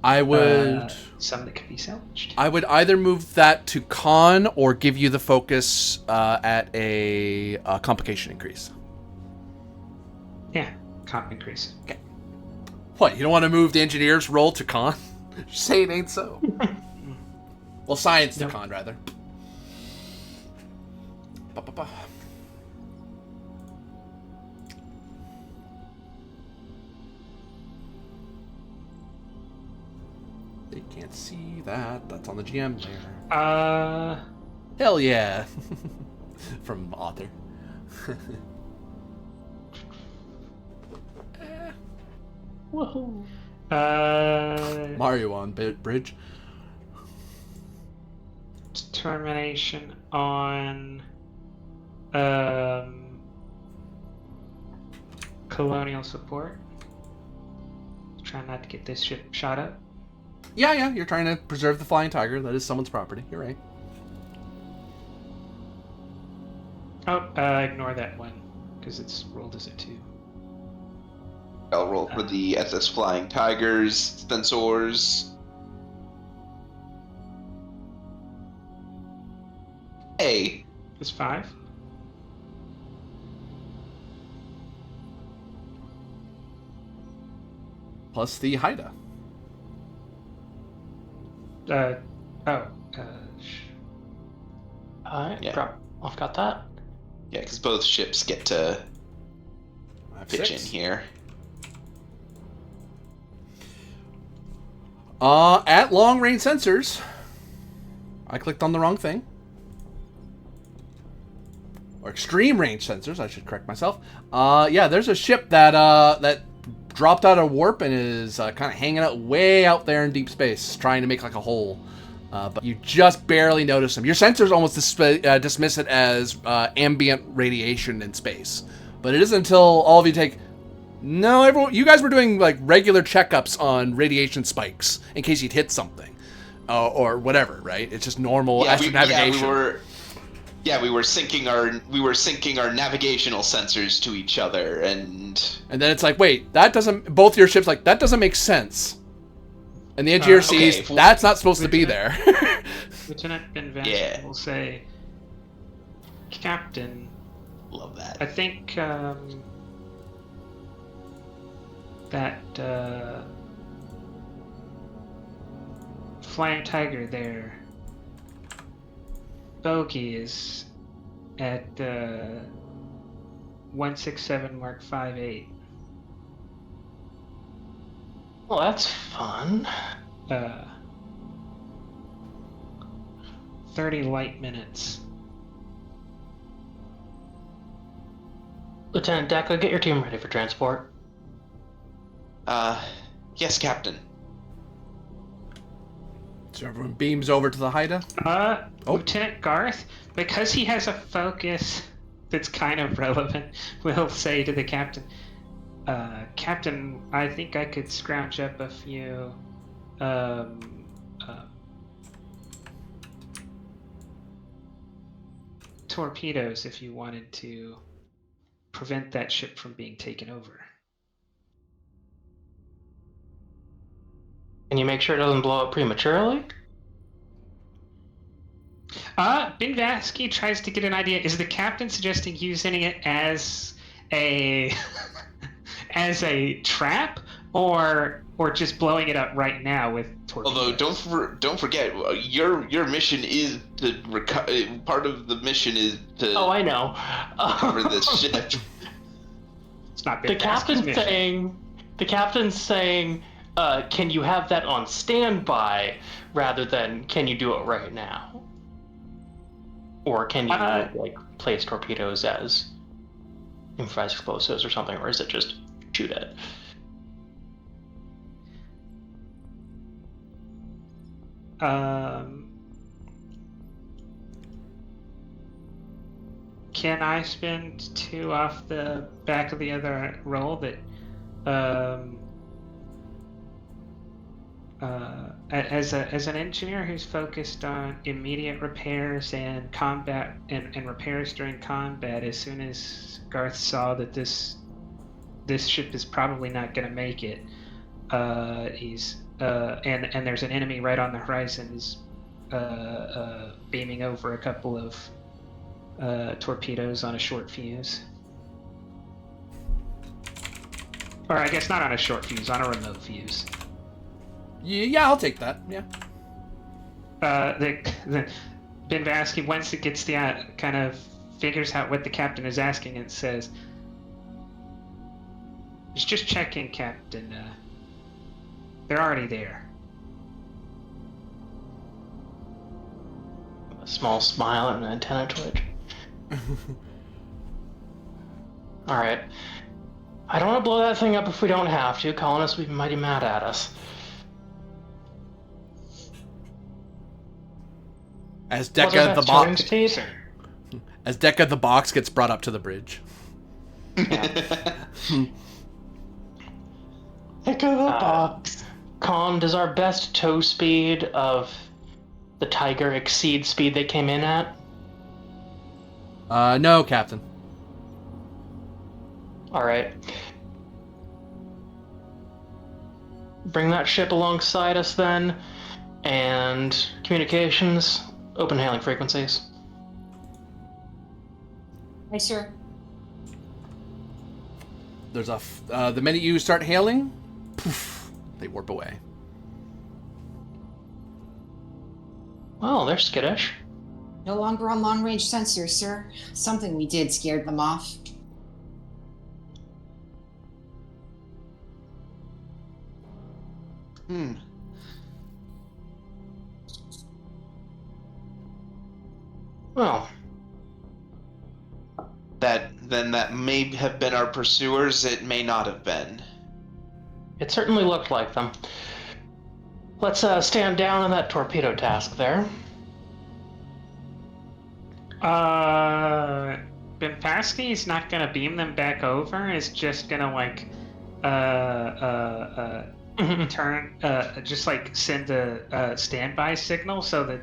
A: I would.
E: some that could be salvaged.
A: I would either move that to con or give you the focus at a complication increase.
E: Yeah, comp increase.
A: What? You don't want to move the engineer's role to con? Say it ain't so. Well, science to
E: Nope.
A: con rather. Ba-ba-ba. They can't see that. That's on the GM layer. Hell yeah. From author.
B: Woohoo!
A: Mario on bridge.
E: Determination on colonial support. Trying not to get this ship shot up.
A: Yeah, you're trying to preserve the Flying Tiger. That is someone's property. You're right.
E: Oh, ignore that one because it's rolled as a 2.
D: I'll roll for the SS Flying Tigers sensors. A.
E: It's 5.
A: Plus the Haida.
B: Alright,
D: Yeah.
B: I've got that.
D: Yeah, because both ships get to
A: I have
D: pitch
A: 6.
D: in here.
A: At long range sensors. I clicked on the wrong thing. Or extreme range sensors, I should correct myself. Yeah, there's a ship that that dropped out of warp and is kind of hanging out way out there in deep space, trying to make like a hole. But you just barely notice them. Your sensors almost dismiss it as ambient radiation in space. But it isn't until all of you take... No, everyone, you guys were doing like regular checkups on radiation spikes in case you'd hit something. Or whatever, right? It's just normal astronavigation.
D: we were syncing our navigational sensors to each other, and
A: then it's like, wait, that doesn't... Both your ships, like, that doesn't make sense. And the engineer sees,
D: okay.
A: that's not supposed to be there.
E: Lieutenant Ben Van
D: Yeah.
E: will say, Captain,
D: love that.
E: I think that Flying Tiger there, bogey is at 167 Mark 58.
B: Well, that's fun.
E: 30 light minutes.
B: Lieutenant Decker, get your team ready for transport.
D: Yes, Captain.
A: So everyone beams over to the Haida.
E: Lieutenant Garth, because he has a focus that's kind of relevant, will say to the captain, Captain, I think I could scrounge up a few torpedoes if you wanted to prevent that ship from being taken over.
B: Can you make sure it doesn't blow up prematurely?
E: Ben Vasky tries to get an idea. Is the captain suggesting using it as a as a trap, or just blowing it up right now with torpedoes?
D: Although don't forget, your mission is to part of the mission is to
B: Oh, I know.
D: recover this ship.
E: It's not
B: The
E: Ben Vasky's
B: captain's
E: mission.
B: saying, can you have that on standby rather than can you do it right now? Or can you like place torpedoes as improvised explosives or something, or is it just shoot it?
E: Can I spend 2 off the back of the other roll that as an engineer who's focused on immediate repairs and combat and repairs during combat, as soon as Garth saw that this ship is probably not going to make it, he's and there's an enemy right on the horizon, is beaming over a couple of torpedoes on a short fuse. Or I guess not on a short fuse, on a remote fuse.
A: Yeah, I'll take that. Yeah.
E: The Ben Vasky, once it gets the kind of figures out what the captain is asking, and says, just checking, Captain. They're already there.
B: A small smile and an antenna twitch. Alright. I don't want to blow that thing up if we don't have to. Colonists will be mighty mad at us.
A: As
B: What's our
A: Dekka the
B: best turning
A: box,
B: speed?
A: as Dekka the box gets brought up to the bridge.
B: Pick of the box. Con, does our best tow speed of the Tiger exceed speed they came in at?
A: No, Captain.
B: Alright. Bring that ship alongside us then, and communications, open hailing frequencies.
C: Hi, sir.
A: There's the minute you start hailing, poof, they warp away.
B: Well, they're skittish.
C: No longer on long-range sensors, sir. Something we did scared them off.
B: Well,
D: That may have been our pursuers. It may not have been.
B: it certainly looked like them. Let's stand down on that torpedo task there.
E: Ben Vasky's not gonna beam them back over. Is just gonna like turn just like send a standby signal, so that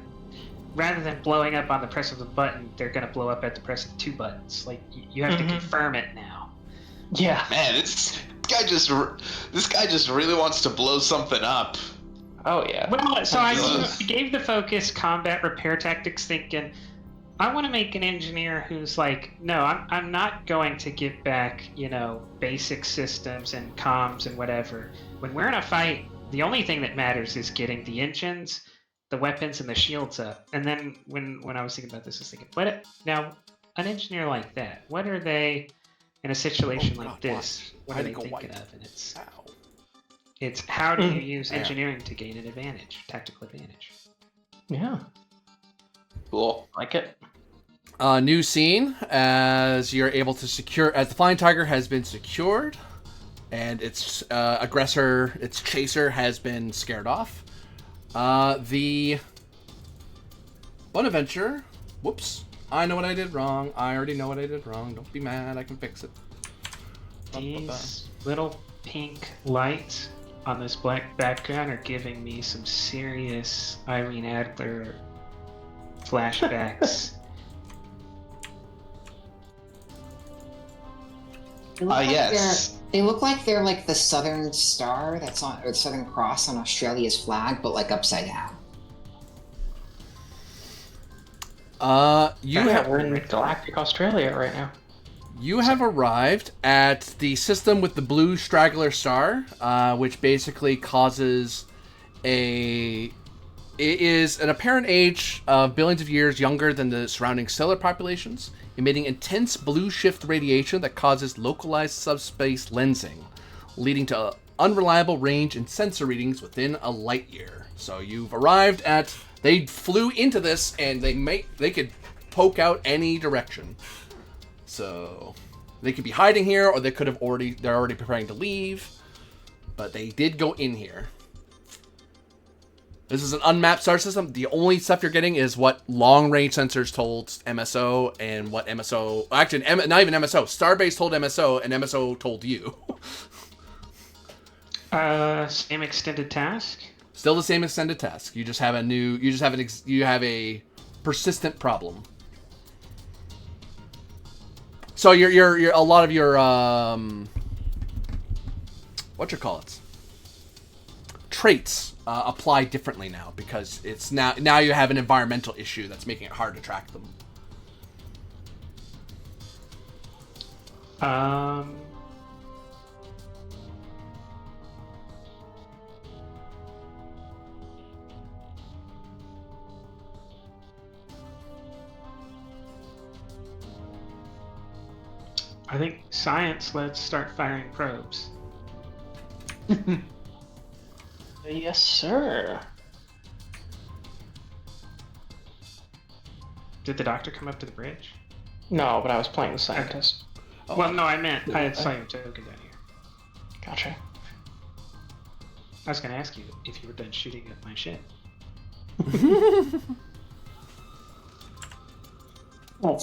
E: rather than blowing up on the press of the button, they're gonna blow up at the press of 2 buttons. Like you have to confirm it now.
B: Yeah.
D: Man, this guy just really wants to blow something up.
B: Oh, yeah.
E: Well, so I
D: Jesus.
E: gave the focus combat repair tactics, thinking I want to make an engineer who's like, no, I'm not going to give back, basic systems and comms and whatever. When we're in a fight, the only thing that matters is getting the engines, the weapons, and the shields up. And then when I was thinking about this, I was thinking, now an engineer like that, what are they in a situation like this? What are they thinking of? And it's how do you use engineering to gain an advantage, tactical advantage?
B: Yeah.
D: Cool.
B: Like it.
A: New scene as you're able to secure, as the Flying Tiger has been secured, and its aggressor, its chaser, has been scared off. The Bonaventure, whoops, I know what I did wrong. I already know what I did wrong. Don't be mad, I can fix it.
E: These little pink lights on this black background are giving me some serious Irene Adler flashbacks.
C: It looks like
D: Yes.
C: They look like they're like the Southern Star that's on, or the Southern Cross on Australia's flag, but like upside down.
A: You
B: Yeah,
A: have
B: we're in galactic Australia right now.
A: You have arrived at the system with the blue straggler star, which basically causes a. It is an apparent age of billions of years younger than the surrounding stellar populations, emitting intense blue shift radiation that causes localized subspace lensing, leading to unreliable range and sensor readings within a light year. So you've arrived at. They flew into this, and they could poke out any direction. So they could be hiding here, or they're already preparing to leave. But they did go in here. This is an unmapped star system. The only stuff you're getting is what long-range sensors told MSO, and what MSO... Actually, not even MSO. Starbase told MSO, and MSO told you.
E: Same extended task.
A: Still the same extended task. You just have a new... You have a persistent problem. So you're a lot of your traits apply differently now, because it's now you have an environmental issue that's making it hard to track them.
E: I think science. Let's start firing probes.
B: Yes, sir.
E: Did the doctor come up to the bridge?
B: No, but I was playing the scientist.
A: Oh.
E: Well, no, I meant I saw your token down here.
B: Gotcha.
E: I was going to ask you if you were done shooting at my ship.
B: Oh.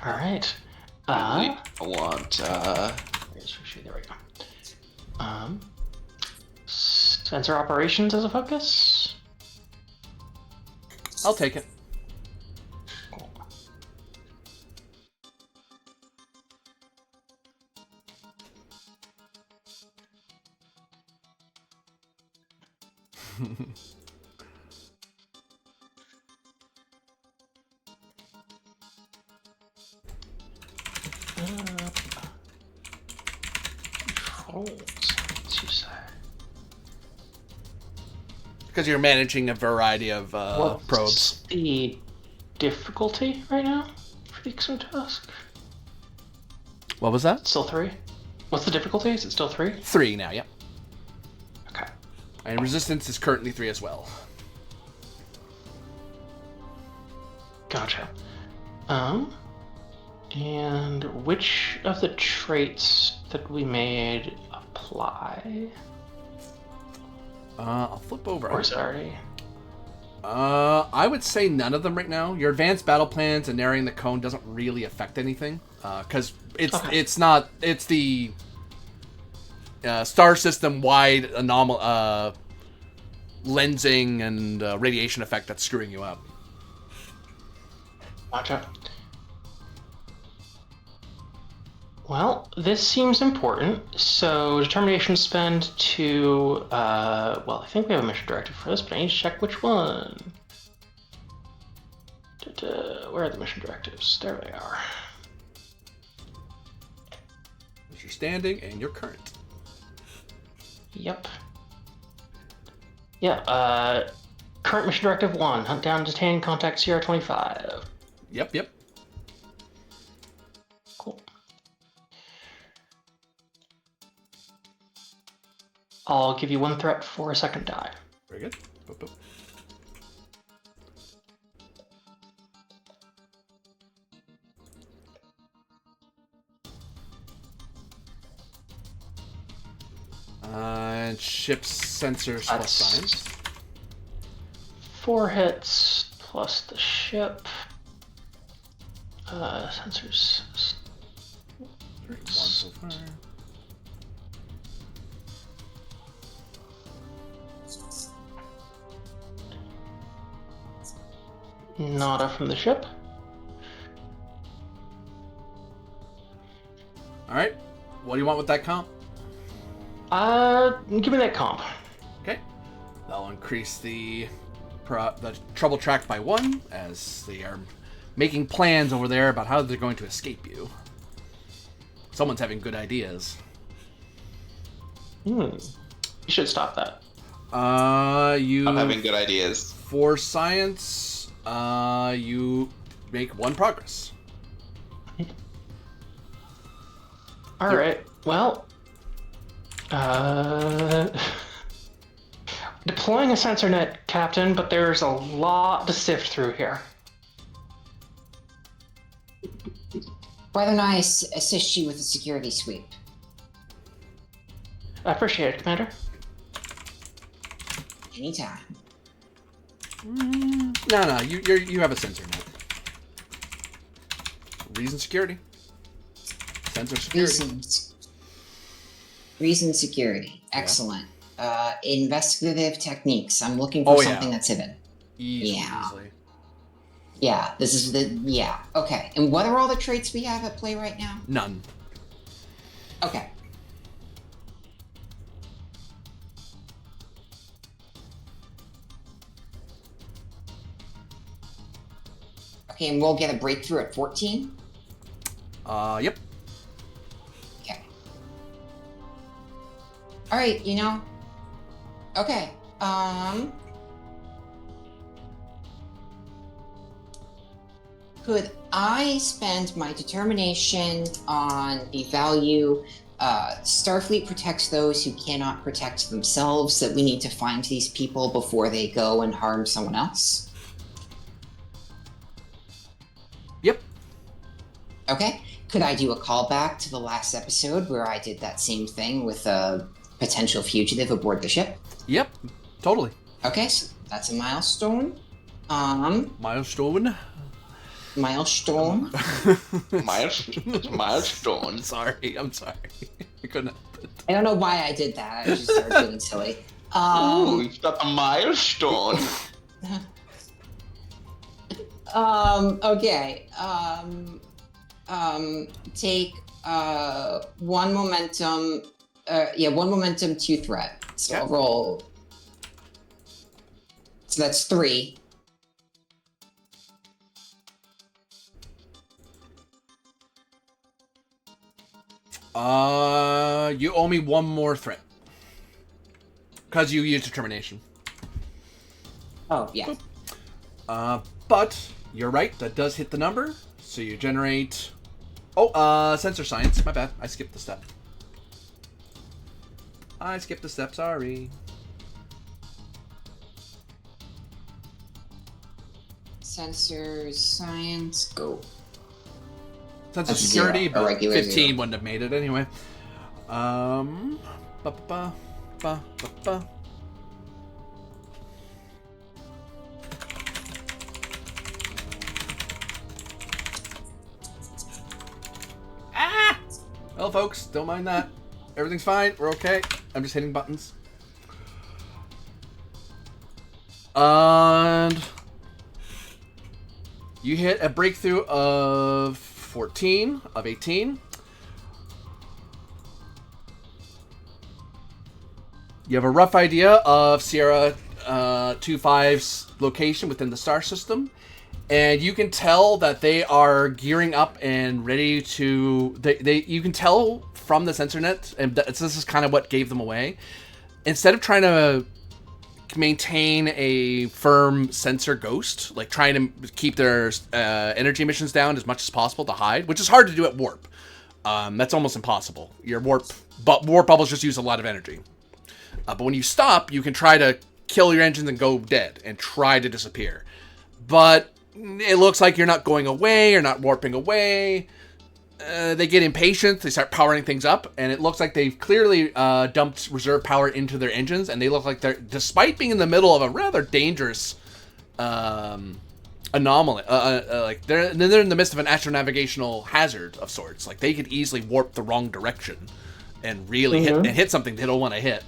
B: All right.
D: I want.
B: There we go. Sensor operations as a focus.
A: I'll take it.
B: Cool.
A: Because you're managing a variety of
B: What's
A: probes.
B: the difficulty right now for the exo task?
A: What was that?
B: Still 3? What's the difficulty? Is it still 3?
A: 3 now, yep.
B: Okay.
A: And resistance is currently 3 as well.
B: Gotcha. And which of the traits that we made apply?
A: I'll flip over.
B: Or is it already?
A: I would say none of them right now. Your advanced battle plans and narrowing the cone doesn't really affect anything, because it's the star system wide lensing and radiation effect that's screwing you up.
B: Gotcha. Well, this seems important. So, determination spend to, well, I think we have a mission directive for this, but I need to check which one. Where are the mission directives? There they are.
A: There's your standing and your current.
B: Yep. Yeah, current mission directive 1, hunt down and detain contact CR25.
A: Yep.
B: Cool. I'll give you 1 threat for a second die.
A: Very good. Boop, boop. And ship's sensors plus signs.
B: 4 hits plus the ship. Sensors.
A: 1 so far.
B: Nada from the ship.
A: What do you want with that comp?
B: Give me that comp.
A: Okay. That'll increase the trouble track by 1, as they are making plans over there about how they're going to escape you. Someone's having good ideas.
B: You should stop that.
A: You...
D: I'm having good ideas.
A: For science, you make 1 progress.
B: All right. Well, deploying a sensor net, Captain, but there's a lot to sift through here.
C: Why don't I assist you with the security sweep?
B: I appreciate it, Commander.
C: Anytime.
A: No, you have a sensor net. Reason security. Sensor security.
C: Reason security. Excellent. Investigative techniques. I'm looking for something that's hidden.
A: Easily.
C: Yeah, this is yeah. Okay. And what are all the traits we have at play right now?
A: None.
C: Okay. Okay, and we'll get a breakthrough at 14?
A: Yep.
C: Okay. Alright, Okay, could I spend my determination on the value Starfleet protects those who cannot protect themselves, that we need to find these people before they go and harm someone else?
A: Yep.
C: Okay. Could I do a callback to the last episode where I did that same thing with a potential fugitive aboard the ship?
A: Yep. Totally.
C: Okay, so that's a milestone.
A: Milestone.
C: Milestone.
D: Milestone.
A: I'm sorry. I couldn't help it.
C: I don't know why I did that. I just started feeling silly.
D: Ooh, you've got the milestone.
C: Okay. Take 1 momentum. 1 momentum, 2 threat. So I'll roll. So that's 3.
A: You owe me 1 more threat. Because you used determination.
C: Oh, yeah.
A: But you're right, that does hit the number. So you generate... sensor science. My bad. I skipped the step. Sorry.
C: Sensor science, go.
A: Sensor
C: That's
A: security,
C: 0, a
A: but
C: regular
A: 15
C: 0.
A: wouldn't have made it anyway. Well, folks, don't mind that. Everything's fine. We're okay. I'm just hitting buttons. And you hit a breakthrough of 14 of 18. You have a rough idea of Sierra 25's location within the star system, and you can tell that they are gearing up and ready to. You can tell from the sensor net, and this is kind of what gave them away. Instead of trying to maintain a firm sensor ghost, like trying to keep their energy emissions down as much as possible to hide, which is hard to do at warp. That's almost impossible. Your warp bubbles just use a lot of energy. But when you stop, you can try to kill your engines and go dead and try to disappear. But it looks like you're not going away, you're not warping away. They get impatient, they start powering things up, and it looks like they've clearly dumped reserve power into their engines, and they look like they're, despite being in the middle of a rather dangerous anomaly, like they're in the midst of an astronavigational hazard of sorts. Like they could easily warp the wrong direction and really hit something they don't want to hit.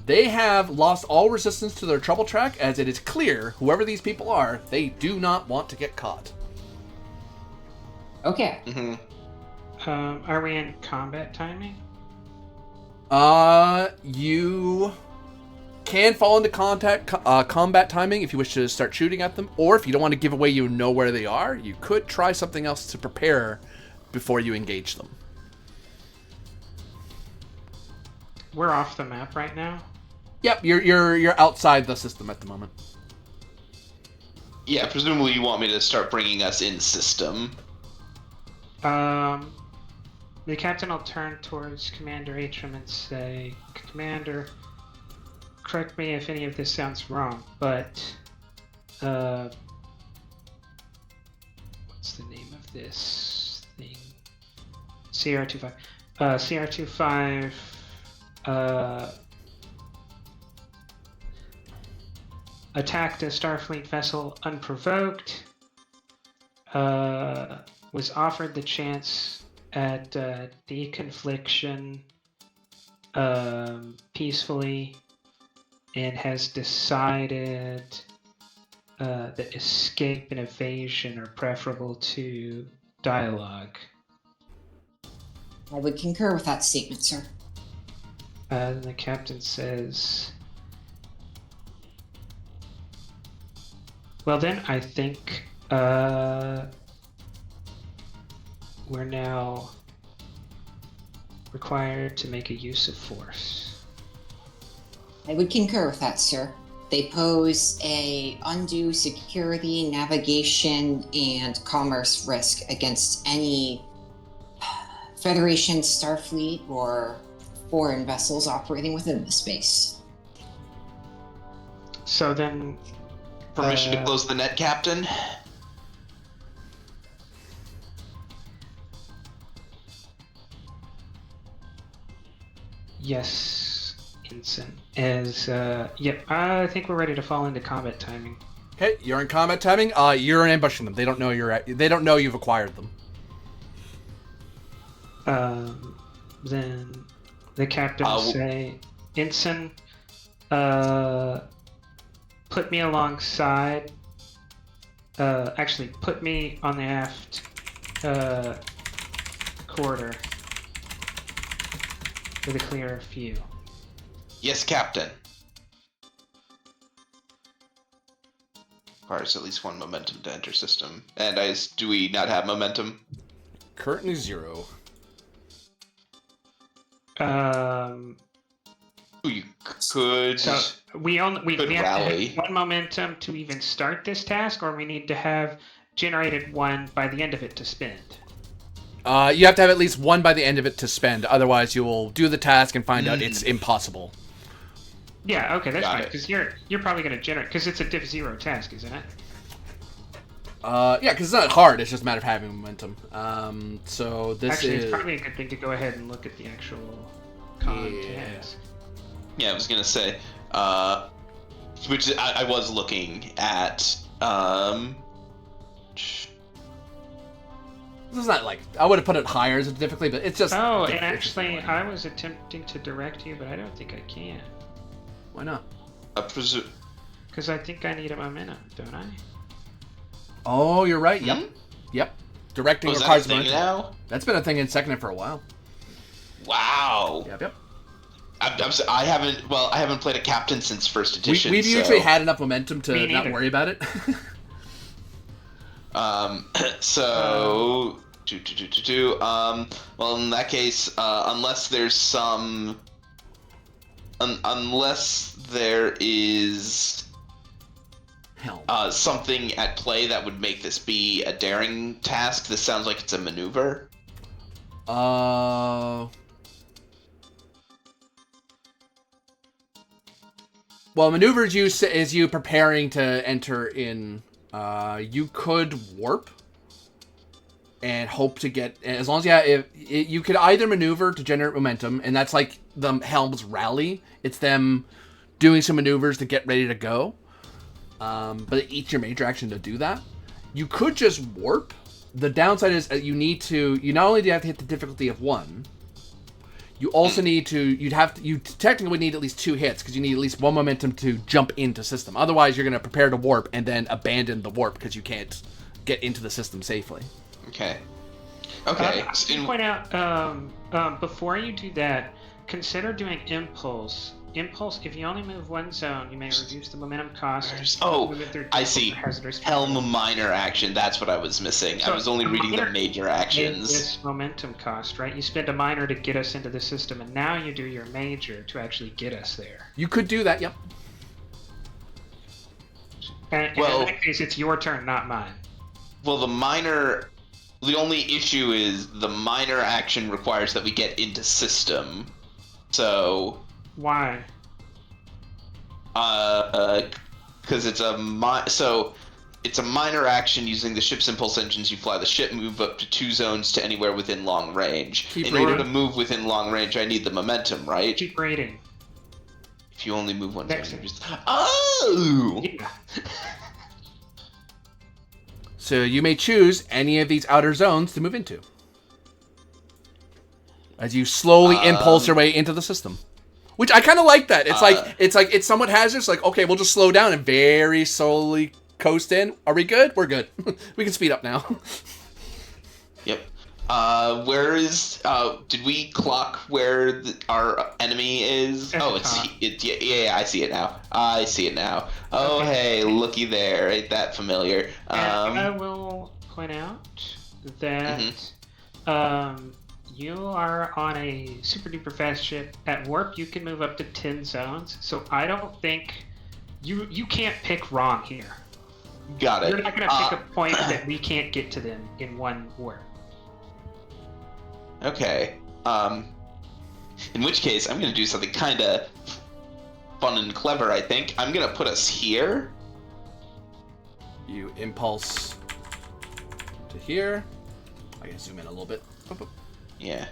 A: They have lost all resistance to their trouble track, as it is clear, whoever these people are, they do not want to get caught.
C: Okay.
D: Mm-hmm.
E: Are we in combat timing?
A: You can fall into combat timing if you wish to start shooting at them, or if you don't want to give away you know where they are, you could try something else to prepare before you engage them.
E: We're off the map right now.
A: Yep, you're outside the system at the moment.
D: Yeah, presumably you want me to start bringing us in system.
E: The captain will turn towards Commander Atrum and say, Commander, correct me if any of this sounds wrong, but what's the name of this thing? CR25. CR25 attacked a Starfleet vessel unprovoked, was offered the chance at deconfliction peacefully, and has decided that escape and evasion are preferable to dialogue.
C: I would concur with that statement, sir.
E: And the captain says, well then, I think we're now required to make a use of force.
C: I would concur with that, sir. They pose a undue security, navigation, and commerce risk against any Federation, Starfleet, or foreign vessels operating within the space.
E: So then...
D: Permission to close the net, Captain?
E: Yes, Ensign. Yep, I think we're ready to fall into combat timing.
A: Okay, you're in combat timing. You're ambushing them. They don't know they don't know you've acquired them.
E: Then the captain will say, Ensign, put me alongside. Actually, put me on the aft quarter with a clear view.
D: Yes, Captain. Requires at least one momentum to enter system. And do we not have momentum?
A: Currently 0.
D: You could.
E: So we have to
D: rally.
E: have one momentum to even start this task, or we need to have generated one by the end of it to spend.
A: You have to have at least one by the end of it to spend. Otherwise, you will do the task and find out it's impossible.
E: Yeah, okay, that's
D: Got
E: fine.
D: it.
E: Because you're probably going to generate, because it's a div 0 task, isn't it?
A: Yeah, because it's not hard. It's just a matter of having momentum. So this
E: Actually,
A: is
E: it's probably a good thing to go ahead and look at the actual task.
D: Yeah, I was gonna say, which I was looking at.
A: This is not like I would have put it higher as a difficulty, but it's just.
E: Oh,
A: it's
E: and actually,
A: just
E: I was attempting to direct you, but I don't think I can.
A: why not?
E: Because I think I need a momentum, don't I?
A: Oh, you're right. Yep. Yep. Directing
D: Was that a
A: requires
D: thing
A: momentum.
D: now?
A: That's been a thing in Second for a while.
D: Wow.
A: Yep. Yep.
D: I haven't played a captain since first edition.
A: We've
D: so,
A: usually had enough momentum to
E: Me
A: not
E: neither.
A: worry about it.
D: So. Well, in that case, unless there's some. Unless there is.
A: Hell.
D: Something at play that would make this be a daring task. This sounds like it's a maneuver.
A: Well, maneuvers is you preparing to enter in. You could warp and hope to get, as long as you could either maneuver to generate momentum, and that's like the Helm's rally. It's them doing some maneuvers to get ready to go. But it eats your major action to do that. You could just warp. The downside is you not only do you have to hit the difficulty of 1, you also need to, you technically would need at least 2 hits, because you need at least 1 momentum to jump into system. Otherwise, you're going to prepare to warp and then abandon the warp because you can't get into the system safely.
D: Okay. Okay.
E: I can point out, before you do that, consider doing impulse. Impulse, if you only move one zone, you may reduce the momentum cost.
D: I see. Helm minor action. That's what I was missing. I was only reading the major actions.
E: This momentum cost, right? You spend a minor to get us into the system, and now you do your major to actually get us there.
A: You could do that, yep.
E: And in that case, it's your turn, not mine.
D: Well, the only issue is the minor action requires that we get into system. So...
E: Why?
D: Because it's a minor action using the ship's impulse engines. You fly the ship, move up to 2 zones to anywhere within long range. In order to move within long range, I need the momentum, right?
E: Keep rating.
D: If you only move one zone,
E: Next.
D: Oh!
E: Yeah.
A: So you may choose any of these outer zones to move into, as you slowly impulse your way into the system. Which I kind of like that. It's somewhat hazardous. Like, okay, we'll just slow down and very slowly coast in. Are we good? We're good. We can speed up now.
D: Yep. Where is? Did we clock where our enemy is?
E: At
D: Oh,
E: the top.
D: yeah. I see it now. Oh,
E: Okay.
D: hey, looky there. Ain't that familiar?
E: And I will point out that you are on a super duper fast ship. At warp, you can move up to 10 zones. So I don't think you can't pick wrong here.
D: Got it.
E: You're not going to pick a point that we can't get to them in one warp.
D: Okay. In which case, I'm gonna do something kind of fun and clever. I think I'm gonna put us here.
A: You impulse to here. I can zoom in a little bit.
D: Yeah,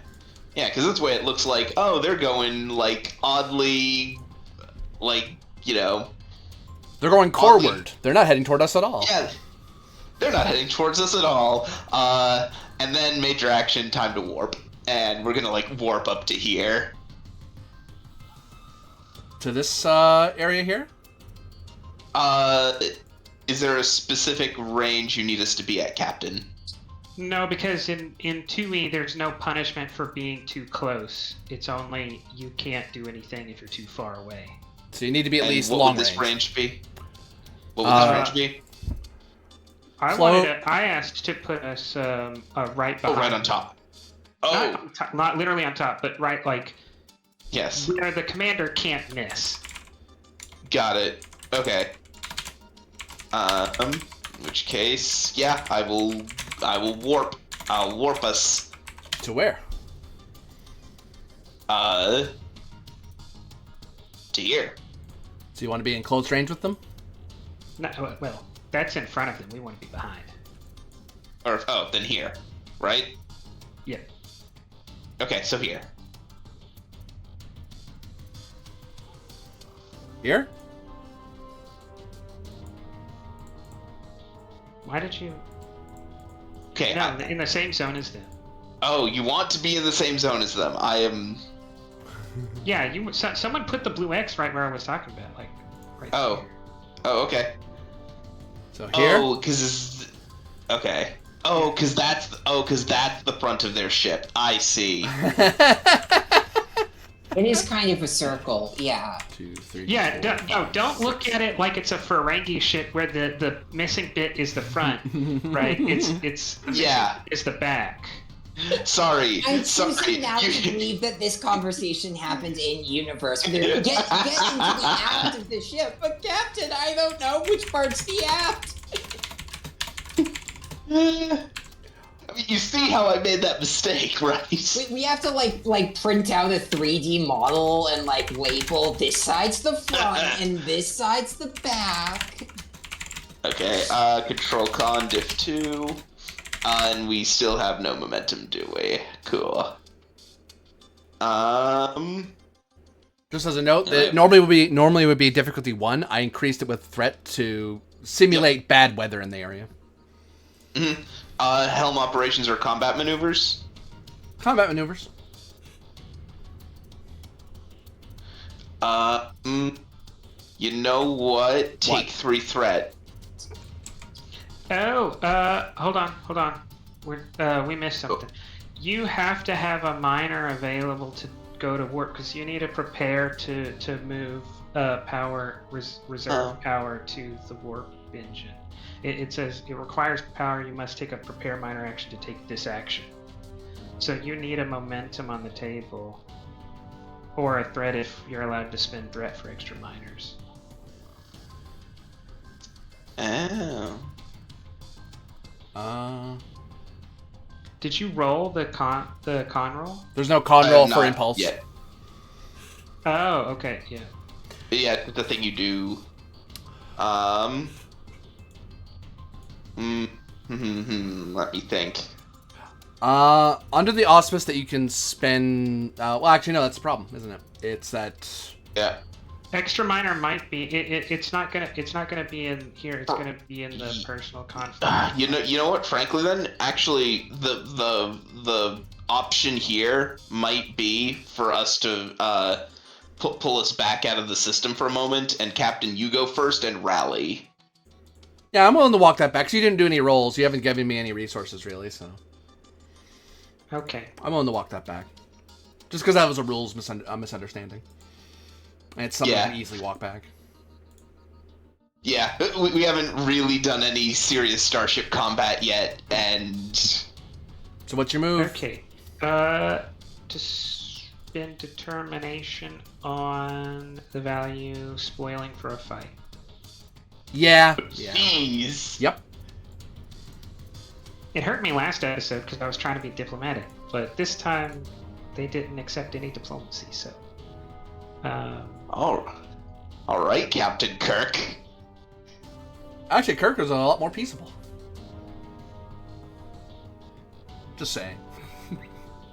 D: because that's the way it looks like. Oh, they're going like oddly, like
A: They're going coreward. They're not heading toward us at all.
D: Yeah, they're not heading towards us at all. And then major action, time to warp, and we're gonna like warp up to here.
A: To this area here.
D: Is there a specific range you need us to be at, Captain?
E: No, because in 2E, there's no punishment for being too close. It's only you can't do anything if you're too far away.
A: So you need to be at least
D: what
A: long
D: would this
A: range.
D: range be? What would this range be?
E: I asked to put us right behind.
D: Oh, right on top. Oh,
E: Not literally on top, but right like
D: yes.
E: where the commander can't miss.
D: Got it. Okay. In which case, yeah, I will warp. I'll warp us.
A: To where?
D: To here.
A: So you want to be in close range with them?
E: No, well, that's in front of them. We want to be behind.
D: Or then here, right?
E: Yeah.
D: Okay, so here.
A: Here?
E: Why did you?
D: Okay.
E: No, in the same zone as them.
D: Oh, you want to be in the same zone as them? I am.
E: Yeah, someone put the blue X right where I was talking about, like right
D: Oh.
E: there.
D: Oh, okay.
A: So here?
D: Oh, because okay. Oh, because that's the front of their ship. I see.
C: It is kind of a circle, yeah.
A: 2, 3.
E: Yeah,
A: 4,
E: don't look at it like it's a Ferengi ship where the missing bit is the front, right? It's
D: Yeah.
E: it's the back.
D: Sorry.
C: I'm
D: Sorry.
C: choosing now to believe that this conversation happened in universe. Get into the aft of the ship, but Captain, I don't know which part's the aft.
D: I mean, you see how I made that mistake, right?
C: We have to like print out a 3D model and like label this side's the front and this side's the back.
D: Okay, control con diff 2. And we still have no momentum, do we? Cool.
A: Just as a note, that normally would be difficulty 1. I increased it with threat to simulate bad weather in the area.
D: Mm-hmm. Helm operations or combat maneuvers?
A: Combat maneuvers.
D: You know what? Take 3 threat.
E: Oh, hold on. We missed something. You have to have a miner available to go to warp because you need to prepare to move reserve power to the warp engine. It says it requires power. You must take a prepare miner action to take this action. So you need a momentum on the table, or a threat if you're allowed to spend threat for extra miners.
D: Oh.
E: Did you roll the con roll?
A: There's no con roll for
D: Not
A: impulse.
D: yet.
E: Oh, okay, yeah.
D: Yeah, the thing you do. Let me think.
A: Under the auspice that you can spend. Well, actually, no, that's the problem, isn't it? It's that.
D: Yeah.
E: Extra miner might be. It's not gonna be in here. It's gonna be in the personal conflict.
D: You know what? Frankly, then actually, the option here might be for us to pull us back out of the system for a moment, and Captain, you go first and rally.
A: Yeah, I'm willing to walk that back. Cause you didn't do any rolls. You haven't given me any resources really, so.
E: Okay.
A: I'm willing to walk that back. Just because that was a rules misunderstanding. And it's something I can easily walk back.
D: Yeah, we haven't really done any serious starship combat yet, and...
A: So what's your move?
E: Okay. To spend determination on the value spoiling for a fight.
A: Yeah.
D: Jeez.
A: Yep.
E: It hurt me last episode because I was trying to be diplomatic, but this time they didn't accept any diplomacy, so...
D: All right, Captain Kirk.
A: Actually, Kirk was a lot more peaceable. Just saying.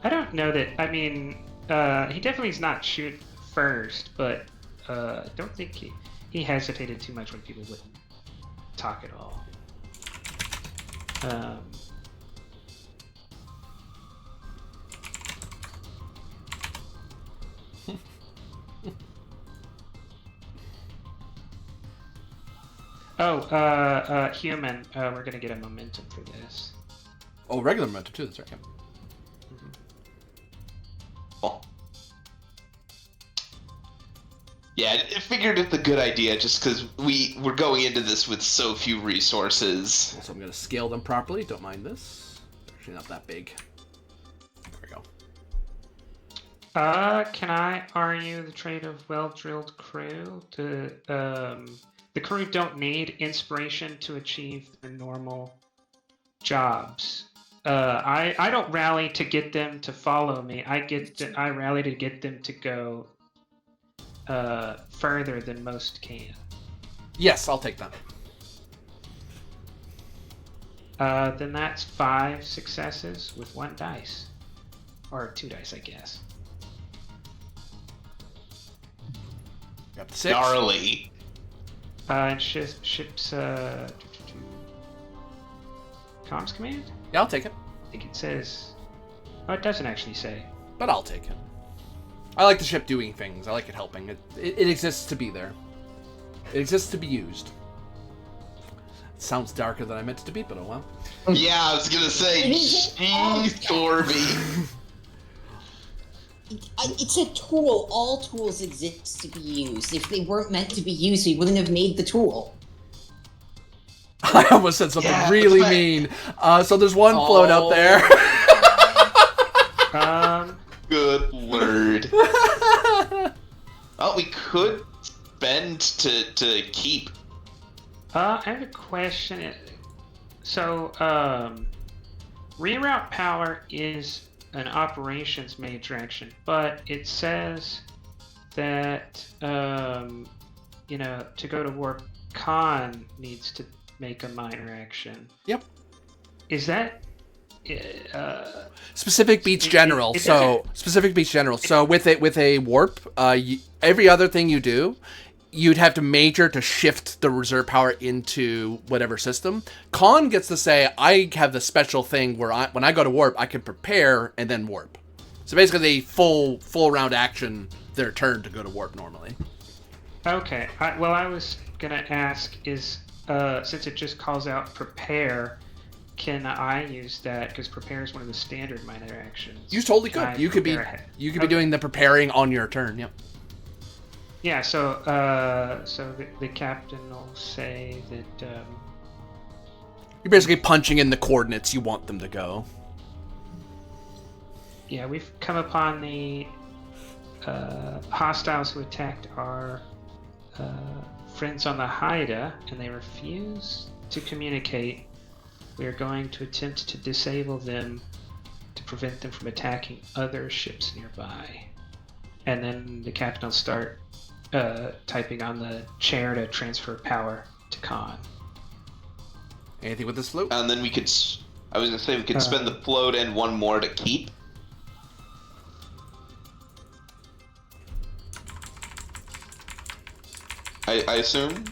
E: I don't know that. I mean, he definitely is not shoot first, but I don't think he hesitated too much when people wouldn't talk at all. Human. We're gonna get a momentum for this.
A: Oh, regular momentum too. That's right. Yeah.
D: Well, yeah, I figured it's a good idea just because we're going into this with so few resources.
A: So I'm gonna scale them properly. Don't mind this. They're actually not that big. There we go.
E: Can I argue the trait of well-drilled crew? The crew don't need inspiration to achieve their normal jobs. I don't rally to get them to follow me. I rally to get them to go further than most can.
A: Yes, I'll take that.
E: Then that's 5 successes with 1 dice. Or 2 dice, I guess.
A: Got the 6.
D: Gnarly.
E: And ship's comms command?
A: Yeah, I'll take it.
E: I think it says... Oh, it doesn't actually say.
A: But I'll take it. I like the ship doing things. I like it helping. It exists to be there. It exists to be used. It sounds darker than I meant it to be, but oh well.
D: Yeah, I was gonna say, jeez, Corby.
C: It's a tool. All tools exist to be used. If they weren't meant to be used, we wouldn't have made the tool.
A: I almost said something really mean. So there's one float out there.
D: Good word. Oh, we could spend to keep.
E: I have a question. So, reroute power is an operations major action, but it says that, to go to warp, Khan needs to make a minor action.
A: Yep.
E: Is that...
A: Specific Beach General. Specific Beach General. So with a warp, every other thing you do, you'd have to major to shift the reserve power into whatever system. Khan gets to say, I have the special thing where when I go to warp, I can prepare and then warp. So basically, full round action, their turn to go to warp normally.
E: Okay. I was gonna ask is since it just calls out prepare, can I use that? Because prepare is one of the standard minor actions.
A: You totally
E: Can
A: could.
E: I
A: You could be
E: prepare ahead?
A: you could be doing the preparing on your turn. Yep.
E: Yeah. So the captain will say that.
A: You're basically punching in the coordinates you want them to go.
E: Yeah, we've come upon the hostiles who attacked our friends on the Haida, and they refuse to communicate. We are going to attempt to disable them to prevent them from attacking other ships nearby. And then the captain will start typing on the chair to transfer power to Khan.
A: Anything with this float?
D: And then we could. I was gonna say we could spend the float and one more to keep. I assume.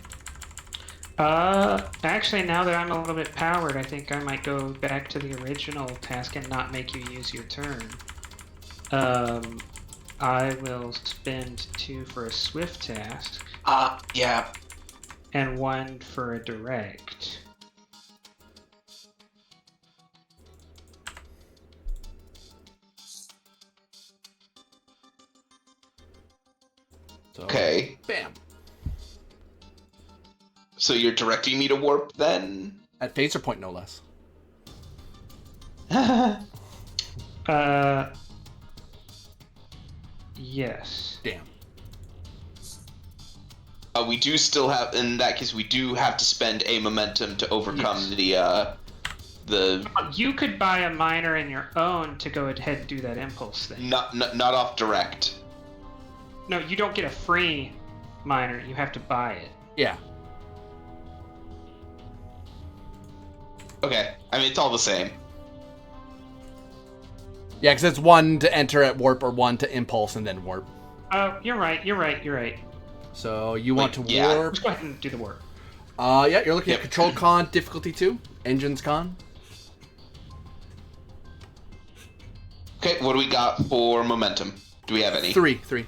E: Actually, now that I'm a little bit powered, I think I might go back to the original task and not make you use your turn. I will spend 2 for a swift task
B: Yeah.
E: and 1 for a direct.
A: So,
D: Okay.
A: Bam.
D: So you're directing me to warp then?
A: At phaser point, no less.
E: Yes.
A: Damn.
D: We do still have, in that case, we do have to spend a momentum to overcome
E: Yes.
D: the
E: You could buy a minor in your own to go ahead and do that impulse thing.
D: not off direct.
E: No, you don't get a free minor. You have to buy it.
A: Yeah.
D: Okay, I mean it's all the same.
A: Yeah, because it's 1 to enter at warp or 1 to impulse and then warp.
E: Oh, you're right.
A: So you want to
D: Wait, yeah.
A: warp.
E: Let's go ahead and do the work.
A: Yeah, you're looking at
D: Yep.
A: control con, difficulty 2, engines con.
D: Okay, what do we got for momentum? Do we have any?
A: 3.
D: 3?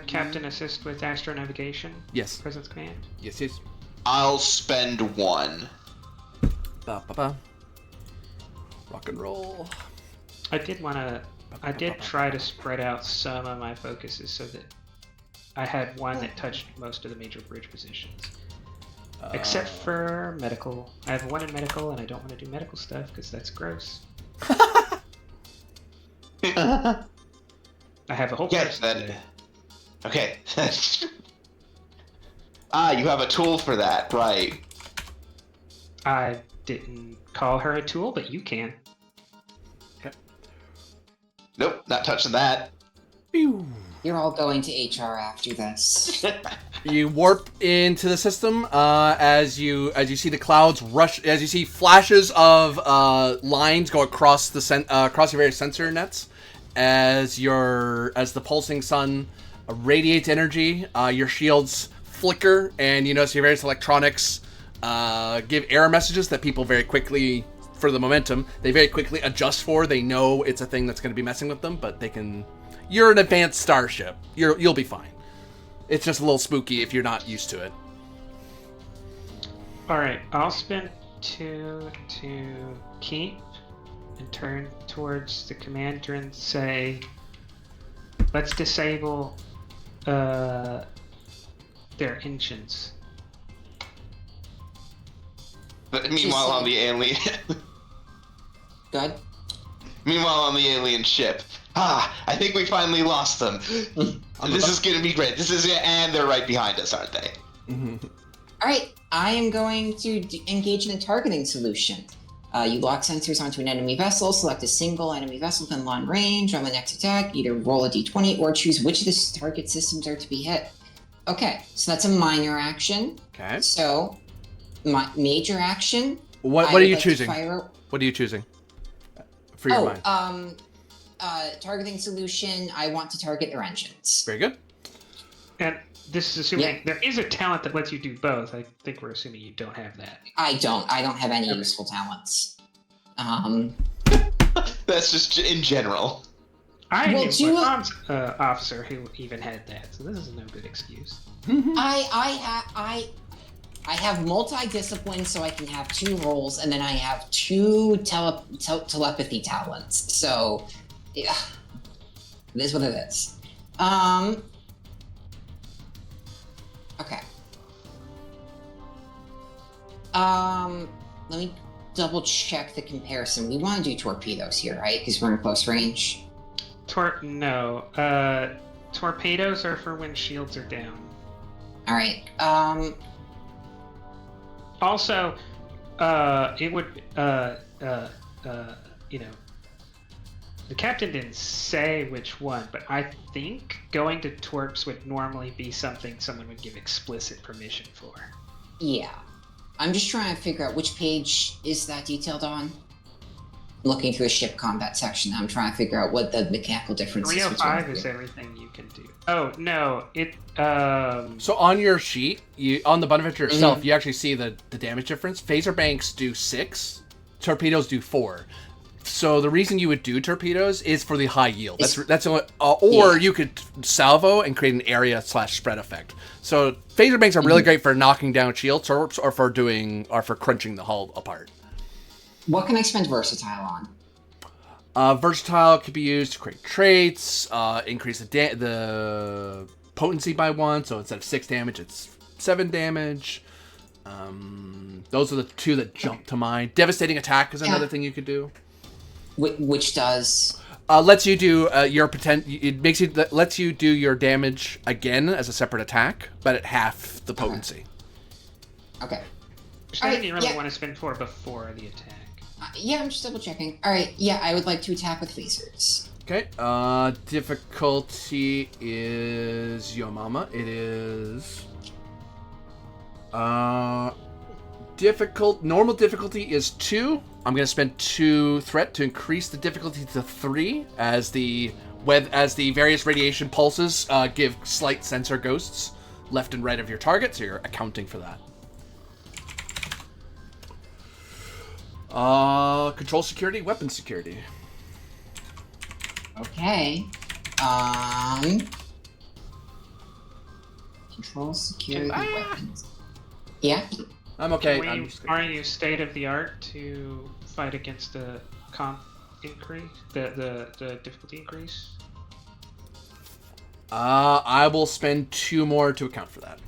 E: Captain assist with astronavigation.
A: Yes.
E: Presence command.
A: Yes, yes.
D: I'll spend 1.
A: Ba, ba, ba. Rock and roll.
E: I did try to spread out some of my focuses so that I had 1 that touched most of the major bridge positions. Except for medical. I have 1 in medical, and I don't want to do medical stuff because that's gross. I have a whole
D: Yes,
E: person
D: that.
E: today.
D: Okay. You have a tool for that, right?
E: I didn't call her a tool, but you can.
D: Nope, not touching that.
A: Pew.
C: You're all going to HR after this.
A: You warp into the system as you see the clouds rush, as you see flashes of lines go across the across your various sensor nets, as the pulsing sun radiates energy. Your shields flicker, and you notice your various electronics give error messages that people very quickly, for the momentum, they very quickly adjust for. They know it's a thing that's going to be messing with them, but they can. You're an advanced starship. You'll be fine. It's just a little spooky if you're not used to it.
E: Alright, I'll spend 2 to keep and turn towards the commander and say, let's disable their engines.
D: But meanwhile, on the alien.
C: Good.
D: Meanwhile, on the alien ship. I think we finally lost them. This is gonna be great. And they're right behind us, aren't they?
A: Mm-hmm.
C: All right, I am going to engage in a targeting solution. You lock sensors onto an enemy vessel, select a single enemy vessel within long range. On the next attack, either roll a d20 or choose which of the target systems are to be hit. Okay, so that's a minor action.
A: Okay.
C: So, my major action.
A: What
C: I
A: are
C: would
A: you
C: like to
A: choosing?
C: fire-
A: What are you choosing? For your mind.
C: Targeting solution. I want to target their engines.
A: Very good.
E: And this is assuming
C: Yeah.
E: there is a talent that lets you do both. I think we're assuming you don't have that.
C: I don't have any
E: Okay.
C: useful talents.
D: That's just in general.
E: I
C: Well,
E: knew
C: two-
E: my mom's officer who even had that, so this is no good excuse.
C: I I have multi-discipline, so I can have 2 rolls, and then I have 2 telepathy talents. So, yeah, it is what it is. Okay. Let me double check the comparison. We want to do torpedoes here, right? Because we're in close range.
E: No. Torpedoes are for when shields are down.
C: All right.
E: Also, it would, the captain didn't say which one, but I think going to torps would normally be something someone would give explicit permission for.
C: Yeah. I'm just trying to figure out which page is that detailed on. Looking through the ship combat section, I'm trying to figure out what the mechanical difference is.
E: 305 is everything you can do. Oh, no,
A: So on your sheet, on the Bonaventure itself, you actually see the damage difference. Phaser banks do 6, torpedoes do 4. So the reason you would do torpedoes is for the high yield. Or you could salvo and create an area/spread effect. So phaser banks are really great for knocking down shield torps or for crunching the hull apart.
C: What can I spend versatile on?
A: Versatile could be used to create traits, increase the potency by 1, so instead of 6 damage, it's 7 damage. Those are the 2 that jump to mind. Devastating attack is another thing you could do.
C: Which does
A: lets you do lets you do your damage again as a separate attack, but at half the potency.
C: Okay.
E: Which I didn't really want to spend 4 before the attack.
C: Yeah, I'm just double checking. All right. Yeah, I would like to attack with phasers.
A: Okay. Difficulty is Yo Mama. It is normal difficulty is 2. I'm going to spend 2 threat to increase the difficulty to 3 as the various radiation pulses give slight sensor ghosts left and right of your target, so you're accounting for that. Control security, weapon security.
C: Okay. Control security weapons. Yeah.
A: I'm okay.
E: Are you state of the art to fight against the comp increase, the difficulty increase?
A: I will spend 2 more to account for that.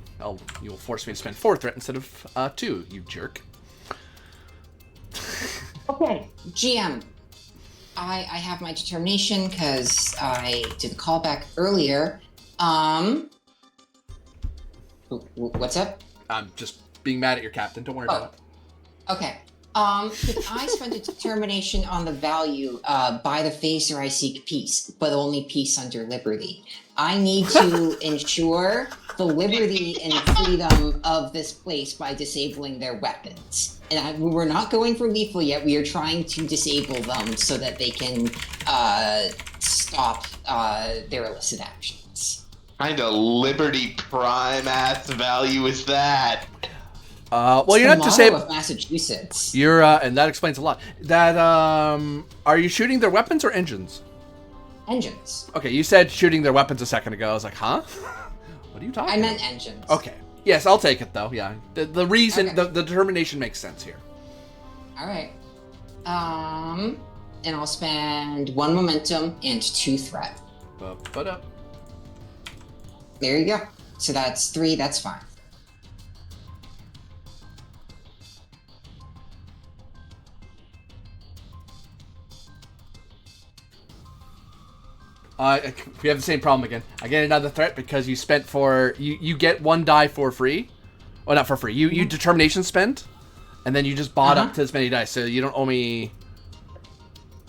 A: You will force me to spend 4 threat instead of 2. You jerk.
C: Okay. GM, I have my determination because I did the callback earlier. What's up?
A: I'm just being mad at your captain. Don't worry about it.
C: Okay. Could I spend a determination on the value by the phaser I seek peace, but only peace under liberty? I need to ensure the liberty and freedom of this place by disabling their weapons. And we're not going for lethal yet. We are trying to disable them so that they can stop their illicit actions.
D: Kind of Liberty Prime ass value is that?
A: Well, you're not disabling
C: of Massachusetts.
A: You're, and that explains a lot. That, are you shooting their weapons or engines?
C: Engines.
A: Okay, you said shooting their weapons a second ago. I was like, huh? What are you talking about?
C: I meant engines.
A: Okay. Yes, I'll take it though. Yeah. The reason, the determination makes sense here.
C: All right. And I'll spend 1 momentum and 2 threat.
A: Up.
C: There you go. So that's 3. That's fine.
A: We have the same problem again. I get another threat because you spent you get 1 die for free. Well, not for free. You determination spent, and then you just bought up to as many dice. So you don't owe me.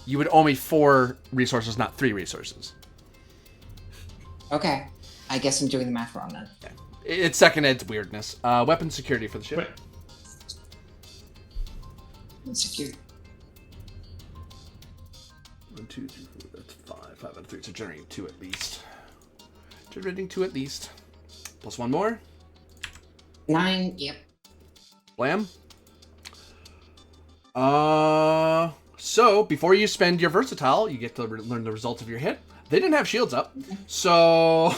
A: You would owe me 4 resources, not 3 resources.
C: Okay. I guess I'm doing the math wrong then.
A: Yeah. It's second ed's weirdness. Weapon security for the ship.
C: Secure.
A: 1, 2, 3, 4. That's 5. 5 out of 3. So generating 2 at least. Generating 2 at least. Plus 1 more.
C: 9. Yep.
A: Blam. So before you spend your versatile, you get to learn the results of your hit. They didn't have shields up, so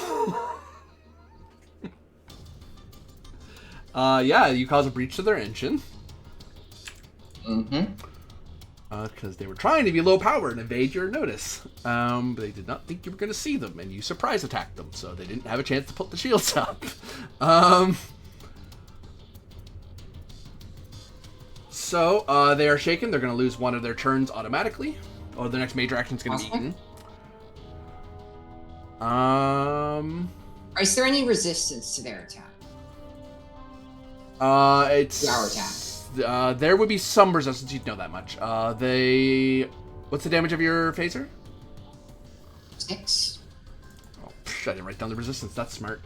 A: Yeah, you cause a breach to their engine.
C: Mm-hmm.
A: Because they were trying to be low power and evade your notice. But they did not think you were going to see them, and you surprise attacked them, so they didn't have a chance to put the shields up. So they are shaken. They're going to lose one of their turns automatically, or the next major action is going to be eaten.
C: Is there any resistance to their attack?
A: It's
C: our attack.
A: There would be some resistance. You'd know that much. What's the damage of your phaser?
C: 6.
A: Oh, I didn't write down the resistance. That's smart.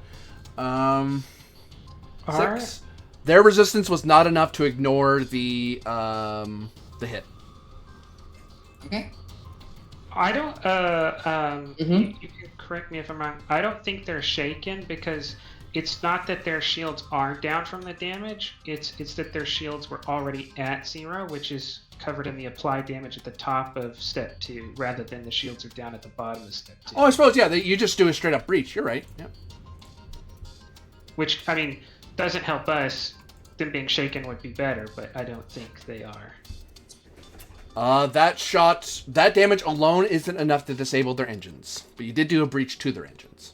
A: 6. Their resistance was not enough to ignore the hit.
C: Okay.
E: I don't.
C: Mhm.
E: You can correct me if I'm wrong. I don't think they're shaken because it's not that their shields are down from the damage. It's that their shields were already at 0, which is covered in the applied damage at the top of step 2, rather than the shields are down at the bottom of step 2.
A: Oh, I suppose, yeah, you just do a straight up breach. You're right. Yep.
E: Which, I mean, doesn't help us. Them being shaken would be better, but I don't think they are.
A: That damage alone isn't enough to disable their engines. But you did do a breach to their engines.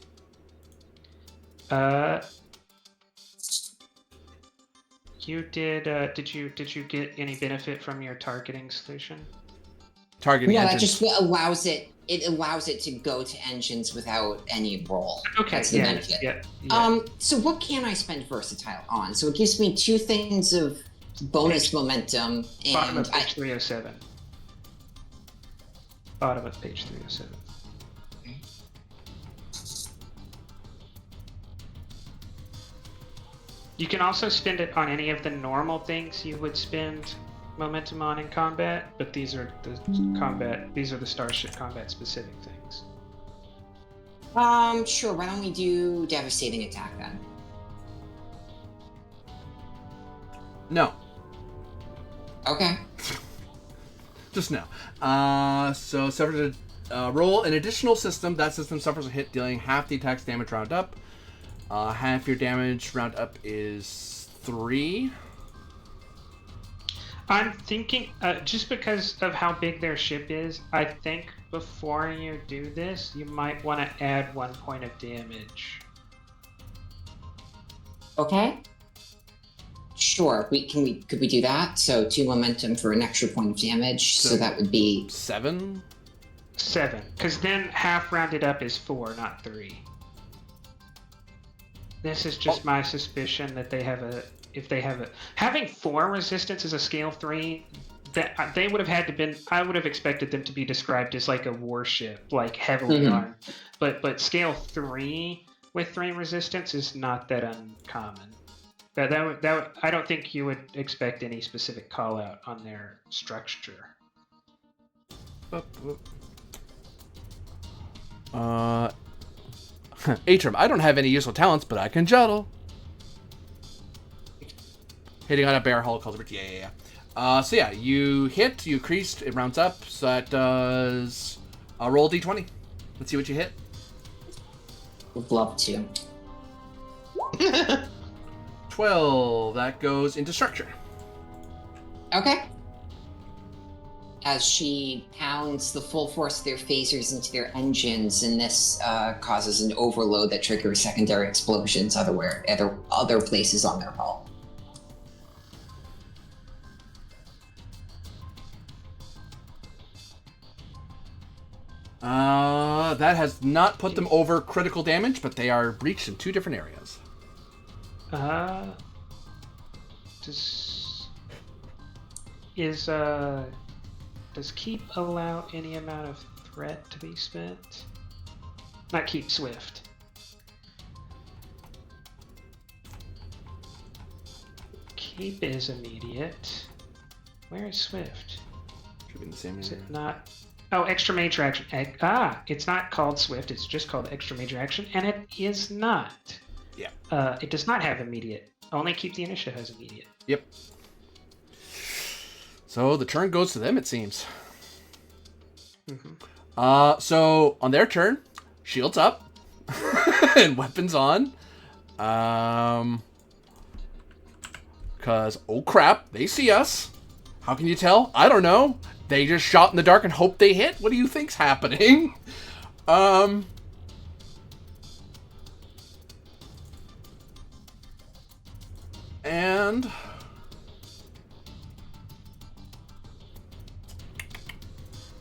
E: You did. Did you get any benefit from your targeting solution?
A: Targeting
C: No,
A: engines.
C: that just allows it. It allows it to go to engines without any roll.
E: Okay.
C: That's the benefit.
E: Yeah.
C: So what can I spend versatile on? So it gives me 2 things of bonus momentum,
E: Bottom
C: and
E: of page 307. Bottom of page 307. You can also spend it on any of the normal things you would spend momentum on in combat, but these are the Starship combat specific things.
C: Sure. Why don't we do devastating attack then?
A: No.
C: Okay.
A: Just no. So suffer to roll an additional system. That system suffers a hit, dealing half the attack's damage round up. Half your damage round up is 3.
E: I'm thinking, just because of how big their ship is, I think before you do this, you might want to add 1 point of damage.
C: Okay. Sure. Could we do that? So 2 momentum for an extra point of damage. So that would be
A: 7.
E: 7, because then half rounded up is 4, not 3. This is just my suspicion that having 4 resistance as a scale 3, that they would have had to been. I would have expected them to be described as like a warship, like heavily armed. But scale 3 with 3 resistance is not that uncommon. I don't think you would expect any specific call out on their structure.
A: Atrum, I don't have any useful talents, but I can juggle. Hitting on a bear hull calls it. Yeah. So yeah, you hit, you creased, it rounds up, so that does roll d20. Let's see what you hit.
C: would love to.
A: 12. That goes into structure.
C: Okay. As she pounds the full force of their phasers into their engines, and this causes an overload that triggers secondary explosions other places on their hull.
A: That has not put them over critical damage, but they are breached in 2 different areas.
E: Does keep allow any amount of threat to be spent? Not keep swift. Keep is immediate. Where is swift?
A: Should be in the same
E: Is
A: area.
E: it not? Oh, extra major action. It's not called swift. It's just called extra major action, and it is not.
A: Yeah.
E: It does not have immediate. Only keep the initiative has immediate.
A: Yep. So the turn goes to them, it seems. So on their turn, shields up and weapons on. Because, oh crap, they see us. How can you tell? I don't know. They just shot in the dark and hope they hit? What do you think's happening? And...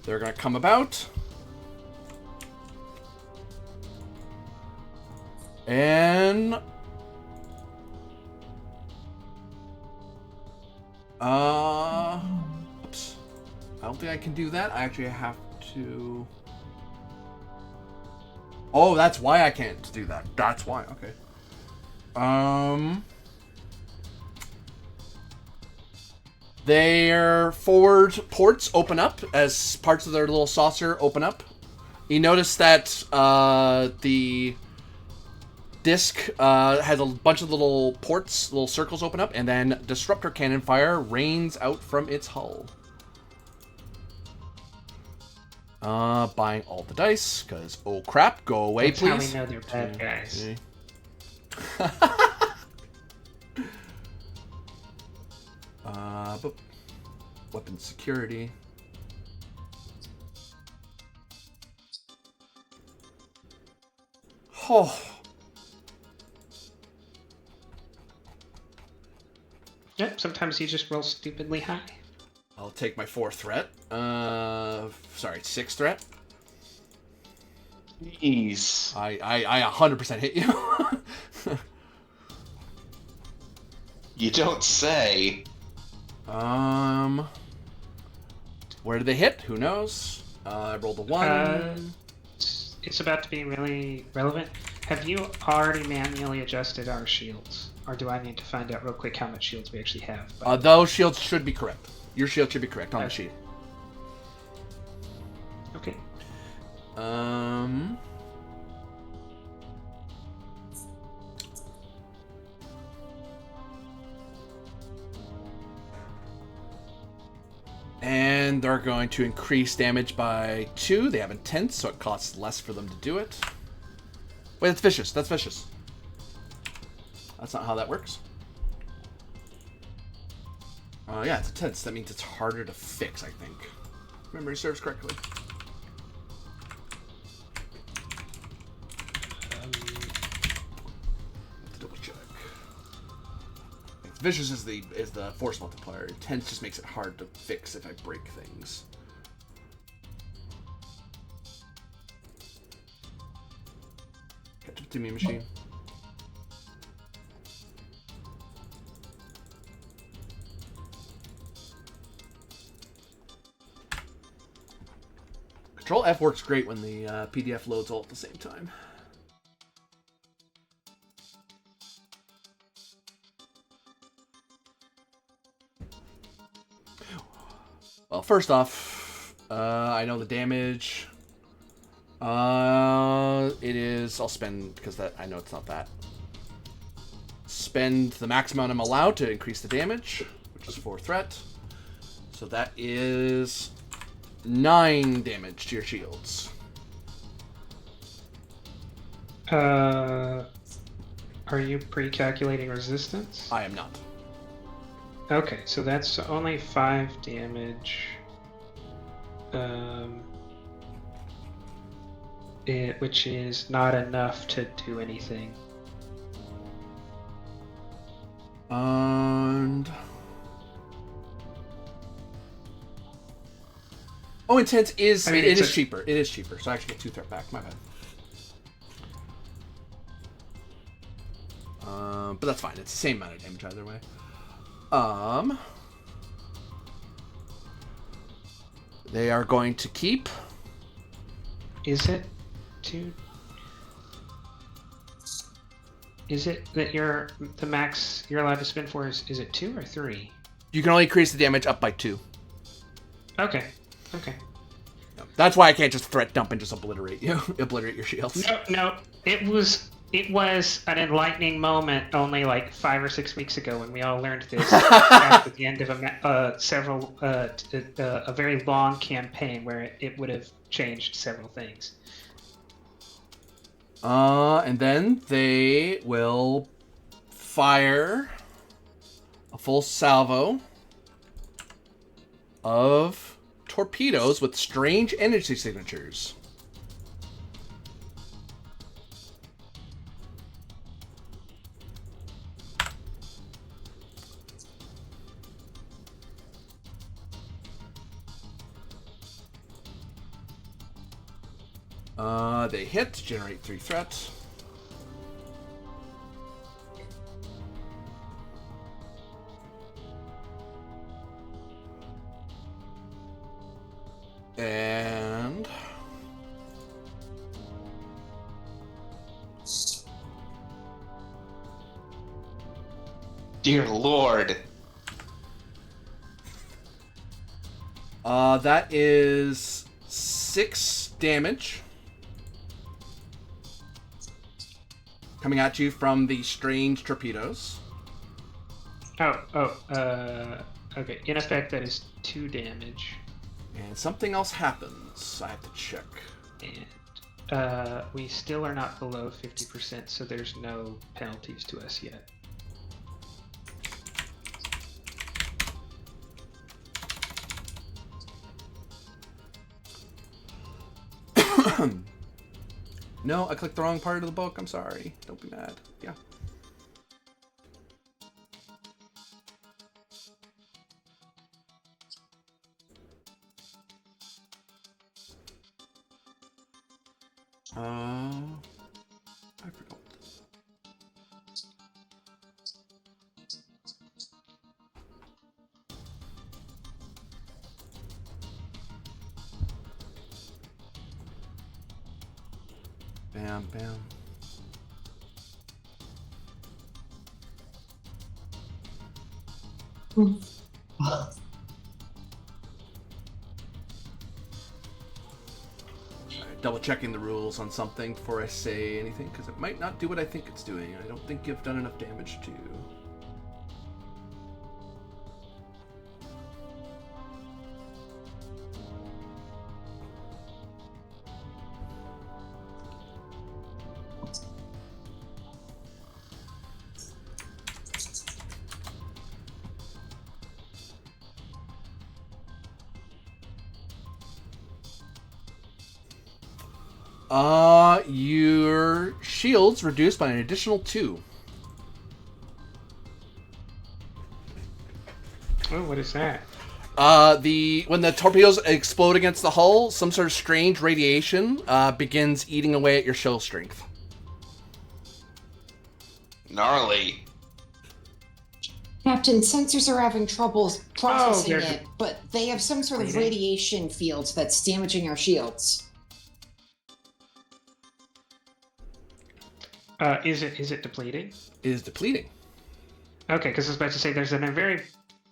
A: they're gonna come about. And... oops. I don't think I can do that. I actually have to... oh, that's why I can't do that. That's why, okay. Their forward ports open up as parts of their little saucer open up. You notice that the disc has a bunch of little ports, little circles open up, and then disruptor cannon fire rains out from its hull. Buying all the dice, because, oh crap, go away,
E: That's
A: please.
E: how we know they're bad guys.
A: But weapon security. Oh.
E: Yep, sometimes you just roll stupidly high.
A: I'll take my 4th threat. Sorry, 6th threat.
D: Jeez.
A: I 100% hit you.
D: You don't say.
A: Where did they hit? Who knows? I rolled a 1.
E: It's about to be really relevant. Have you already manually adjusted our shields? Or do I need to find out real quick how much shields we actually have?
A: Those shields should be correct. Your shield should be correct on the sheet.
E: Okay.
A: And they're going to increase damage by 2. They have intense, so it costs less for them to do it. Wait, that's vicious. That's vicious. That's not how that works. Yeah, it's intense. That means it's harder to fix, I think. If memory serves correctly. Let's double check. Vicious is the force multiplier. Intense just makes it hard to fix if I break things. Catch up to me, machine. Control F works great when the PDF loads all at the same time. Well, first off, I know the damage. It is... I'll spend, because that I know it's not that. Spend the max amount I'm allowed to increase the damage, which is 4 threat. So that is 9 damage to your shields.
E: Are you pre-calculating resistance?
A: I am not.
E: Okay, so that's only 5 damage. Which is not enough to do anything.
A: And... oh, intense is... I mean, it is cheaper. It is cheaper, so I actually get 2 threat back. My bad. But that's fine. It's the same amount of damage either way. They are going to keep...
E: Is it 2? Is it that the max you're allowed to spend for is it 2 or 3?
A: You can only increase the damage up by 2.
E: Okay. Okay.
A: That's why I can't just threat dump and just obliterate you. Obliterate your shields.
E: No. It was an enlightening moment only like 5 or 6 weeks ago when we all learned this at the end of a very long campaign where it would have changed several things.
A: And then they will fire a full salvo of torpedoes with strange energy signatures. They hit, generate 3 threats. And
D: Dear Lord.
A: that is 6 damage coming at you from the strange torpedoes.
E: Okay. In effect, that is 2 damage.
A: And something else happens. I have to check.
E: And we still are not below 50%, so there's no penalties to us yet.
A: No, I clicked the wrong part of the book. I'm sorry. Don't be mad. Yeah. I forgot. Bam, bam. Double checking the rules on something before I say anything, because it might not do what I think it's doing. I don't think you've done enough damage to. Your shield's reduced by an additional 2.
E: Oh, what is that?
A: When the torpedoes explode against the hull, some sort of strange radiation begins eating away at your shield strength.
D: Gnarly.
C: Captain, sensors are having trouble processing
E: there's-
C: it, but they have some sort of
E: Bleeding?
C: radiation field that's damaging our shields.
E: Is it depleting?
A: It is depleting.
E: Okay, because I was about to say there's a very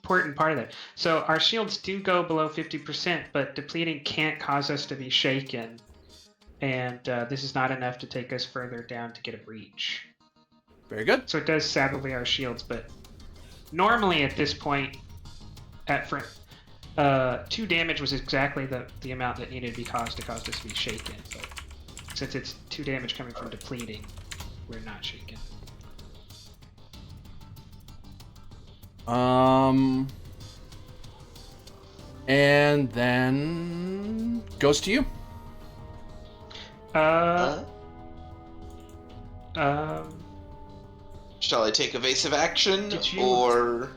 E: important part of that. So our shields do go below 50%, but depleting can't cause us to be shaken, and this is not enough to take us further down to get a breach.
A: Very good.
E: So it does sap away our shields, but normally at this point, 2 damage was exactly the amount that needed to be caused to cause us to be shaken. But since it's 2 damage coming from depleting, we're not shaken.
A: And then goes to you.
D: Shall I take evasive action,
E: Did you-
D: or...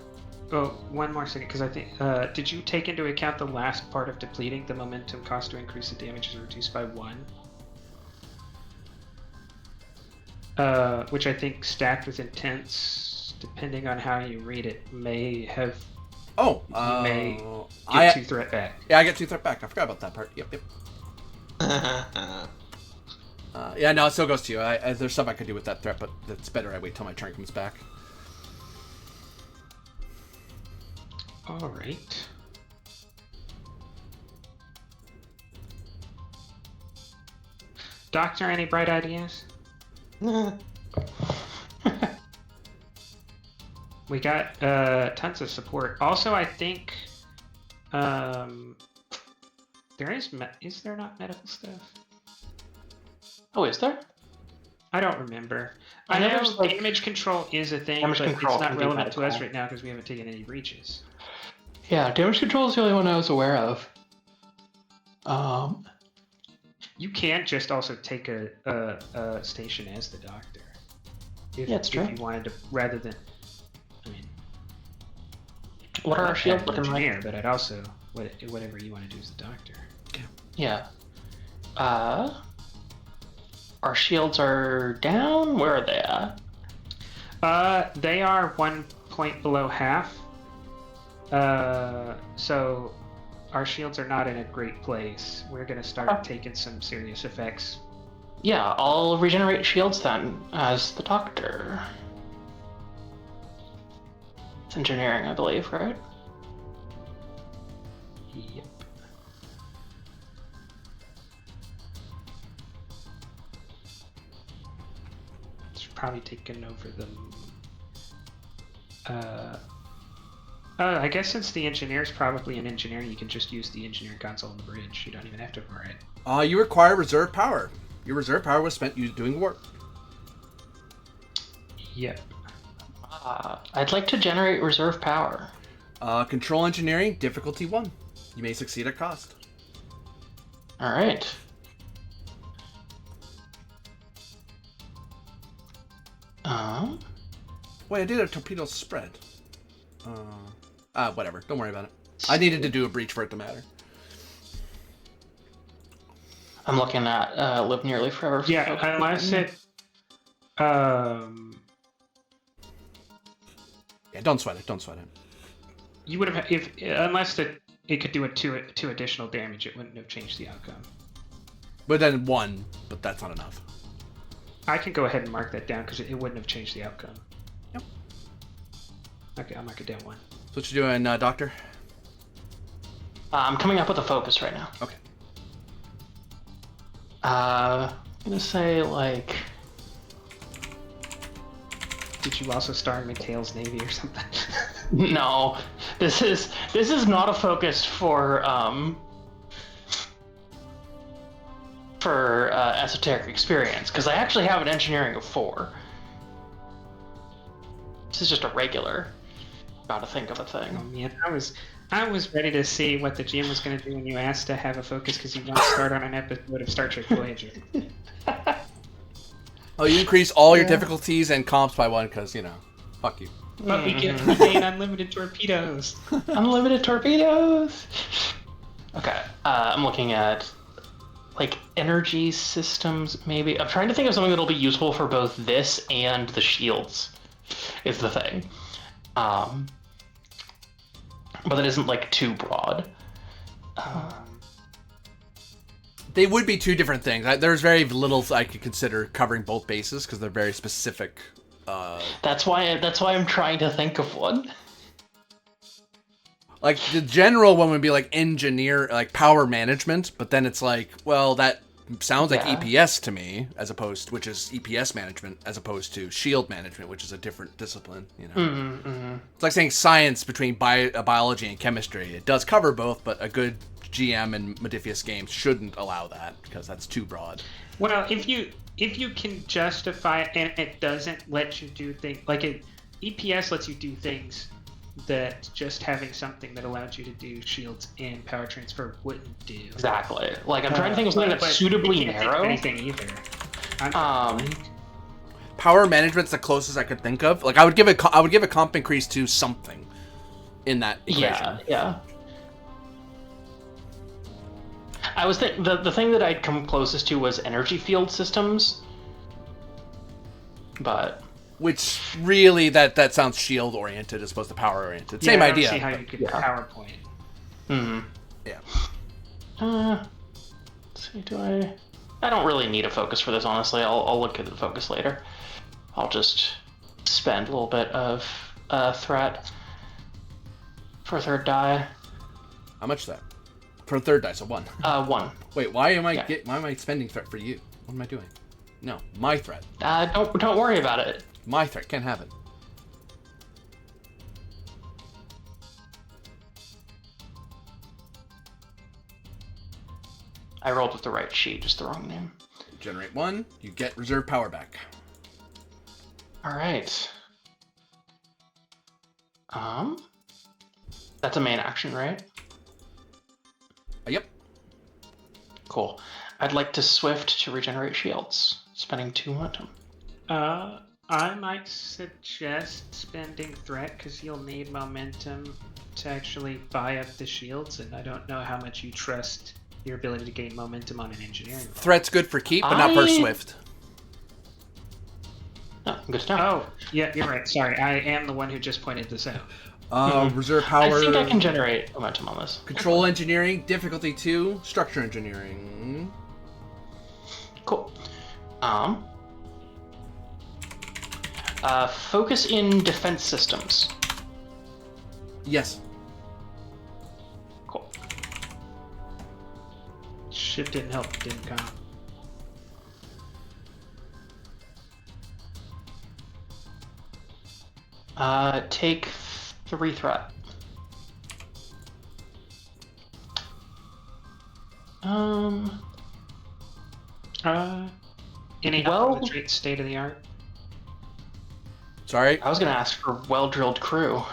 E: Oh, one more second, because I think did you take into account the last part of depleting? The momentum cost to increase the damage is reduced by 1. Which I think stacked with intense, depending on how you read it, may have
A: Oh,
E: you may
A: I
E: get 2 threat back.
A: Yeah, I get 2 threat back. I forgot about that part. Yep. Yeah, no, it still goes to you. There's stuff I could do with that threat, but it's better I wait till my turn comes back.
E: All right. Doctor, any bright ideas? We got tons of support. Also, I think there is there not medical stuff?
B: Oh, is there?
E: I don't remember. I
B: know
E: know
B: there's, like-
E: damage control is a thing,
B: Damage
E: but
B: control
E: it's not
B: can be
E: relevant to us
B: medical.
E: right now because we haven't taken any breaches.
B: Yeah, damage control is the only one I was aware of.
E: You can just also take a station as the doctor. If,
B: Yeah, it's true.
E: If you wanted to, rather than, I mean,
B: What are our
E: I'd
B: shields
E: add
B: looking like?
E: engineer, but I'd also whatever you want to do as the doctor.
B: Yeah. Our shields are down. Where are they at?
E: They are 1 point below half. So our shields are not in a great place. We're gonna start taking some serious effects.
B: Yeah, I'll regenerate shields then as the doctor. It's engineering, I believe, right?
E: Yep. It's probably taken over them. I guess since the engineer's probably an engineer, you can just use the engineer console on the bridge. You don't even have to override.
A: You require reserve power. Your reserve power was spent doing work.
E: Yep.
B: I'd like to generate reserve power.
A: Control engineering, difficulty 1. You may succeed at cost.
B: All right.
A: Wait, I did a torpedo spread. Whatever. Don't worry about it. I needed to do a breach for it to matter.
B: I'm looking at Live Nearly Forever.
E: Yeah, unless it.
A: Yeah, don't sweat it. Don't sweat it.
E: You would have unless it could do two additional damage, it wouldn't have changed the outcome.
A: But then 1, but that's not enough.
E: I can go ahead and mark that down because it wouldn't have changed the outcome.
A: Yep.
E: Okay, I'll mark it down 1.
A: So what you doing, Doctor?
B: I'm coming up with a focus right now.
A: Okay.
B: I'm gonna say like.
E: Did you also star in McHale's Navy or something?
B: No, this is not a focus for esoteric experience because I actually have an engineering of 4. This is just a regular. Gotta think of a thing.
E: Oh man, I was ready to see what the GM was going to do when you asked to have a focus because you want to start on an episode of Star Trek Voyager.
A: Oh, you increase all your difficulties and comps by 1 because, fuck you.
E: But we gain unlimited torpedoes.
B: Unlimited torpedoes. Okay, I'm looking at like energy systems. Maybe I'm trying to think of something that'll be useful for both this and the shields. Is the thing. But that isn't like too broad.
A: They would be 2 different things. There's very little I could consider covering both bases because they're very specific.
B: That's why I'm trying to think of one.
A: Like the general one would be like engineer, like power management, but then it's like, well, that sounds like EPS to me, which is EPS management, as opposed to shield management, which is a different discipline. It's like saying science between biology and chemistry. It does cover both, but a good GM in Modiphius games shouldn't allow that because that's too broad.
E: Well, if you can justify it and it doesn't let you do things like EPS lets you do things that just having something that allowed you to do shields and power transfer wouldn't do.
B: Exactly. Like I'm trying to think of something that's suitably narrow.
E: Anything either.
A: Power management's the closest I could think of. Like I would give a comp increase to something in that equation.
B: Yeah. I was the thing that I'd come closest to was energy field systems, but
A: which really that sounds shield oriented as opposed to power oriented. Same idea.
E: I don't see how you could PowerPoint.
A: Yeah.
B: Let's see. I don't really need a focus for this, honestly. I'll look at the focus later. I'll just spend a little bit of threat for a 3rd die.
A: How much is that? For a 3rd die, so 1.
B: 1.
A: Wait, why am I spending threat for you? What am I doing? No, my threat.
B: Don't worry about it.
A: My threat, can't have it.
B: I rolled with the right sheet, just the wrong name.
A: Generate 1, you get reserve power back.
B: All right. That's a main action, right?
A: Yep.
B: Cool. I'd like to swift to regenerate shields, spending 2 momentum.
E: I might suggest spending threat because you'll need momentum to actually buy up the shields, and I don't know how much you trust your ability to gain momentum on an engineering roll.
A: Threat's good for keep, but not for swift.
B: Oh, good to know.
E: Oh, yeah, you're right. Sorry, I am the one who just pointed this out.
A: Reserve power.
B: I think I can generate momentum on this.
A: Control engineering, difficulty 2, structure engineering.
B: Cool. Focus in defense systems.
A: Yes.
B: Cool.
E: Shit didn't help, didn't come.
B: Take 3 threat.
E: Any
B: Well-
E: penetrate state of the art?
A: Sorry.
B: I was gonna ask for well-drilled crew.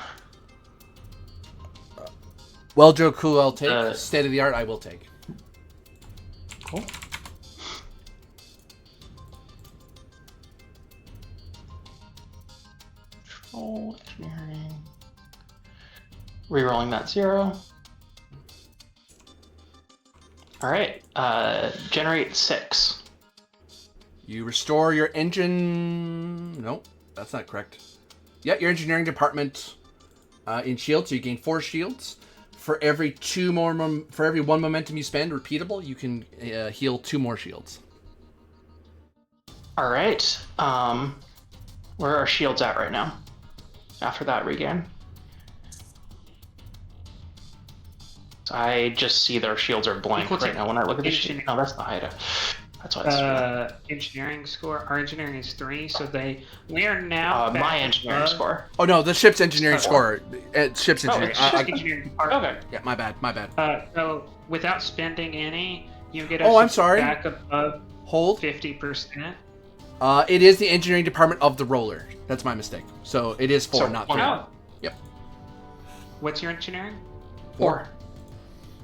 A: Well, Joe Cool, I'll take.
B: Uh,
A: State of the art, I will take.
B: Cool. Control engineering. Rerolling that 0. All right. Generate 6.
A: You restore your engine. Nope, that's not correct. Yeah, your engineering department in shields. So you gain 4 shields. For every 2 more, for every 1 momentum you spend, repeatable, you can heal 2 more shields.
B: All right. Where are shields at right now? After that regain. I just see their shields are blank
E: Equal to
B: right now when I look at the shield. No, that's the Haida. That's why it's
E: Engineering score. Our engineering is 3, so we are now.
B: my
E: back
B: engineering
E: above-
B: score.
A: Oh no, the ship's engineering
B: Oh.
A: score. Ship's engineering.
B: it's
E: Ship's engineering department.
B: Okay.
A: Yeah, my bad. My bad.
E: So without spending any, you get
A: Oh,
E: us
A: I'm sorry.
E: back above
A: Hold.
E: 50%.
A: It is the engineering department of the roller. That's my mistake. So it is 4,
B: So,
A: not 3.
B: wow.
A: Yep.
E: What's your engineering?
B: 4.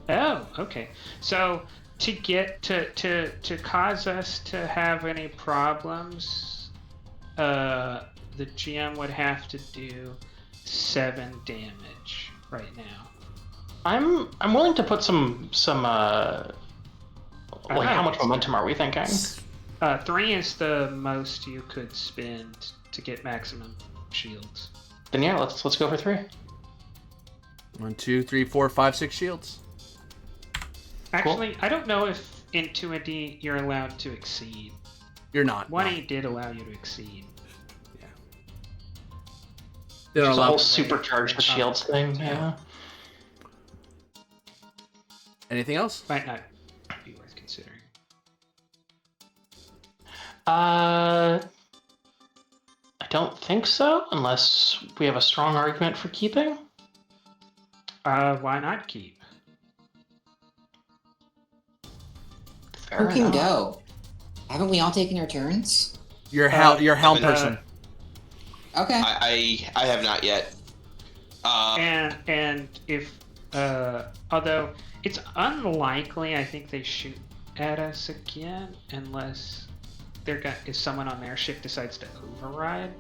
E: Oh, okay. So to get to cause us to have any problems, the GM would have to do 7 damage right now.
B: I'm willing to put some like how much momentum are we thinking?
E: 3 is the most you could spend to get maximum shields.
B: Then yeah, let's go for 3.
A: 1, 2, 3, 4, 5, 6 shields.
E: Actually, I don't know if in 2D you're allowed to exceed.
A: You're not.
E: 1E did allow you to exceed.
A: They don't
B: There's a
A: allow.
B: whole supercharge the shields thing. Yeah.
A: Anything else?
E: Might not be worth considering.
B: I don't think so, unless we have a strong argument for keeping.
E: Why not keep?
B: Fair
C: Who can
B: enough.
C: go? Haven't we all taken our turns?
A: Your helm
D: uh,
A: person.
C: Okay.
D: I have not yet.
E: And if although it's unlikely, I think they shoot at us again unless if someone on their ship decides to override,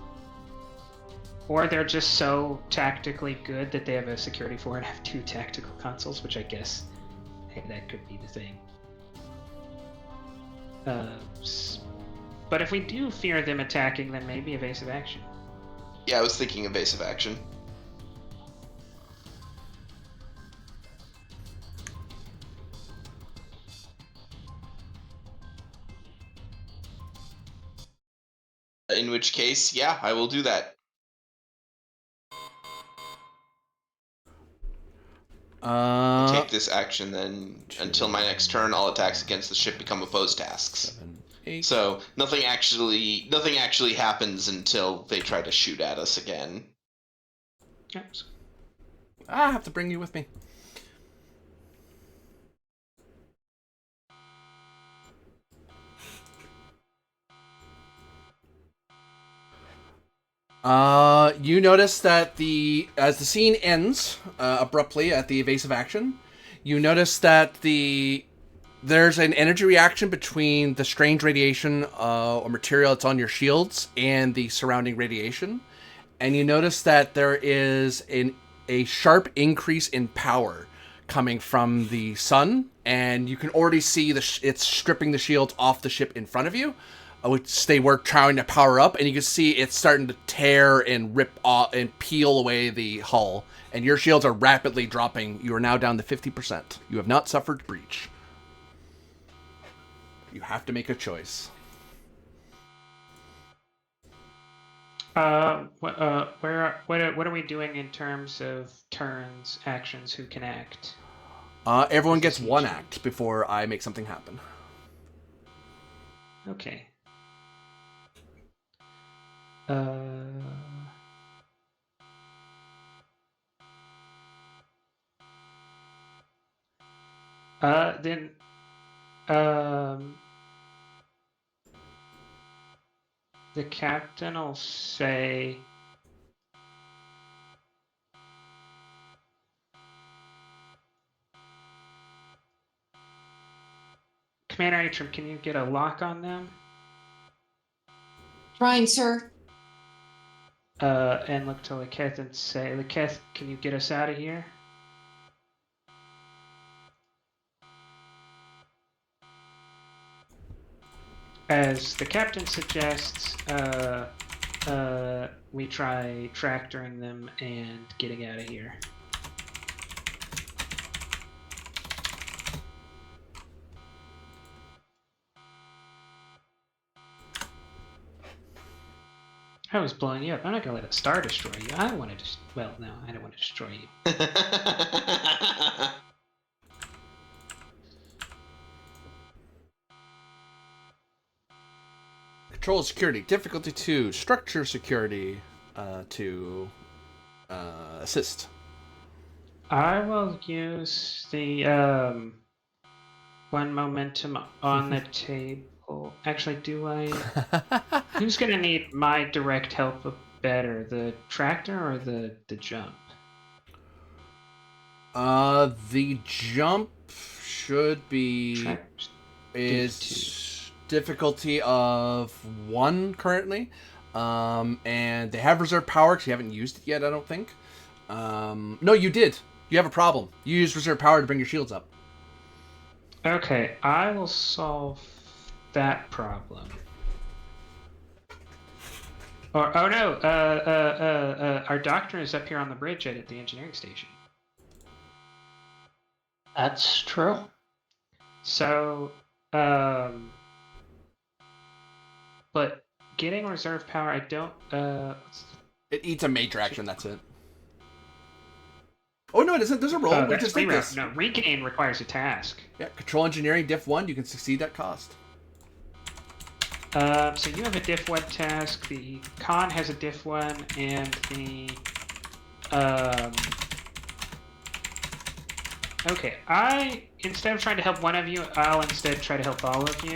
E: or they're just so tactically good that they have a security floor and have 2 tactical consoles, which I guess, hey, that could be the thing. But if we do fear them attacking, then maybe evasive action.
D: Yeah, I was thinking evasive action. In which case, yeah, I will do that. Take this action, then until my next turn, all attacks against the ship become opposed tasks.
A: 7, 8.
D: So nothing actually happens until they try to shoot at us again.
E: Oops.
A: I have to bring you with me. You notice that as the scene ends abruptly at the evasive action, you notice that there's an energy reaction between the strange radiation or material that's on your shields and the surrounding radiation, and you notice that there is a sharp increase in power coming from the sun, and you can already see it's stripping the shields off the ship in front of you, which they were trying to power up, and you can see it's starting to tear and rip off and peel away the hull, and your shields are rapidly dropping. You are now down to 50%. You have not suffered breach. You have to make a choice.
E: What are we doing in terms of turns, actions? Who can act?
A: Everyone gets one act before I make something happen.
E: Okay. Then, the captain will say, Commander Atrim, can you get a lock on them?
C: Trying, sir.
E: And look to Laketh and say, Laketh, can you get us out of here? As the captain suggests, we try tractoring them and getting out of here. I was blowing you up. I'm not gonna let a star destroy you. I wanted to. Well, no, I don't want to destroy you.
A: Control security. Difficulty 2. Structure security to assist.
E: I will use the one momentum on the table. Actually, do I? Who's gonna need my direct help better, the tractor or the jump?
A: The jump should be is difficulty of 1 currently, and they have reserve power because you haven't used it yet. I don't think. No, you did. You have a problem. You used reserve power to bring your shields up.
E: Okay, I will solve that problem. Or oh no, our doctor is up here on the bridge at the engineering station.
B: That's true.
E: So, but getting reserve power, I don't.
A: It eats a major action. That's it. Oh no, it isn't. There's a roll. We just did this.
E: No, regain requires a task.
A: Yeah, control engineering diff 1. You can succeed at cost.
E: So you have a diff 1 task. The con has a diff 1, and the Okay, instead of trying to help one of you, I'll instead try to help all of you.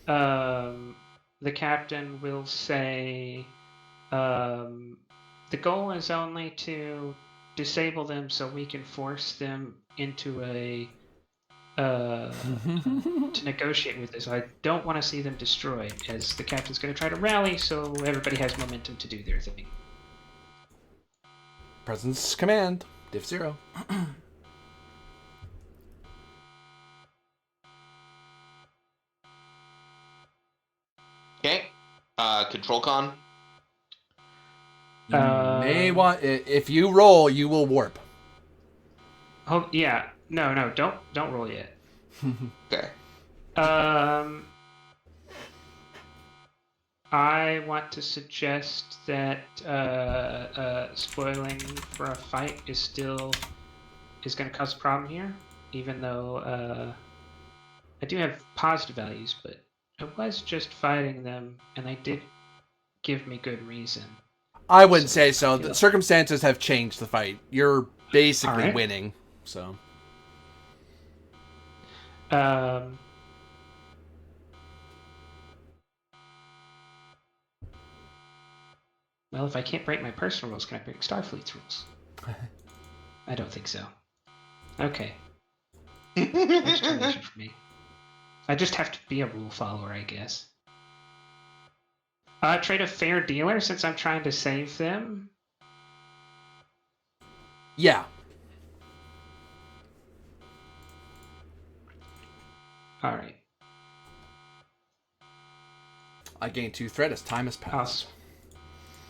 E: The captain will say, the goal is only to disable them so we can force them into a to negotiate with us. I don't want to see them destroyed, as the captain's going to try to rally so everybody has momentum to do their thing.
A: Presence command. Diff 0.
D: Okay. Control con.
A: You may want, if you roll, you will warp.
E: Oh yeah, no, don't roll yet.
D: Okay.
E: I want to suggest that spoiling for a fight is going to cause a problem here, even though I do have positive values, but I was just fighting them, and they did give me good reason.
A: I wouldn't say so. The circumstances have changed the fight. You're basically winning, so.
E: Well, if I can't break my personal rules, can I break Starfleet's rules? I don't think so. Okay. That's termination for me. I just have to be a rule follower, I guess. Trade a fair dealer since I'm trying to save them.
A: Yeah.
E: All right.
A: I gain 2 threat as time has
E: I'll
A: passed.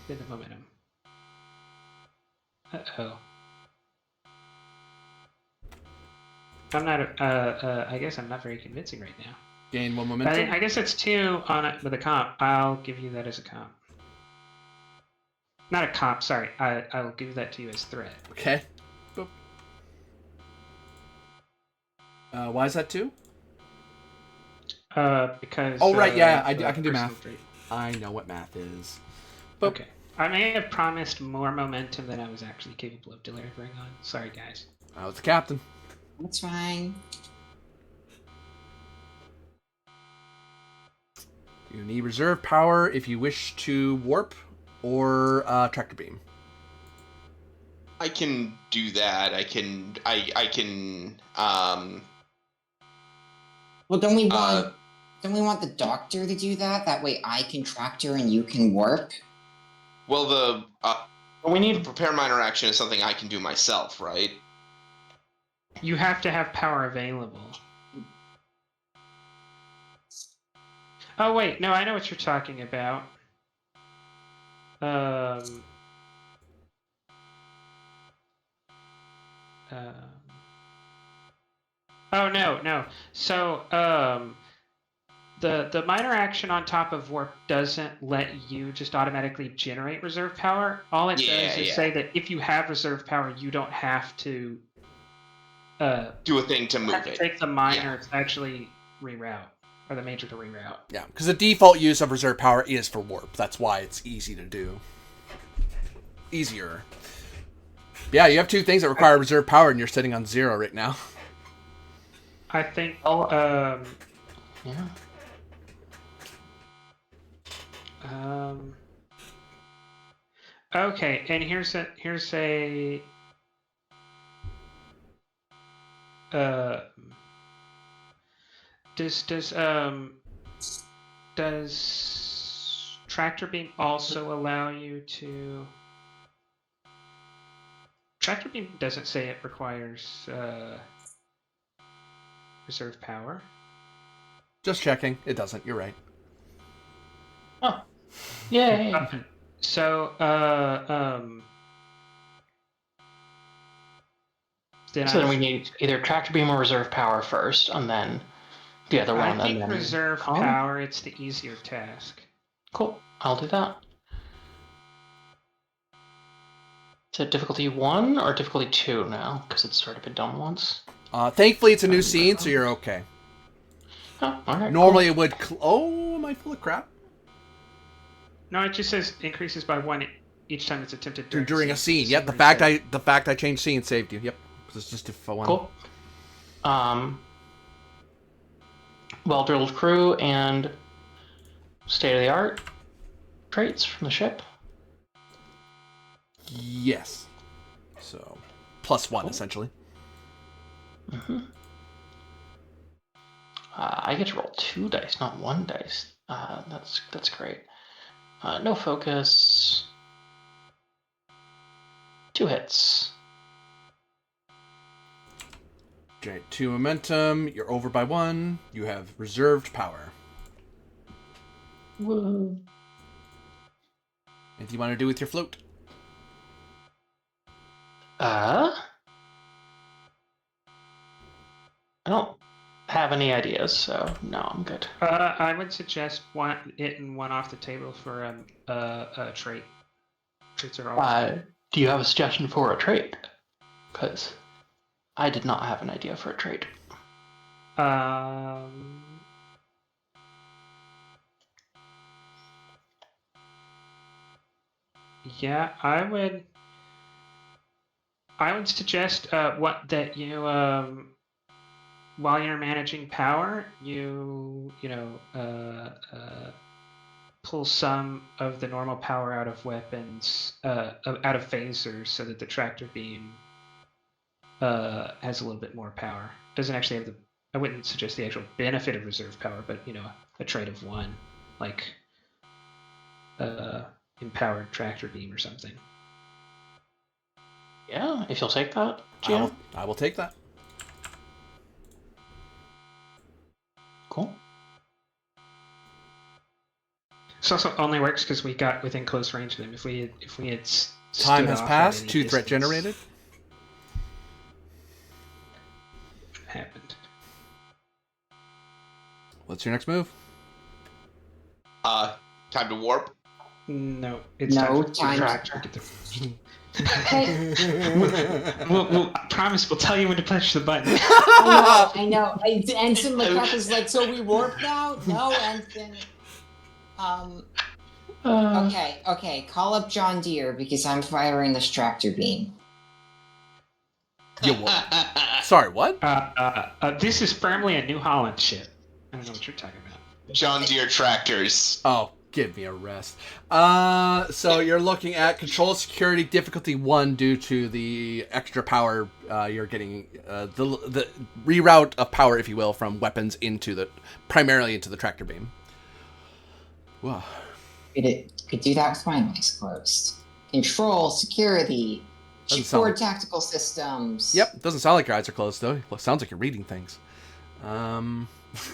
E: spin the momentum. Uh-oh. I'm not, I guess I'm not very convincing right now.
A: Gain 1 momentum.
E: I guess it's 2 on it with a comp. I'll give you that as a comp. Not a comp, sorry. I'll give that to you as threat.
A: Okay. Boop. Why is that 2?
E: Because...
A: Oh, right, yeah, I
E: the
A: can do
E: personal
A: math.
E: trait.
A: I know what math is. Boop.
E: Okay. I may have promised more momentum than I was actually capable of delivering on. Sorry, guys.
A: I was the captain.
C: That's fine.
A: You need reserve power if you wish to warp or tractor beam.
D: I can do that. I can.
C: Well, don't we want the doctor to do that? That way I can tractor and you can warp.
D: Well, the
B: We need.
D: prepare minor action is something I can do myself, right?
E: You have to have power available. Oh, wait. No, I know what you're talking about. Oh, no. So, the minor action on top of warp doesn't let you just automatically generate reserve power. All it does is say that if you have reserve power, you don't have to
D: Do a thing to move
E: have to
D: it.
E: take the minor to actually reroute, or the major to reroute.
A: Yeah, because the default use of reserve power is for warp. That's why it's easy to do. Easier. Yeah, you have 2 things that require reserve power, and you're sitting on 0 right now.
E: I think.
B: Yeah.
E: Okay, and here's a does tractor beam also allow you to? Tractor beam doesn't say it requires reserve power.
A: Just checking. It doesn't. You're right.
B: Oh. Yay.
E: So
B: Then we need either tractor beam or reserve power first, and then the other one.
E: I think
B: and then
E: reserve power. It's the easier task.
B: Cool. I'll do that. Is it difficulty 1 or difficulty 2 now? Because it's already been done once.
A: Thankfully, it's a new scene, so you're okay.
B: Oh, all right.
A: Normally, it would. Oh, am I full of crap?
E: No, it just says increases by 1 each time it's attempted
A: During a scene. Yep. The fact I changed scene saved you. Yep. It's just for one.
B: Cool. Well-drilled crew and state-of-the-art traits from the ship.
A: Yes. So, +1 essentially.
B: Mm-hmm. I get to roll 2 dice, not 1 dice. That's great. No focus. 2 hits.
A: Generate 2 momentum. You're over by 1. You have reserved power.
B: Woo.
A: Anything you want to do with your float?
B: I don't have any ideas, so no, I'm good.
E: I would suggest hitting 1 off the table for a trait. Traits are all.
B: Do you have a suggestion for a trait? Because I did not have an idea for a trait.
E: Yeah, I would suggest that you while you're managing power, you pull some of the normal power out of weapons, out of phasers, so that the tractor beam has a little bit more power. Doesn't actually have the. I wouldn't suggest the actual benefit of reserve power, but a trait of 1, like empowered tractor beam or something.
B: Yeah, if you'll take that, GM.
A: I will take that.
B: Cool.
E: This also only works because we got within close range of them. If we had
A: Time
E: stood
A: has
E: off at
A: passed.
E: any
A: 2 threat
E: distance,
A: generated.
E: happened.
A: What's your next move?
D: Time to warp.
E: No, it's
C: No,
E: time
C: time-
E: to get the. I promise we'll tell you when to push the button.
C: I know. Ensign McCuff is like, so we warp now? No, Ensign. Okay. Call up John Deere because I'm firing this tractor beam.
A: You what? Sorry, what?
E: This is firmly a New Holland ship. I don't know what you're talking about.
D: John Deere tractors.
A: Oh, give me a rest. So you're looking at control security difficulty 1 due to the extra power you're getting, the reroute of power, if you will, from weapons primarily into the tractor beam. Wow.
C: Could do that with my eyes closed. Control security.
A: Doesn't sound
C: Shipboard
A: like-
C: tactical systems.
A: Yep, doesn't sound like your eyes are closed though. It sounds like you're reading things.
C: You know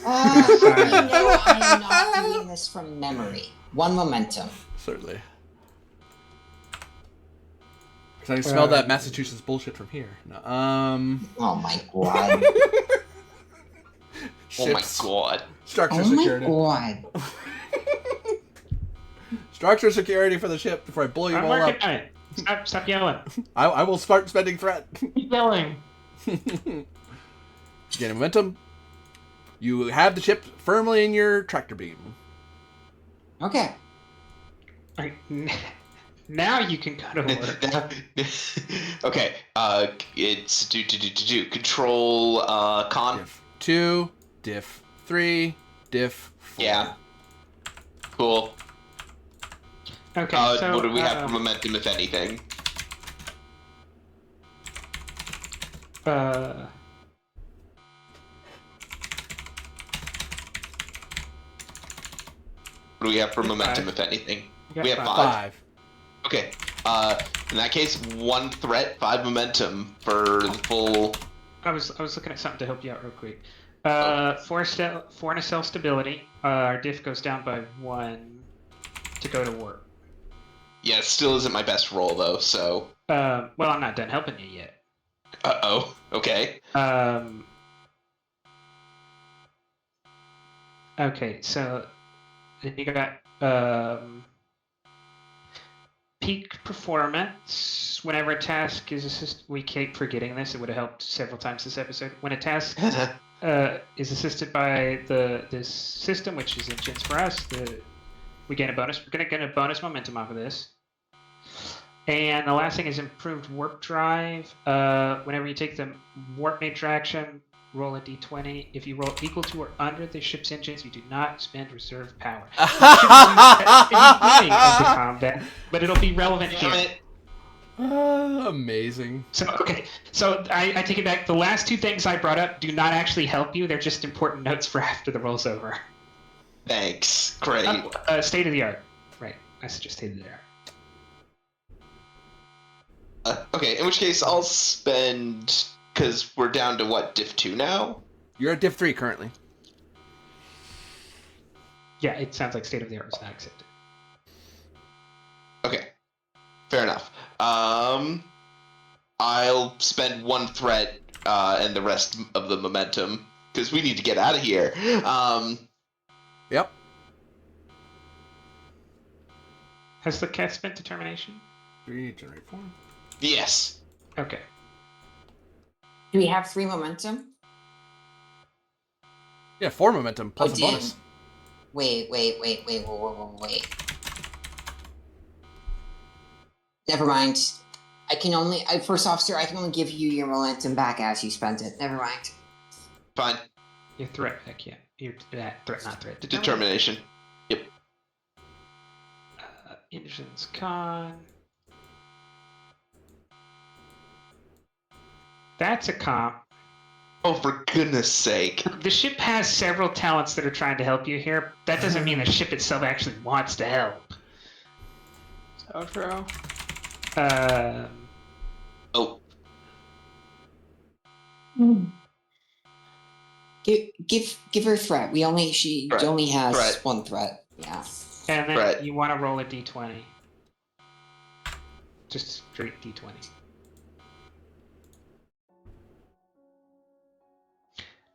C: I am not doing this from memory. 1 momentum.
A: Certainly. Because I can smell that Massachusetts bullshit from here. No,
C: Oh my god.
D: Oh my
A: ships,
D: god.
A: Structure
C: Oh my
A: security.
C: god.
A: Structure security for the ship before I blow you
E: I'm
A: all up.
E: working on it. Stop yelling.
A: I will start spending threat.
B: Keep yelling.
A: Gain momentum. You have the ship firmly in your tractor beam.
C: Okay.
E: Alright, now you can go to work.
D: Okay. It's do control con.
A: Diff 2, diff 3, diff 4.
D: Yeah. Cool.
E: Okay, so
D: What do we have for momentum, if anything? What do we have for momentum,
E: 5.
D: if anything?
E: You got
D: We have
E: 5.
A: 5.
D: Okay. In that case, 1 threat, 5 momentum for the full.
E: I was looking at something to help you out real quick. 4 nacelle stability. Our diff goes down by 1 to go to warp.
D: Yeah, it still isn't my best roll though. So.
E: Well, I'm not done helping you yet.
D: Oh. Okay.
E: Okay, so then you got peak performance. Whenever a task is assisted, we keep forgetting this. It would have helped several times this episode. When a task is assisted by this system, which is engines for us, we gain a bonus. We're gonna get a bonus momentum off of this. And the last thing is improved warp drive. Whenever you take the warp major action, roll a d20. If you roll equal to or under the ship's engines, you do not spend reserve power. At the beginning of the combat, but it'll be relevant
D: Damn
E: here.
D: it.
A: Amazing.
E: So I take it back. The last 2 things I brought up do not actually help you. They're just important notes for after the roll's over.
D: Thanks. Great.
E: State of the art. Right. I suggest state of the art.
D: Okay, in which case I'll spend, because we're down to what, diff 2 now?
A: You're at diff 3 currently.
E: Yeah, it sounds like state of the art was not accepted.
D: Okay, fair enough. I'll spend 1 threat and the rest of the momentum, because we need to get out of here.
A: Yep.
E: Has the cat spent determination?
A: 3, generate 4.
D: Yes.
E: Okay.
C: Do we have 3 momentum?
A: Yeah, 4 momentum plus a
C: damn.
A: bonus.
C: Wait. Never mind. First officer, I can only give you your momentum back as you spent it. Never mind.
D: Fine.
E: Your threat back, yeah. Your threat, not threat.
D: Determination. Yep.
E: Engine's con. That's a comp.
D: Oh, for goodness sake.
E: The ship has several talents that are trying to help you here. That doesn't mean the ship itself actually wants to help.
B: Outro.
D: Oh,
C: Give her a threat. She
D: Threat.
C: only has
D: Threat.
C: one threat. Yeah.
E: And then
D: Right.
E: you want to roll a d20. Just straight d20.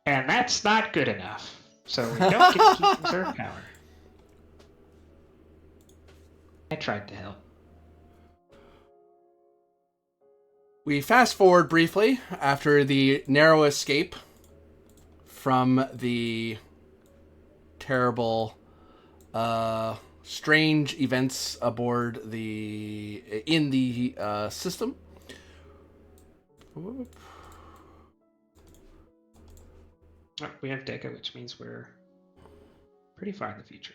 E: And that's not good enough. So we don't get to keep reserve power. I tried to help.
A: We fast forward briefly after the narrow escape from the terrible, strange events aboard in the system. Whoop.
E: Oh, we have Deca, which means we're pretty far in the future.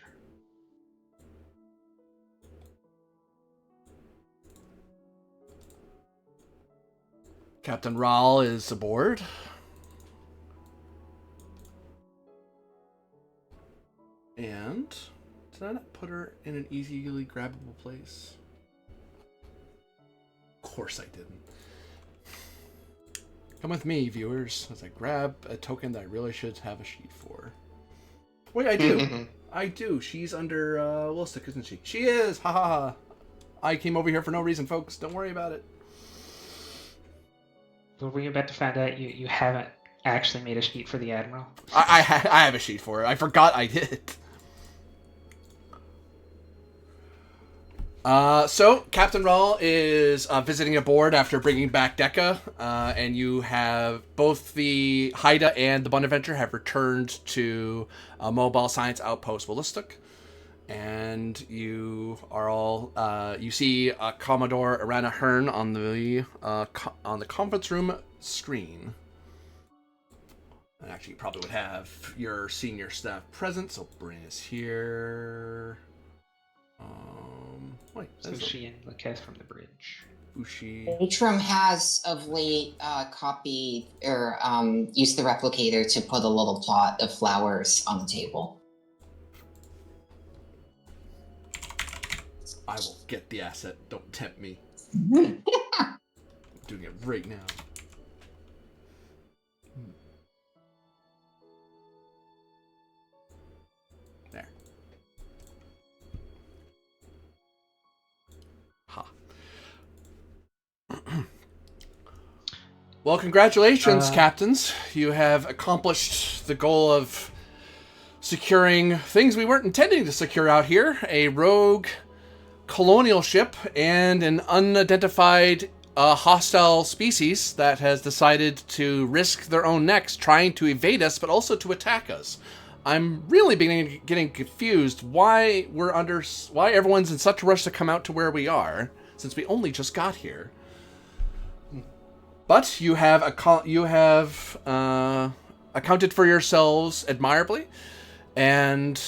A: Captain Rahl is aboard. And did I not put her in an easily grabbable place? Of course I didn't. Come with me, viewers, as I grab a token that I really should have a sheet for. Wait, I do. I do. She's under Wilstick, isn't she? She is! Ha ha ha. I came over here for no reason, folks. Don't worry about it.
E: Well, we're about to find out you haven't actually made a sheet for the Admiral.
A: I have a sheet for her. I forgot I did. So Captain Rahl is visiting aboard after bringing back Deca, and you have both the Haida and the Bonaventure have returned to Mobile Science Outpost Willistic, and you are all you see Commodore Arana Hearn on the conference room screen. And actually, you probably would have your senior staff present, so Bryn is here. Wait,
E: Sushi and Laquette from the bridge.
A: Bushi.
C: Atrum has of late copied or used the replicator to put a little plot of flowers on the table.
A: I will get the asset. Don't tempt me. I'm doing it right now. There. Ha. Well, congratulations, captains. You have accomplished the goal of securing things we weren't intending to secure out here. A rogue colonial ship and an unidentified hostile species that has decided to risk their own necks trying to evade us, but also to attack us. I'm really getting confused why everyone's in such a rush to come out to where we are, since we only just got here. But you have accounted for yourselves admirably, and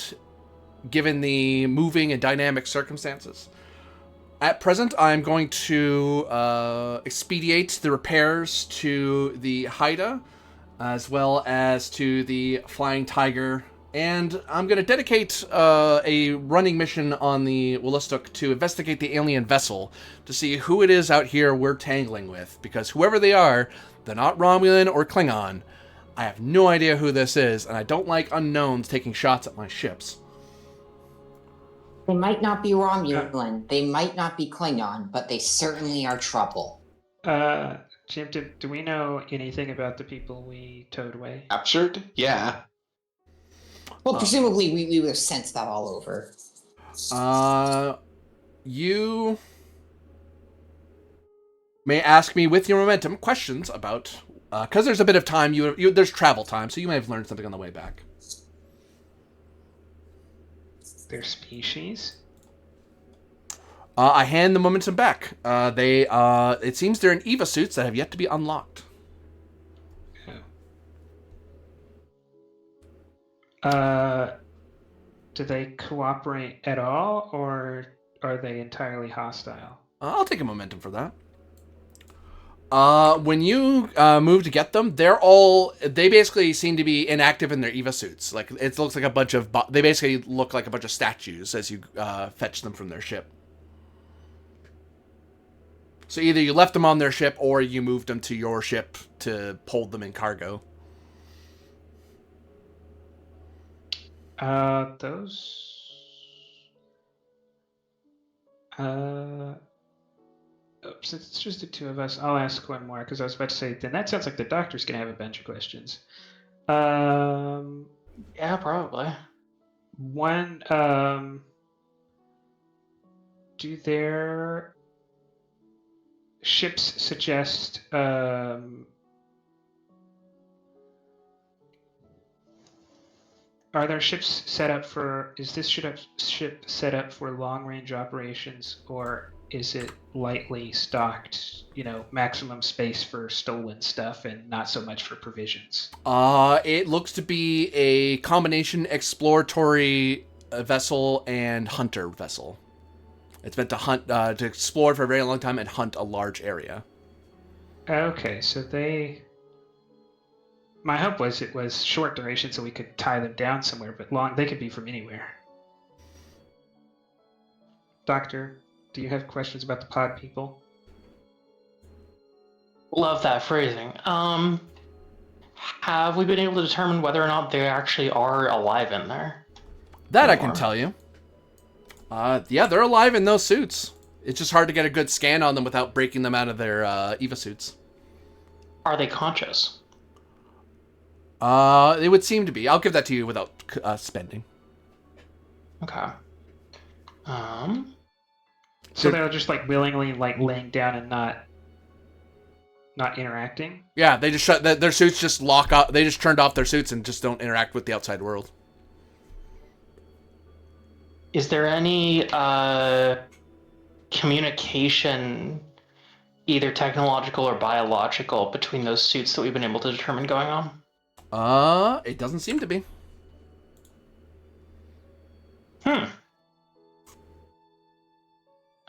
A: given the moving and dynamic circumstances. At present, I'm going to expedite the repairs to the Haida, as well as to the Flying Tiger, and I'm going to dedicate a running mission on the Willistok to investigate the alien vessel to see who it is out here we're tangling with, because whoever they are, they're not Romulan or Klingon. I have no idea who this is, and I don't like unknowns taking shots at my ships.
C: They might not be Romulan, they might not be Klingon, but they certainly are trouble.
E: Jim, do we know anything about the people we towed away?
D: Captured? Yeah.
C: Well, presumably we would have sensed that all over.
A: You may ask me with your momentum questions about, because there's a bit of time, there's travel time, so you may have learned something on the way back.
E: Their species?
A: I hand the momentum back. It seems they're in EVA suits that have yet to be unlocked.
E: Oh. Do they cooperate at all, or are they entirely hostile?
A: I'll take a momentum for that. When you move to get them, they basically seem to be inactive in their EVA suits. Like, it looks like a bunch of, they basically look like a bunch of statues as you fetch them from their ship. So either you left them on their ship or you moved them to your ship to hold them in cargo.
E: Since it's just the two of us, I'll ask one more, because I was about to say, then that sounds like the doctor's going to have a bunch of questions.
B: Yeah, probably.
E: One, do their ships suggest, are their ships set up for, is this ship set up for long-range operations, or is it lightly stocked, maximum space for stolen stuff and not so much for provisions?
A: It looks to be a combination exploratory vessel and hunter vessel. It's meant to hunt, to explore for a very long time and hunt a large area.
E: Okay, so my hope was it was short duration so we could tie them down somewhere, but long, they could be from anywhere. Doctor, do you have questions about the pod people?
B: Love that phrasing. Have we been able to determine whether or not they actually are alive in there?
A: That I can tell you. Yeah, they're alive in those suits. It's just hard to get a good scan on them without breaking them out of their EVA suits.
B: Are they conscious?
A: It would seem to be. I'll give that to you without spending.
B: Okay.
E: So they're just willingly laying down and not interacting?
A: Yeah, they just their suits just lock up. They just turned off their suits and just don't interact with the outside world.
B: Is there any communication, either technological or biological, between those suits that we've been able to determine going on?
A: It doesn't seem to be.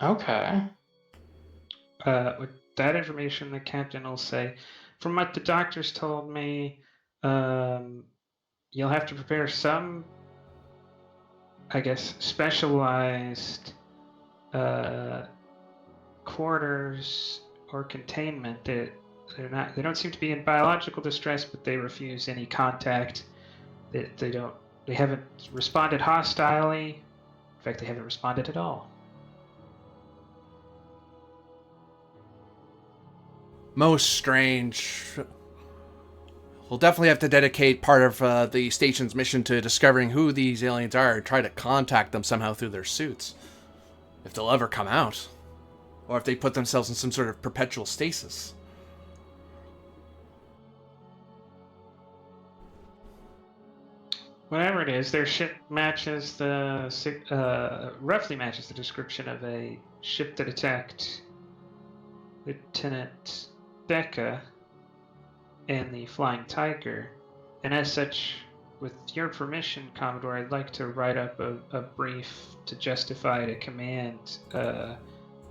B: Okay.
E: With that information, the captain will say, from what the doctors told me, you'll have to prepare some, I guess, specialized quarters or containment. They don't seem to be in biological distress, but they refuse any contact. They haven't responded hostilely. In fact, they haven't responded at all.
A: Most strange. We'll definitely have to dedicate part of the station's mission to discovering who these aliens are and try to contact them somehow through their suits. If they'll ever come out. Or if they put themselves in some sort of perpetual stasis.
E: Whatever it is, their ship matches roughly matches the description of a ship that attacked Lieutenant Becca and the Flying Tiger. And as such, with your permission, Commodore, I'd like to write up a brief to justify to command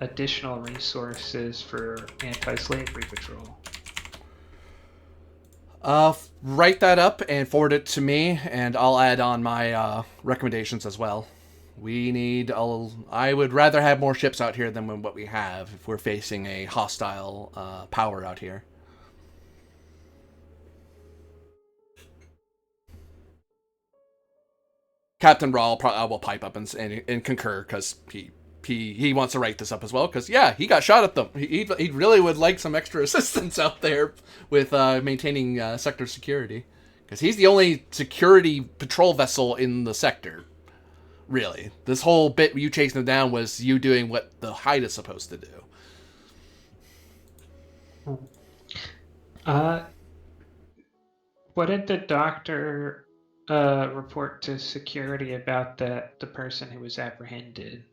E: additional resources for anti-slavery patrol.
A: Write that up and forward it to me, and I'll add on my recommendations as well. I would rather have more ships out here than what we have if we're facing a hostile power out here. Captain Rawl will pipe up and concur, because he wants to write this up as well, because yeah, he got shot at them. He really would like some extra assistance out there with maintaining sector security, because he's the only security patrol vessel in the sector. Really, this whole bit you chasing them down was you doing what the Hyde is supposed to do.
E: What did the doctor report to security about the person who was apprehended?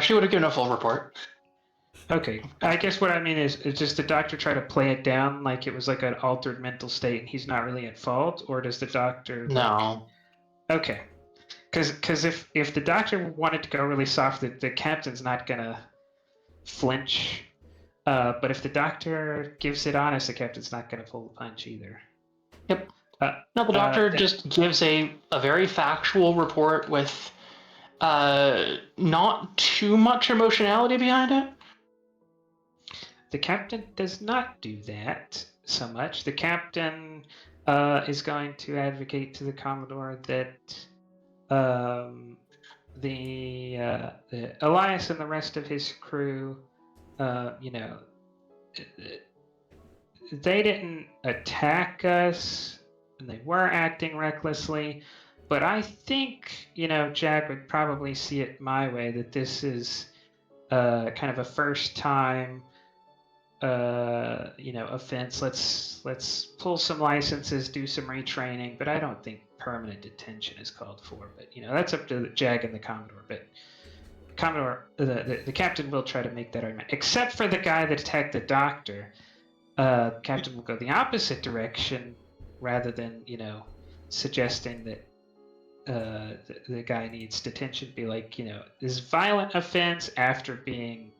B: She would have given a full report.
E: Okay, I guess what I mean is just the doctor try to play it down like it was like an altered mental state and he's not really at fault, or does the doctor...
B: No.
E: Okay. Because if the doctor wanted to go really soft, the captain's not gonna flinch. But if the doctor gives it honest, the captain's not gonna pull the punch either.
B: Yep.
E: Uh,
B: No, the doctor
E: then-
B: just gives a very factual report with not too much emotionality behind it.
E: The captain does not do that so much. The captain is going to advocate to the Commodore that the Elias and the rest of his crew, they didn't attack us, and they were acting recklessly. But I think, Jag would probably see it my way, that this is kind of a first time offense. Let's pull some licenses, do some retraining, but I don't think permanent detention is called for. But that's up to Jag and the Commodore. But Commodore, the captain will try to make that argument, except for the guy that attacked the doctor. Captain will go the opposite direction, rather than suggesting that the guy needs detention. Be like, this violent offense, after being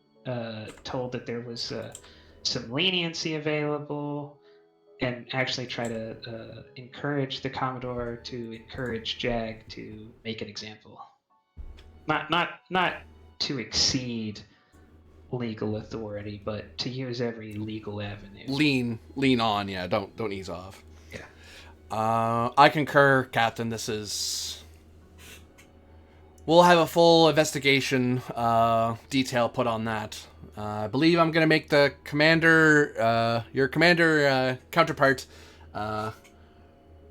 E: told that there was some leniency available, and actually try to encourage the Commodore to encourage Jag to make an example. Not to exceed legal authority, but to use every legal avenue.
A: Lean on, yeah. Don't ease off.
E: Yeah.
A: I concur, Captain. We'll have a full investigation detail put on that. I believe I'm going to make the commander, your commander counterpart,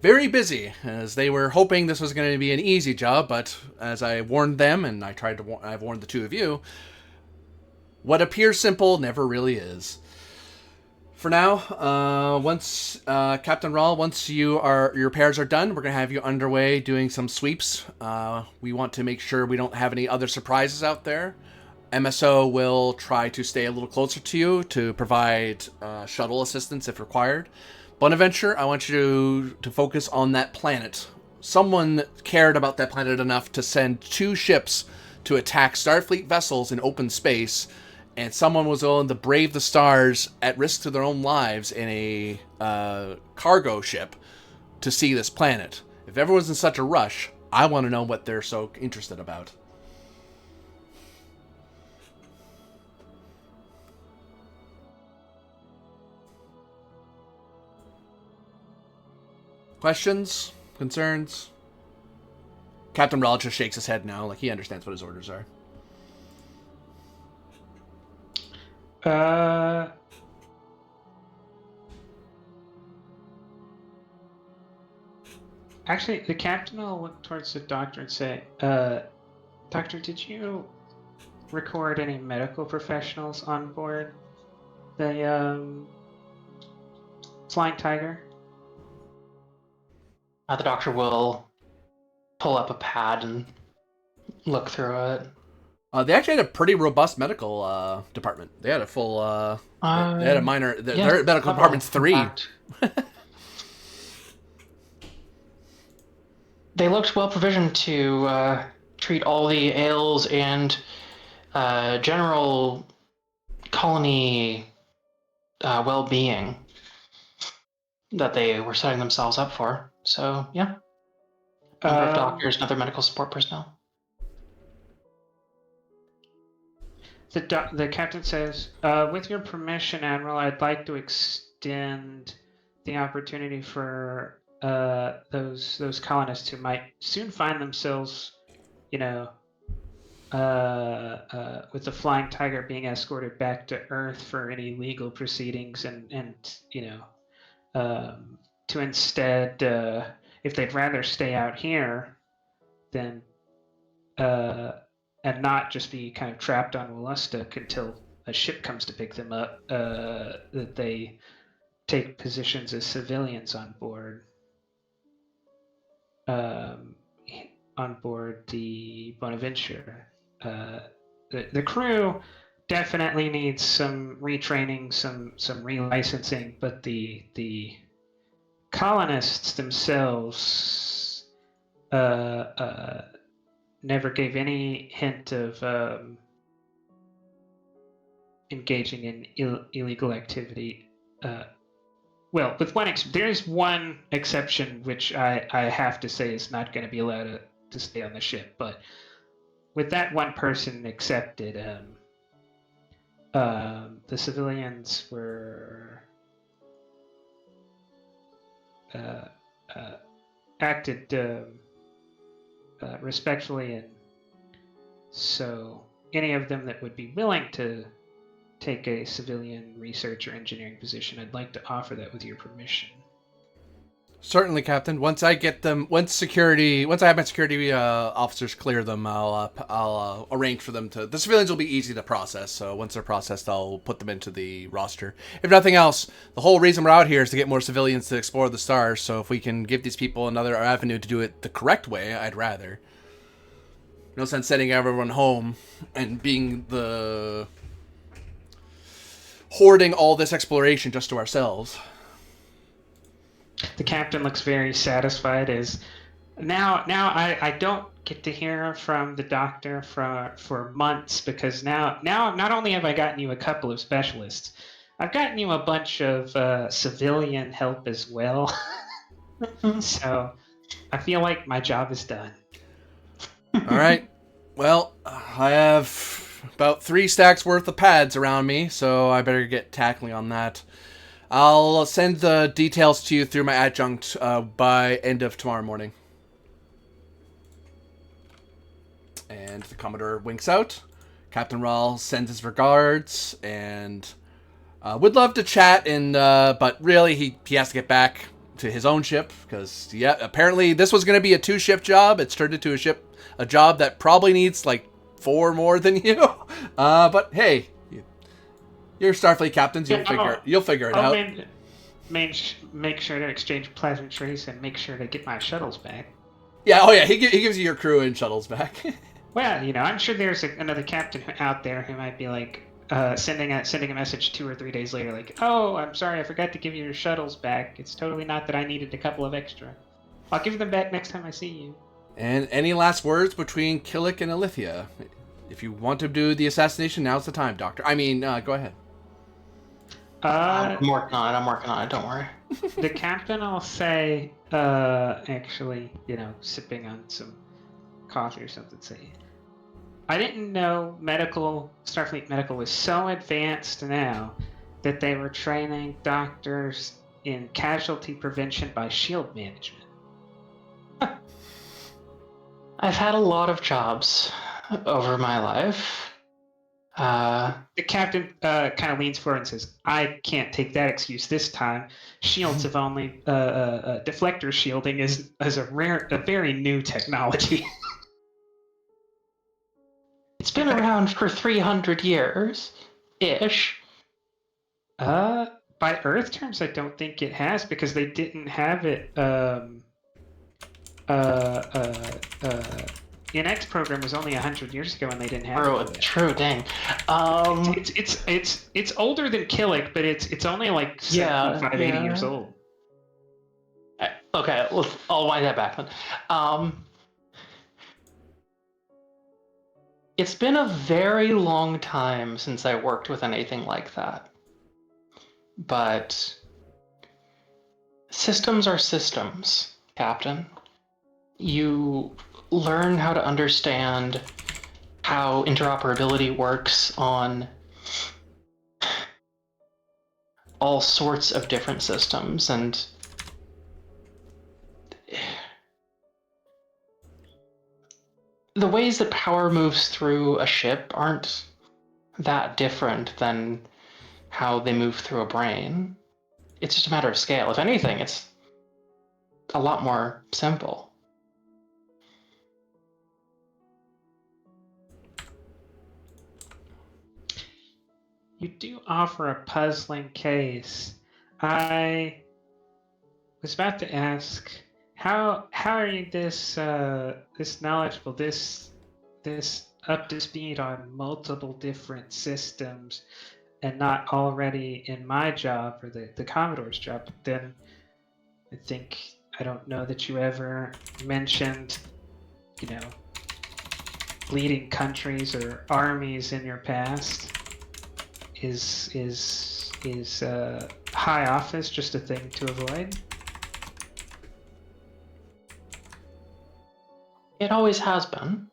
A: very busy, as they were hoping this was going to be an easy job, but as I warned them, and I've warned the two of you, what appears simple never really is. For now, once Captain Rawl, once your repairs are done, we're going to have you underway doing some sweeps. We want to make sure we don't have any other surprises out there. MSO will try to stay a little closer to you to provide shuttle assistance if required. Bonaventure, I want you to focus on that planet. Someone cared about that planet enough to send 2 ships to attack Starfleet vessels in open space, and someone was willing to brave the stars at risk to their own lives in a cargo ship to see this planet. If everyone's in such a rush, I want to know what they're so interested about. Questions? Concerns? Captain Rawl just shakes his head now, like he understands what his orders are.
E: Actually, the captain will look towards the doctor and say, Doctor, did you record any medical professionals on board the Flying Tiger?
B: The doctor will pull up a pad and look through it.
A: They actually had a pretty robust medical department. They had a full. They had a minor. Their medical department's 3.
B: They looked well provisioned to treat all the ails and general colony well-being that they were setting themselves up for. So, yeah. Number of doctors and other medical support personnel.
E: The captain says, with your permission, Admiral, I'd like to extend the opportunity for those colonists who might soon find themselves, with the Flying Tiger being escorted back to Earth for any legal proceedings, and to instead, if they'd rather stay out here, then and not just be kind of trapped on Wollustic until a ship comes to pick them up, that they take positions as civilians on board the Bonaventure. The crew definitely needs some retraining, some relicensing, but the colonists themselves never gave any hint of engaging in illegal activity. Well, with there is one exception which I have to say is not going to be allowed to stay on the ship, but with that one person accepted, the civilians were acted respectfully, and so any of them that would be willing to take a civilian research or engineering position, I'd like to offer that with your permission.
A: Certainly, Captain. Once I have my security officers clear them, I'll arrange for them to. The civilians will be easy to process. So once they're processed, I'll put them into the roster. If nothing else, the whole reason we're out here is to get more civilians to explore the stars. So if we can give these people another avenue to do it the correct way, I'd rather. No sense sending everyone home and being hoarding all this exploration just to ourselves.
E: The captain looks very satisfied as now I don't get to hear from the doctor for months, because now not only have I gotten you a couple of specialists, I've gotten you a bunch of civilian help as well. So I feel like my job is done.
A: All right. Well, I have about 3 stacks worth of pads around me, so I better get tackling on that. I'll send the details to you through my adjunct by end of tomorrow morning. And the Commodore winks out. Captain Rahl sends his regards and would love to chat, but really he has to get back to his own ship because apparently this was going to be a 2-ship job. It's turned into a job that probably needs like 4 more than you. But hey. You're Starfleet captains. You'll figure it out.
E: Make sure to exchange pleasantries and make sure to get my shuttles back.
A: Yeah. Oh yeah. He gives you your crew and shuttles back.
E: Well, I'm sure there's another captain out there who might be like sending a message 2 or 3 days later, like, "Oh, I'm sorry, I forgot to give you your shuttles back. It's totally not that I needed a couple of extra. I'll give them back next time I see you."
A: And any last words between Killick and Alithia? If you want to do the assassination, now's the time, Doctor. I mean, go ahead.
B: I'm working on it, don't worry.
E: The captain, I'll say, actually, sipping on some coffee or something, say, I didn't know Starfleet Medical was so advanced now that they were training doctors in casualty prevention by shield management.
B: I've had a lot of jobs over my life.
E: The captain kind of leans forward and says, I can't take that excuse this time. Shields have only... deflector shielding is a very new technology.
B: It's been around for 300 years-ish.
E: By Earth terms, I don't think it has, because they didn't have it... The X program was only 100 years ago, and they didn't have it.
B: True, dang.
E: It's older than Killick, but it's only like 75, 80 years old.
B: Okay, I'll wind that back then. It's been a very long time since I worked with anything like that. But systems are systems, Captain. You learn how to understand how interoperability works on all sorts of different systems, and the ways that power moves through a ship aren't that different than how they move through a brain. It's just a matter of scale. If anything, it's a lot more simple.
E: You do offer a puzzling case. I was about to ask, how are you this knowledgeable, this up to speed on multiple different systems, and not already in my job or the Commodore's job? But then I don't know that you ever mentioned, leading countries or armies in your past? Is high office just a thing to avoid?
B: It always has been.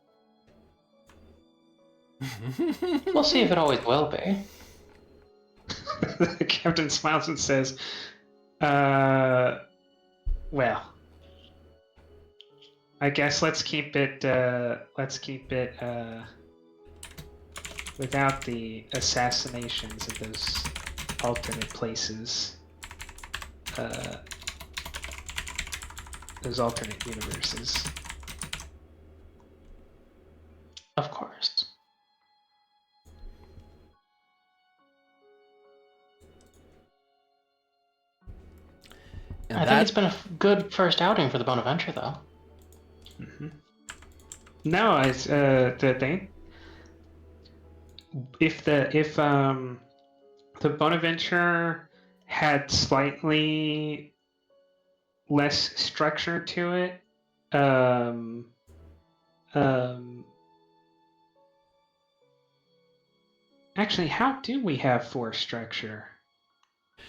B: We'll see if it always will be.
E: The captain smiles and says, well, I guess let's keep it without the assassinations of those alternate places, those alternate universes.
B: Of course.
A: And
B: I think it's been a good first outing for the Bonaventure, though.
E: Mm-hmm. No, it's the thing. If the Bonaventure had slightly less structure to it, actually, how do we have force structure?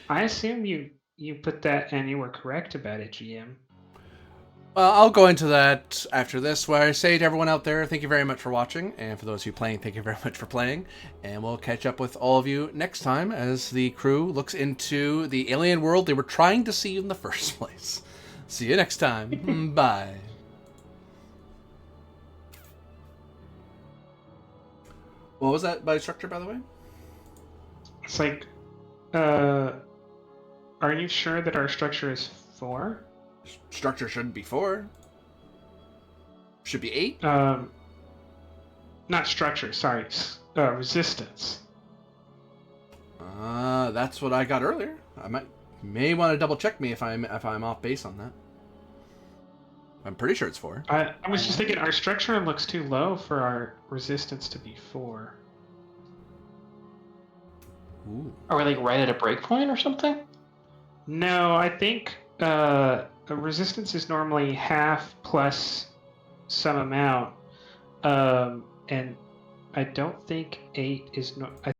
E: I assume you put that and you were correct about it, GM.
A: Well, I'll go into that after this, where I say to everyone out there, thank you very much for watching, and for those of you playing, thank you very much for playing, and we'll catch up with all of you next time as the crew looks into the alien world they were trying to see in the first place. See you next time. Bye. What was that by structure, by the way?
E: It's like, are you sure that our structure is 4?
A: Structure shouldn't be 4. Should be 8.
E: Not structure, sorry. Resistance.
A: That's what I got earlier. I may want to double check me if I'm off base on that. I'm pretty sure it's 4.
E: I was just thinking our structure looks too low for our resistance to be 4.
A: Ooh.
B: Are we like right at a breakpoint or something?
E: No, I think a resistance is normally half plus some amount, and I don't think 8 is no.